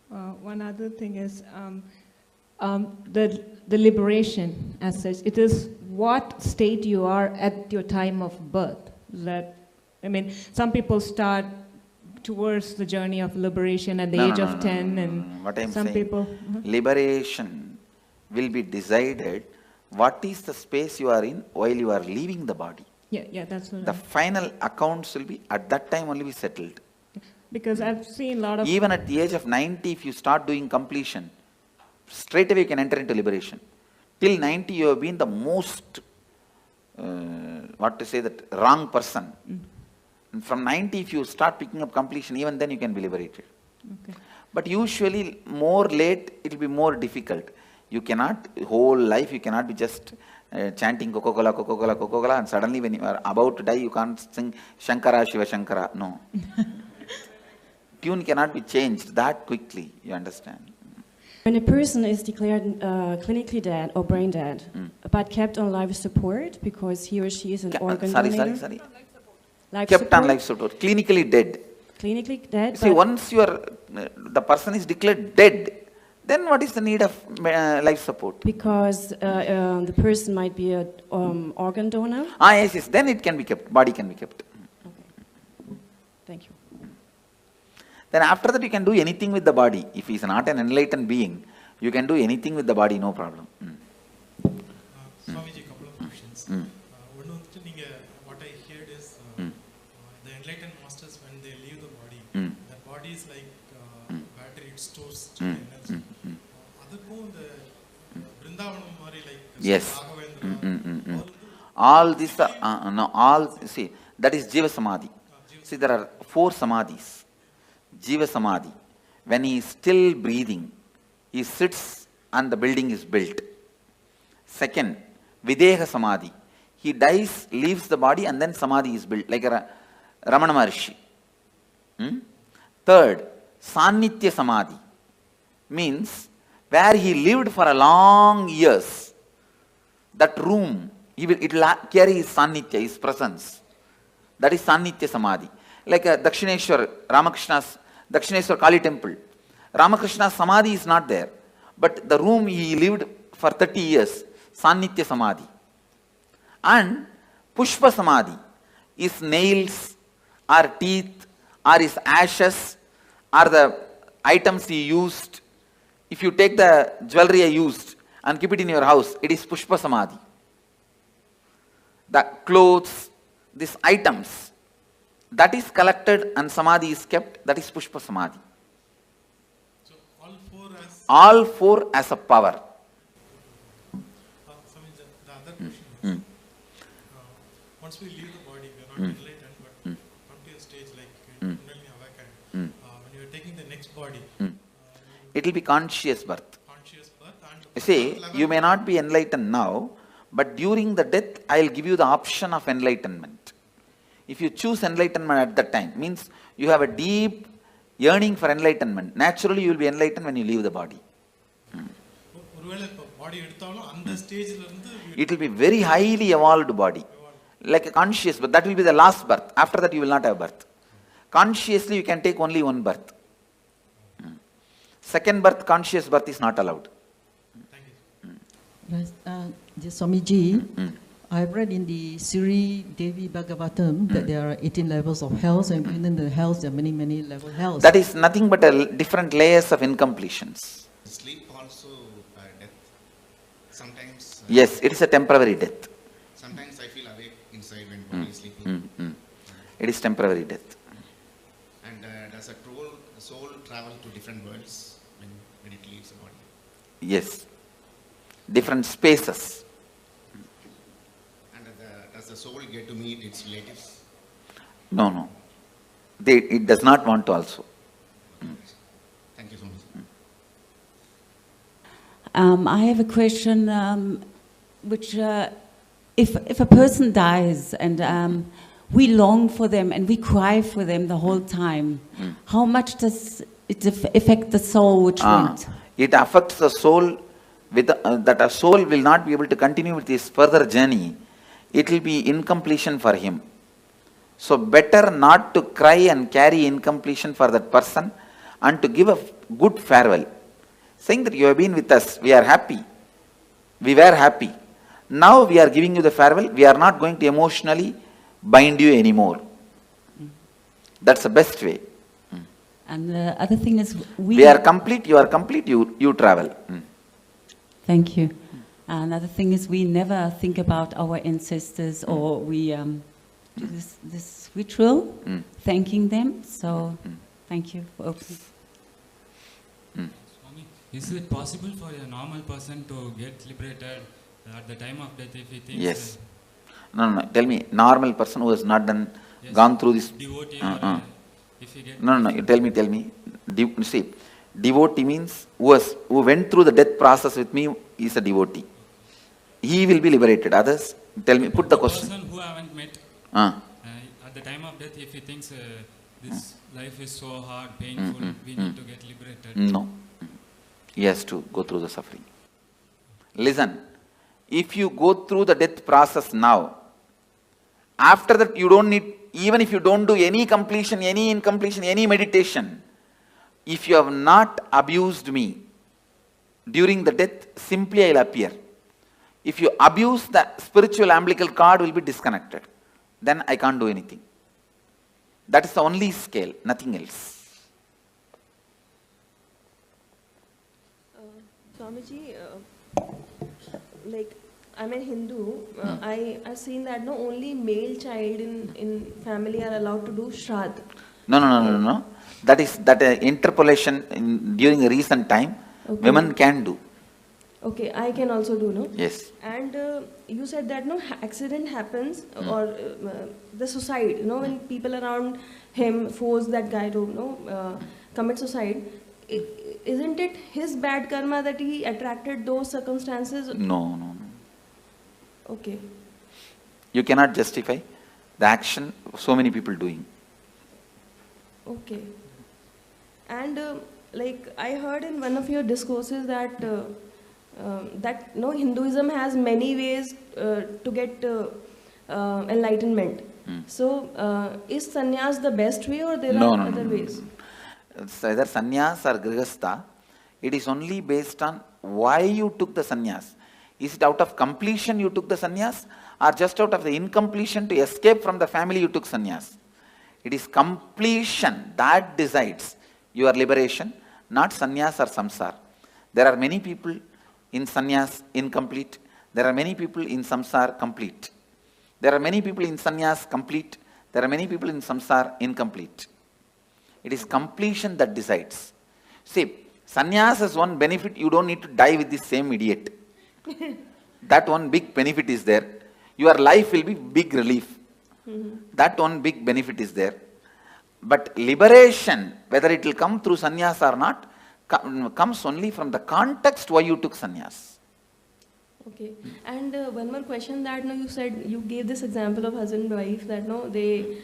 One other thing is the liberation as such. It is what state you are at your time of birth. That, I mean, some people start towards the journey of liberation at the age of 10, and what I'm some saying, people. Liberation will be decided what is the space you are in while you are leaving the body. Yeah, that's what the final accounts will be at that time only be settled. Because I've seen a lot of... Even at the age of 90, if you start doing completion, straight away you can enter into liberation. Till 90, you have been the most, wrong person. And from 90, if you start picking up completion, even then you can be liberated. Okay. But usually, more late, it will be more difficult. You cannot, whole life, you cannot be just chanting Coca-Cola, Coca-Cola, Coca-Cola, and suddenly when you are about to die, you can't sing Shankara, Shiva Shankara. No. Tune cannot be changed that quickly, you understand. When a person is declared clinically dead or brain dead, but kept on life support because he or she is an organ donator. Sorry. Life Kept support? on life support, clinically dead. Clinically dead. See, once you are, the person is declared dead, then what is the need of life support? Because the person might be an organ donor. Yes, then it can be kept, body can be kept. Thank you. Then after that you can do anything with the body. If he is not an enlightened being, you can do anything with the body, no problem. Swamiji, couple of questions. What I heard is the enlightened masters, when they leave the body, the body is like battery, it stores energy. Yes. All these are, see, that is Jiva Samadhi. See, there are 4 Samadhis. Jiva Samadhi. When he is still breathing, he sits and the building is built. Second, Videha Samadhi. He dies, leaves the body, and then Samadhi is built, like a Ramana Maharshi. Third, Sannitya Samadhi. Means, where he lived for a long years, that room, it will carry his Sannitya, his presence. That is Sannitya Samadhi. Like a Dakshineshwar, Ramakrishna's Dakshineshwar Kali temple. Ramakrishna's Samadhi is not there. But the room he lived for 30 years, Sannitya Samadhi. And Pushpa Samadhi is nails, or teeth, or his ashes, or the items he used. If you take the jewelry I used and keep it in your house, it is Pushpa Samadhi. The clothes, these items, that is collected and Samadhi is kept, that is Pushpa Samadhi. So all four as a power. The other question is, once we leave the body, we are not enlightened, but come to a stage like Kundalini Awakened, when you are taking the next body, it will be conscious birth. And See, you may not be enlightened now, but during the death, I will give you the option of enlightenment. If you choose enlightenment at that time, means you have a deep yearning for enlightenment. Naturally, you will be enlightened when you leave the body. It will be very highly evolved body, like a conscious, but that will be the last birth. After that, you will not have birth. Consciously, you can take only one birth. Second birth, conscious birth is not allowed. Yes, Swamiji, I've read in the Sri Devi Bhagavatam that there are 18 levels of hells, and within the hells there are many, many level hells. That is nothing but different layers of incompletions. Sleep also death. Sometimes. Yes, it is a temporary death. Sometimes I feel awake inside when body is sleeping. It is temporary death. And does a soul travel to different worlds when it leaves the body? Yes. Different spaces. And does the soul get to meet its relatives? No. It does not want to also. Thank you so much. I have a question, which if a person dies and we long for them and we cry for them the whole time, how much does it affect the soul which went? It affects the soul that a soul will not be able to continue with his further journey, it will be incompletion for him. So better not to cry and carry incompletion for that person and to give a good farewell. Saying that you have been with us, we are happy. We were happy. Now we are giving you the farewell, we are not going to emotionally bind you anymore. That's the best way. And the other thing is we are complete, you are complete, you travel. Thank you. Another thing is we never think about our ancestors, or we do this ritual, thanking them. So thank you for opening. Swami, is it possible for a normal person to get liberated at the time of death if he thinks? Yes. No. Tell me, normal person who has not gone through this. Devotee if he gets. No. You tell me. See, devotee means who went through the death process with me is a devotee. He will be liberated. Others, tell me. Put the question. Person who I haven't met. At the time of death, if he thinks this life is so hard, painful, we need to get liberated. No. He has to go through the suffering. Listen, if you go through the death process now, after that you don't need, even if you don't do any completion, any incompletion, any meditation, if you have not abused me during the death, simply I will appear. If you abuse, the spiritual umbilical cord will be disconnected. Then I can't do anything. That is the only scale, nothing else. Swamiji, like I'm a Hindu, I've seen that no only male child in family are allowed to do Shraddh. No. That is interpolation during a recent time, women can do. Okay, I can also do, no? Yes. And you said that no accident happens or the suicide, when people around him force that guy to commit suicide. Isn't it his bad karma that he attracted those circumstances? No. Okay. You cannot justify the action so many people doing. Okay. And like I heard in one of your discourses that Hinduism has many ways to get enlightenment. So is sannyas the best way, or there are other ways? It's either sannyas or grihastha. It is only based on why you took the sannyas. Is it out of completion you took the sannyas, or just out of the incompletion to escape from the family you took sannyas? It is completion that decides your liberation, not sannyas or samsara. There are many people in sannyas incomplete. There are many people in samsara complete. There are many people in sannyas complete. There are many people in samsara incomplete. It is completion that decides. See, sannyas has one benefit: you don't need to die with the same idiot. That one big benefit is there. Your life will be big relief. That one big benefit is there. But liberation, whether it will come through sannyas or not, comes only from the context why you took sannyas. Okay. And one more question that you said, you gave this example of husband and wife that they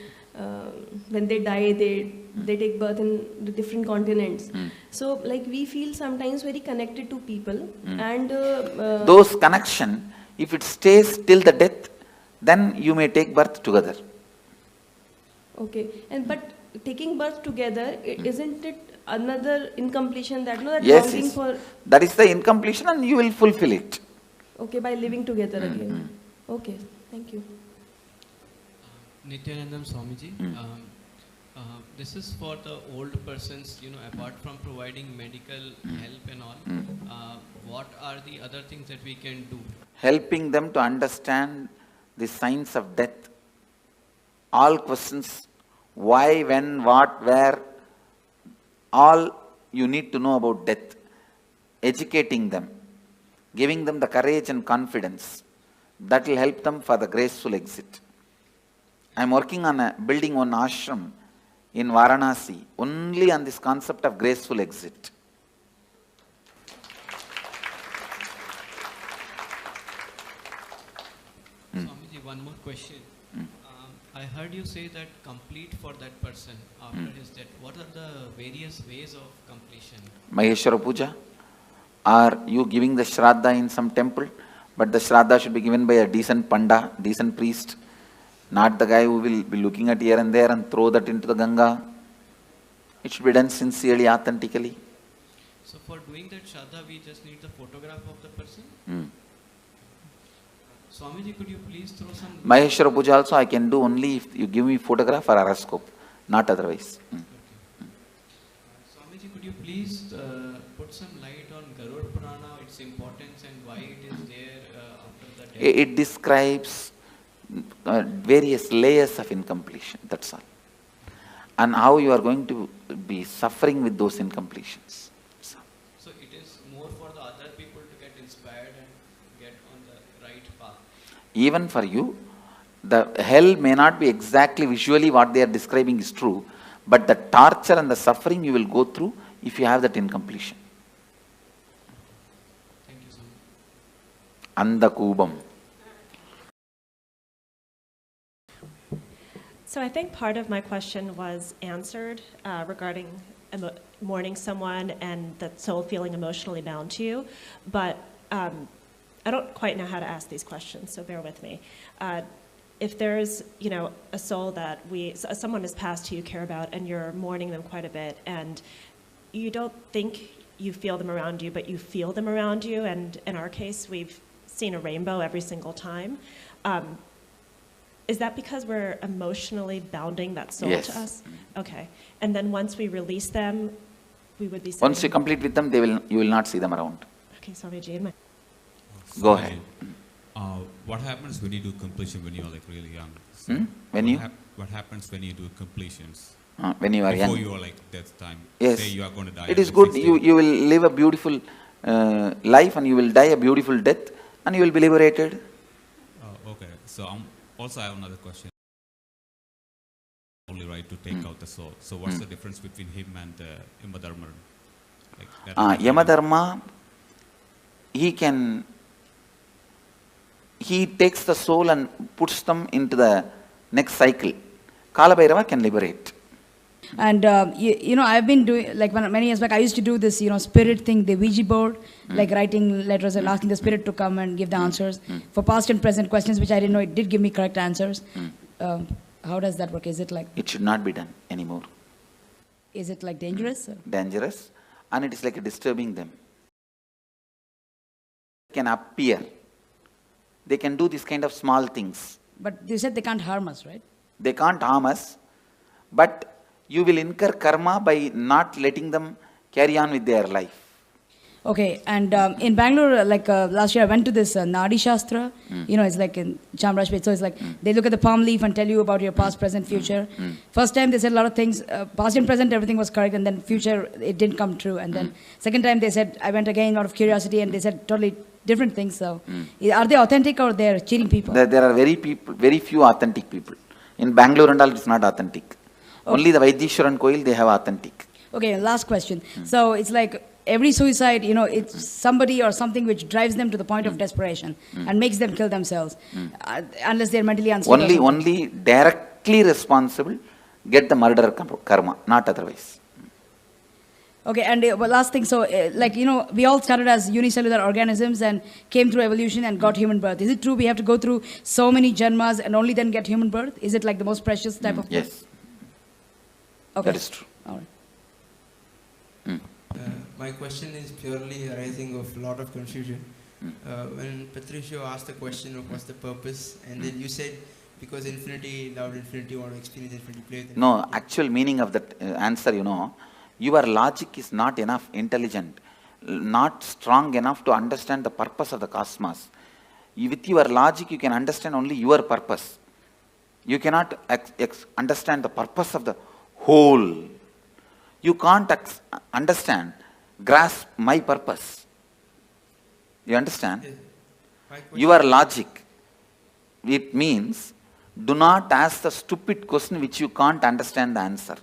when they die they take birth in the different continents. So like we feel sometimes very connected to people and those connection, if it stays till the death, then you may take birth together. Okay. And but taking birth together, isn't it another incompletion that that longing for? That is the incompletion, and you will fulfill it. Okay, by living together again. Okay, thank you. Nityanandam Swamiji, this is for the old persons, apart from providing medical help and all, what are the other things that we can do? Helping them to understand the signs of death. All questions, why, when, what, where, all you need to know about death. Educating them, giving them the courage and confidence. That will help them for the graceful exit. I am working on building one ashram in Varanasi, only on this concept of graceful exit. Swamiji, one more question. I heard you say that complete for that person after his death. What are the various ways of completion? Maheshwara Puja, Are you giving the Shraddha in some temple? But the Shraddha should be given by a decent Panda, decent priest, not the guy who will be looking at here and there and throw that into the Ganga. It should be done sincerely, authentically. So for doing that Shraddha, we just need the photograph of the person? Swamiji, could you please throw some... Maheshwara Puja also I can do only if you give me photograph or horoscope, not otherwise. Swamiji, could you please put some light on Garuda Purana, its importance and why it is there after the death? It describes various layers of incompletion, that's all. And how you are going to be suffering with those incompletions. So it is more for the other people to get inspired and get on the right path. Even for you, the hell may not be exactly visually what they are describing is true, but the torture and the suffering you will go through if you have that incompletion. Thank you so Anda much. Kubam. So I think part of my question was answered regarding mourning someone and the soul feeling emotionally bound to you, but I don't quite know how to ask these questions, so bear with me. If there's, a soul that someone has passed who you care about and you're mourning them quite a bit, and you don't think you feel them around you, but you feel them around you, and in our case, we've seen a rainbow every single time. Is that because we're emotionally bounding that soul to us? Okay. And then once we release them, we would be... Once you complete with them, you will not see them around. Okay, Swamiji. Go ahead. What happens when you do completion when you're like really young? When you? What happens when you do completions? When you are young. Before you are like death time. Yes. Say you are going to die. It is good. You will live a beautiful life and you will die a beautiful death and you will be liberated. Okay. So also I have another question. Only right to take out the soul. So what's the difference between him and Yamadharma? Yamadharma, he takes the soul and puts them into the next cycle. Kalabhairava can liberate. And I've been doing, like many years back, I used to do this, spirit thing, the Ouija board, like writing letters and asking the spirit to come and give the answers. For past and present questions, which I didn't know, it did give me correct answers. How does that work? Is it like... It should not be done anymore. Is it like dangerous? Dangerous. And it is like disturbing them. They can appear. They can do this kind of small things. But you said they can't harm us, right? They can't harm us, but you will incur karma by not letting them carry on with their life. Okay, and in Bangalore, last year, I went to this Nadi Shastra. It's like in Chamrajpet. So it's like they look at the palm leaf and tell you about your past, present, future. First time they said a lot of things. Past and present, everything was correct, and then future, it didn't come true. And then second time they said, I went again out of curiosity, and they said totally different things. So are they authentic or they're cheating people? There are very few authentic people. In Bangalore and all, it's not authentic. Okay. Only the Vaidishwaran Koil, they have authentic. Okay, last question. So it's like every suicide, it's somebody or something which drives them to the point of desperation and makes them kill themselves, unless they're mentally unstable. Only directly responsible get the murder karma, not otherwise. Okay, and last thing, so we all started as unicellular organisms and came through evolution and got human birth. Is it true we have to go through so many janmas and only then get human birth? Is it like the most precious type of birth? Yes. Okay. That is true. All right. My question is purely arising of a lot of confusion. When Patricio asked the question of what's the purpose, and then you said because infinity, loved infinity, want to experience infinity, play with infinity. No, actual meaning of that answer, your logic is not enough intelligent, not strong enough to understand the purpose of the cosmos. With your logic, you can understand only your purpose. You cannot understand the purpose of the whole. You can't grasp my purpose. You understand? Yes. Your logic, it means, do not ask the stupid question which you can't understand the answer.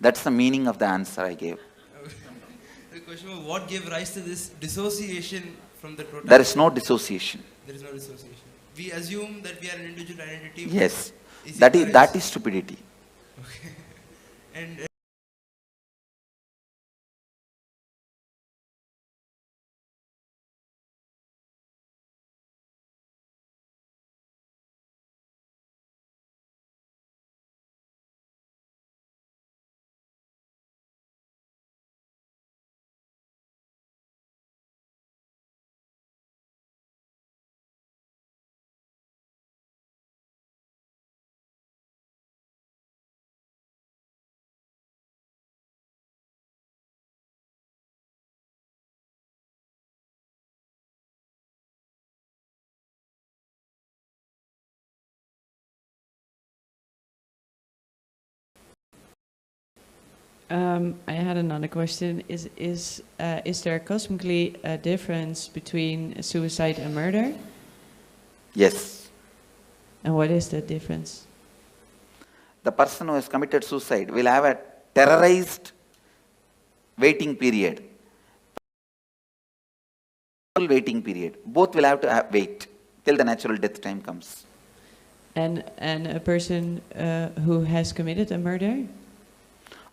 That's the meaning of the answer I gave. The question was, what gave rise to this dissociation from the totality? There is no dissociation. There is no dissociation. We assume that we are an individual identity. Yes. That is stupidity. Okay. And I had another question. Is there cosmically a difference between suicide and murder? Yes. And what is the difference? The person who has committed suicide will have a terrorized waiting period. Waiting period. Both will have to wait till the natural death time comes. And a person who has committed a murder?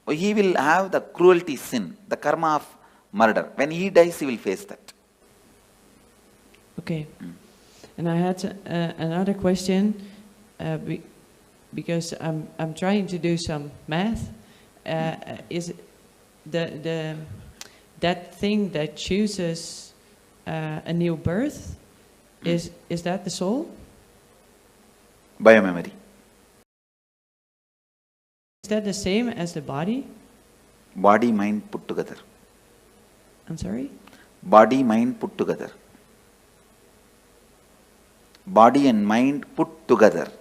He will have the cruelty sin, the karma of murder. When he dies, he will face that. Okay. And I had another question, because I'm trying to do some math. Is that thing that chooses a new birth, is that the soul? Biomemory. Is that the same as the body? Body, mind put together. I'm sorry? Body, mind put together. Body and mind put together.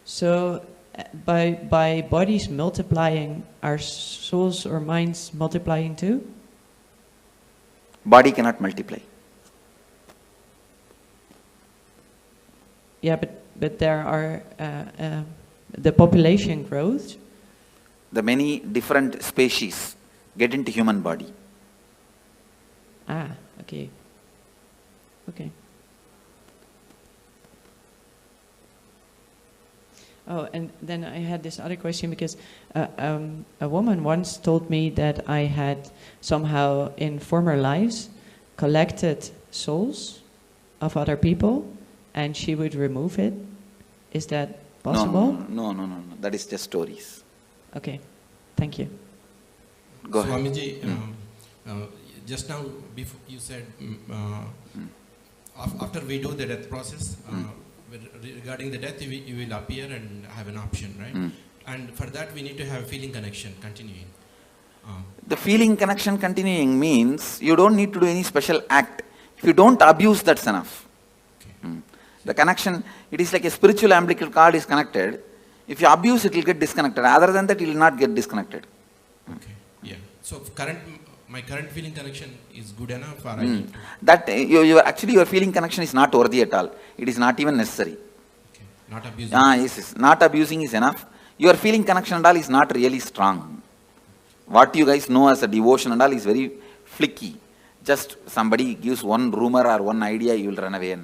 So, by bodies multiplying, are souls or minds multiplying too? Body cannot multiply. Yeah, but there are the population grows. The many different species get into human body. Ah, okay. Okay. Oh, and then I had this other question because a woman once told me that I had somehow in former lives collected souls of other people and she would remove it. Is that possible? No. That is just stories. Okay, thank you. Go ahead. Swamiji, just now before you said after we do the death process, regarding the death, you will appear and have an option, right? And for that, we need to have a feeling connection continuing. The feeling connection continuing means you don't need to do any special act. If you don't abuse, that's enough. Okay. The connection, it is like a spiritual umbilical cord is connected. If you abuse, it will get disconnected. Other than that, it will not get disconnected. Okay. Yeah. So my current feeling connection is good enough, or I need to... That actually your feeling connection is not worthy at all. It is not even necessary. Okay. Not abusing. Yes. Not abusing is enough. Your feeling connection and all is not really strong. What you guys know as a devotion and all is very flicky. Just somebody gives one rumor or one idea, you will run away.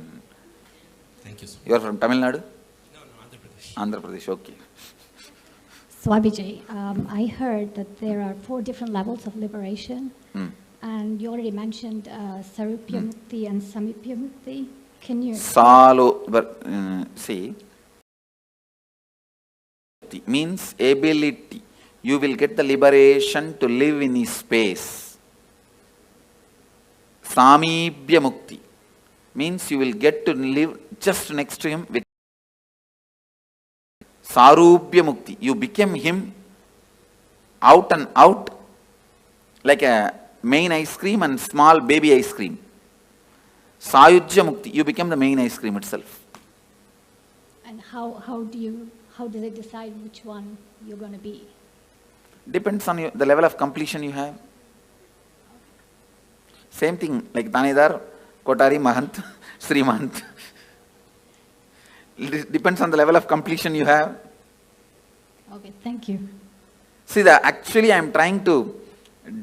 Thank you, sir. You are from Tamil Nadu? No, Andhra Pradesh. Andhra Pradesh, okay. Swamiji, I heard that there are 4 different levels of liberation, and you already mentioned Sarupya Mukti and Samipya Mukti. Can you... See, means ability. You will get the liberation to live in his space. Samibhya Mukti means you will get to live just next to him with Sarupya Mukti. You become him out and out like a main ice cream and small baby ice cream. Sayujya Mukti. You become the main ice cream itself. And how do they decide which one you're going to be? Depends on the level of completion you have. Same thing like Tanedar, Kotari, Mahant, Sri Mahant. It depends on the level of completion you have. Okay, thank you. See, actually I am trying to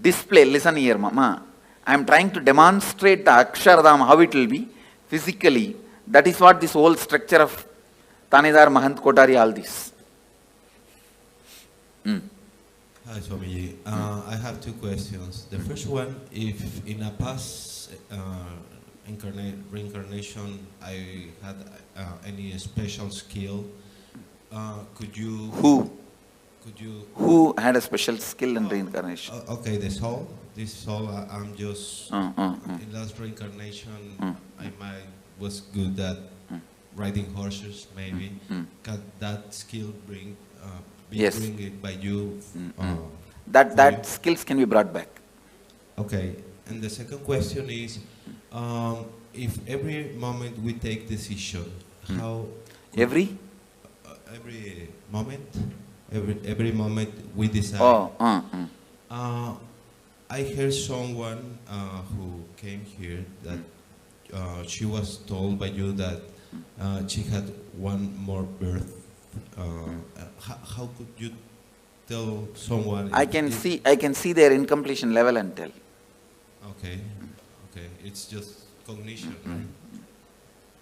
display, listen here Mama, I am trying to demonstrate the Akshardham, how it will be physically. That is what this whole structure of Tanedar, Mahant, Kotari, all this. Hi Swamiji, I have 2 questions. The first one, if in a past reincarnation I had any special skill, could you... Who had a special skill in reincarnation? Okay, this soul, I'm just... In last reincarnation, I was good at riding horses, maybe. Can that skill bring it by you? That skills can be brought back. Okay, and the second question is, if every moment we take decision, how... Every moment every moment we decide. I heard someone who came here that she was told by you that she had one more birth. How could you tell someone? I can see their incompletion level and tell. Okay, it's just cognition, right?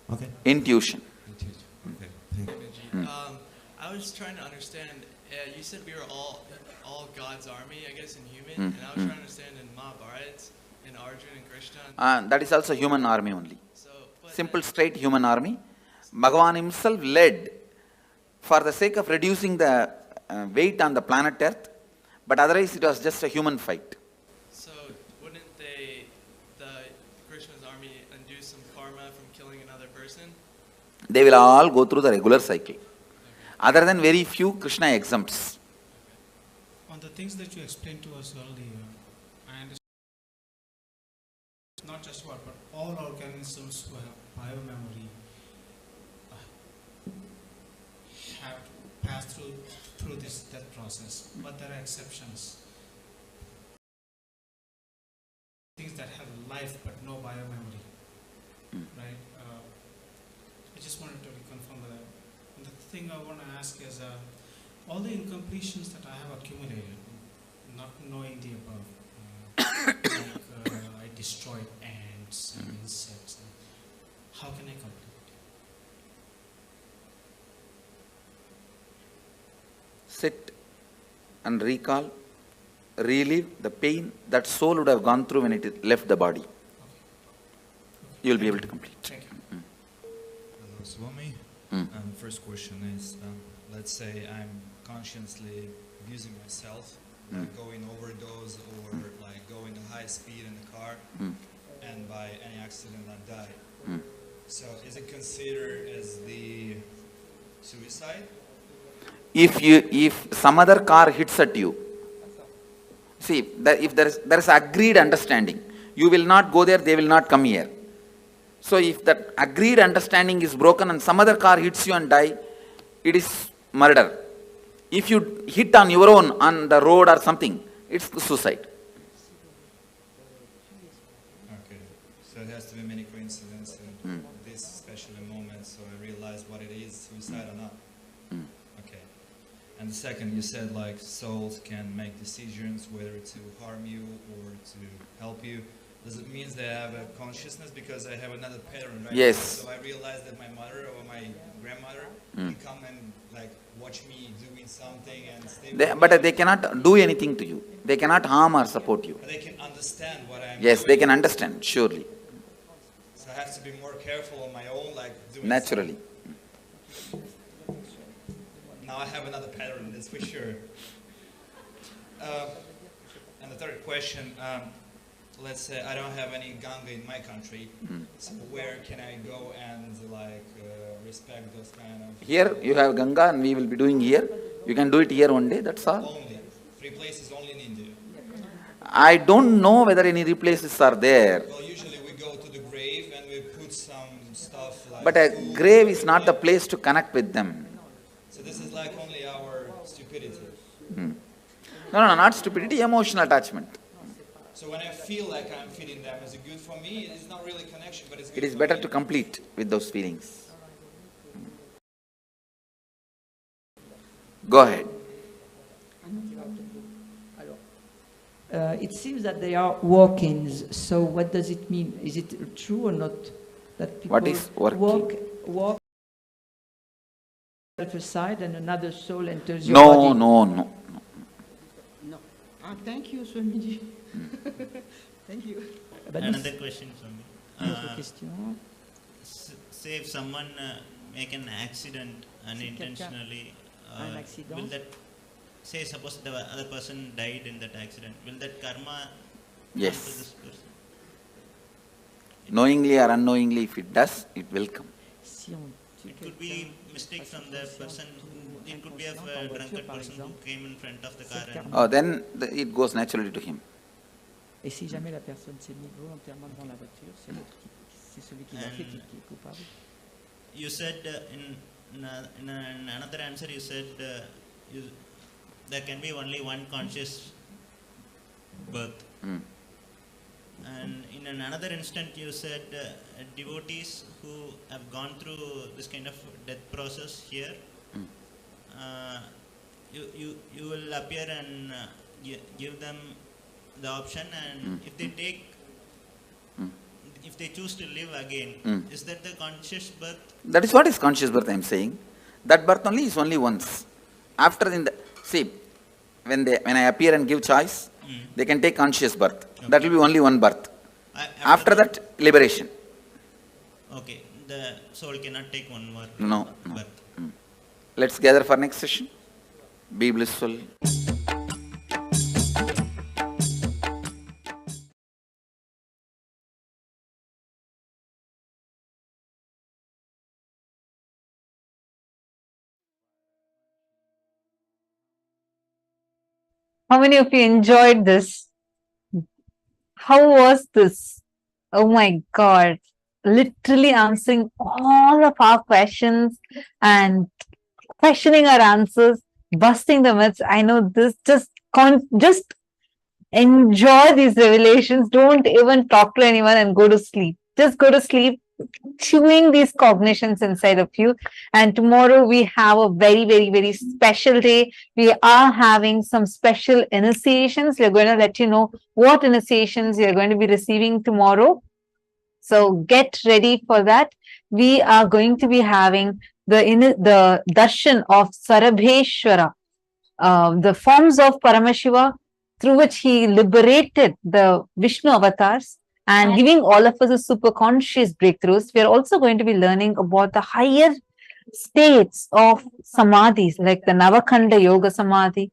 Okay. Intuition. Okay. Thank you. I was trying to understand. You said we were all God's army, I guess, in human, and I was trying to understand in Mahabharata, in Arjuna and Krishna. That is also human army only. Simple, straight human army. Bhagavan himself led for the sake of reducing the weight on the planet Earth, but otherwise it was just a human fight. So wouldn't the Krishna's army undo some karma from killing another person? They will all go through the regular cycle. Other than very few, Krishna exempts. On the things that you explained to us earlier, I understand not just what, but all organisms who have biomemory have passed through this death process, but there are exceptions. Things that have life but no biomemory, right? I just wanted to reconfirm that. And the thing I want to ask is, all the incompletions that I have accumulated, not knowing the above, I destroyed ants and insects. How can I complete? Sit and recall, relive the pain that soul would have gone through when it left the body. You will be able to complete. Thank you. Hello, Swami. First question is, let's say I'm consciously abusing myself, like going overdose or like going at high speed in the car, and by any accident I die. So is it considered as the suicide? If some other car hits at you, see, if there is agreed understanding, you will not go there, they will not come here. So if that agreed understanding is broken and some other car hits you and die, it is murder. If you hit on your own on the road or something, it's suicide. Okay, so it has to be many coincidences in this special moment, so I realize what it is, suicide or not. Okay. And the second, you said like souls can make decisions whether to harm you or to help you. Does it mean they have a consciousness? Because I have another pattern, right? Yes. So I realized that my mother or my grandmother can come and like watch me doing something and stay with me. But they cannot do anything to you. They cannot harm or support you. But they can understand what I'm Yes, doing. they can understand, surely. So I have to be more careful on my own, like doing Naturally. something. Now I have another pattern, that's for sure. And the third question, let's say I don't have any Ganga in my country, so where can I go and like respect those kind of... Here you have Ganga and we will be doing here. You can do it here one day, that's all. Only. 3 places only in India. I don't know whether any places are there. Well, usually we go to the grave and we put some stuff like... But a grave is not the place to connect with them. So this is like only our stupidity. No, not stupidity, emotional attachment. So when I feel like I'm feeding them, is it good for me? It's not really connection, but it's good It is for better me. to complete with those feelings. Go ahead. It seems that they are walk-ins. So what does it mean? Is it true or not that people What is walk-in? walk aside and another soul enters your body? No. Thank you, Swamiji. Thank you. Another question, Swami. Say if someone make an accident unintentionally, will that, say suppose the other person died in that accident, will that karma Yes. come to this person? Knowingly or unknowingly, if it does, it will come. It could be mistake from the person. It could be a drunkard person who came in front of the car. And Then it goes naturally to him. Et si jamais la personne s'est mise volontairement devant la voiture, c'est celui qui l'a fait qui est coupable. You said in another answer, you said there can be only one conscious birth. And in another instant, you said devotees who have gone through this kind of death process here, you will appear and give them the option, and if they take, if they choose to live again, is that the conscious birth? That is what is conscious birth I am saying. That birth only is only once. After see, when I appear and give choice, they can take conscious birth. Okay. That will be only one birth. After that, liberation. Okay, the soul cannot take one more birth. Let's gather for next session. Be blissful. How many of you enjoyed this? How was this? Oh my God. Literally answering all of our questions and questioning our answers, busting the myths. I know this, just enjoy these revelations. Don't even talk to anyone and go to sleep. Just go to sleep, chewing these cognitions inside of you. And tomorrow we have a very, very, very special day. We are having some special initiations. We're going to let you know what initiations you're going to be receiving tomorrow. So get ready for that. We are going to be having the darshan of Sarabheshwara, the forms of Paramashiva, through which he liberated the Vishnu avatars and giving all of us a super conscious breakthroughs. We are also going to be learning about the higher states of samadhis, like the Navakhanda Yoga Samadhi,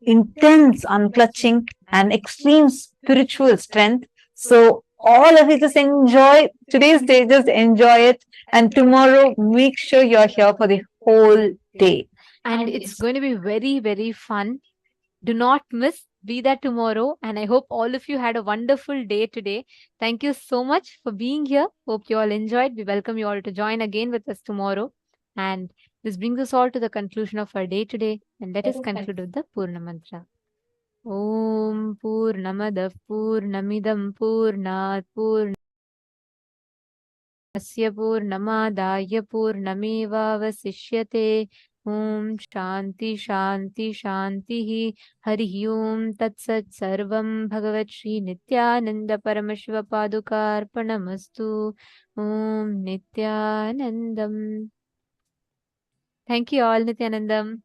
intense unclutching and extreme spiritual strength. So all of you just enjoy today's day, just enjoy it. And tomorrow, make sure you're here for the whole day. And it's going to be very, very fun. Do not miss. Be there tomorrow. And I hope all of you had a wonderful day today. Thank you so much for being here. Hope you all enjoyed. We welcome you all to join again with us tomorrow. And this brings us all to the conclusion of our day today. And let us conclude with the Purna Mantra. Om Purnamadav Purnamidam Purnat Purnasya Purnamadaya Purnamevavasishyate. Om Shanti Shanti Shanti Hari Om Tat Sat Sarvam Bhagavat Shri Nityananda Paramashiva Padukarpanamastu. Om Nityanandam. Thank you all, Nityanandam.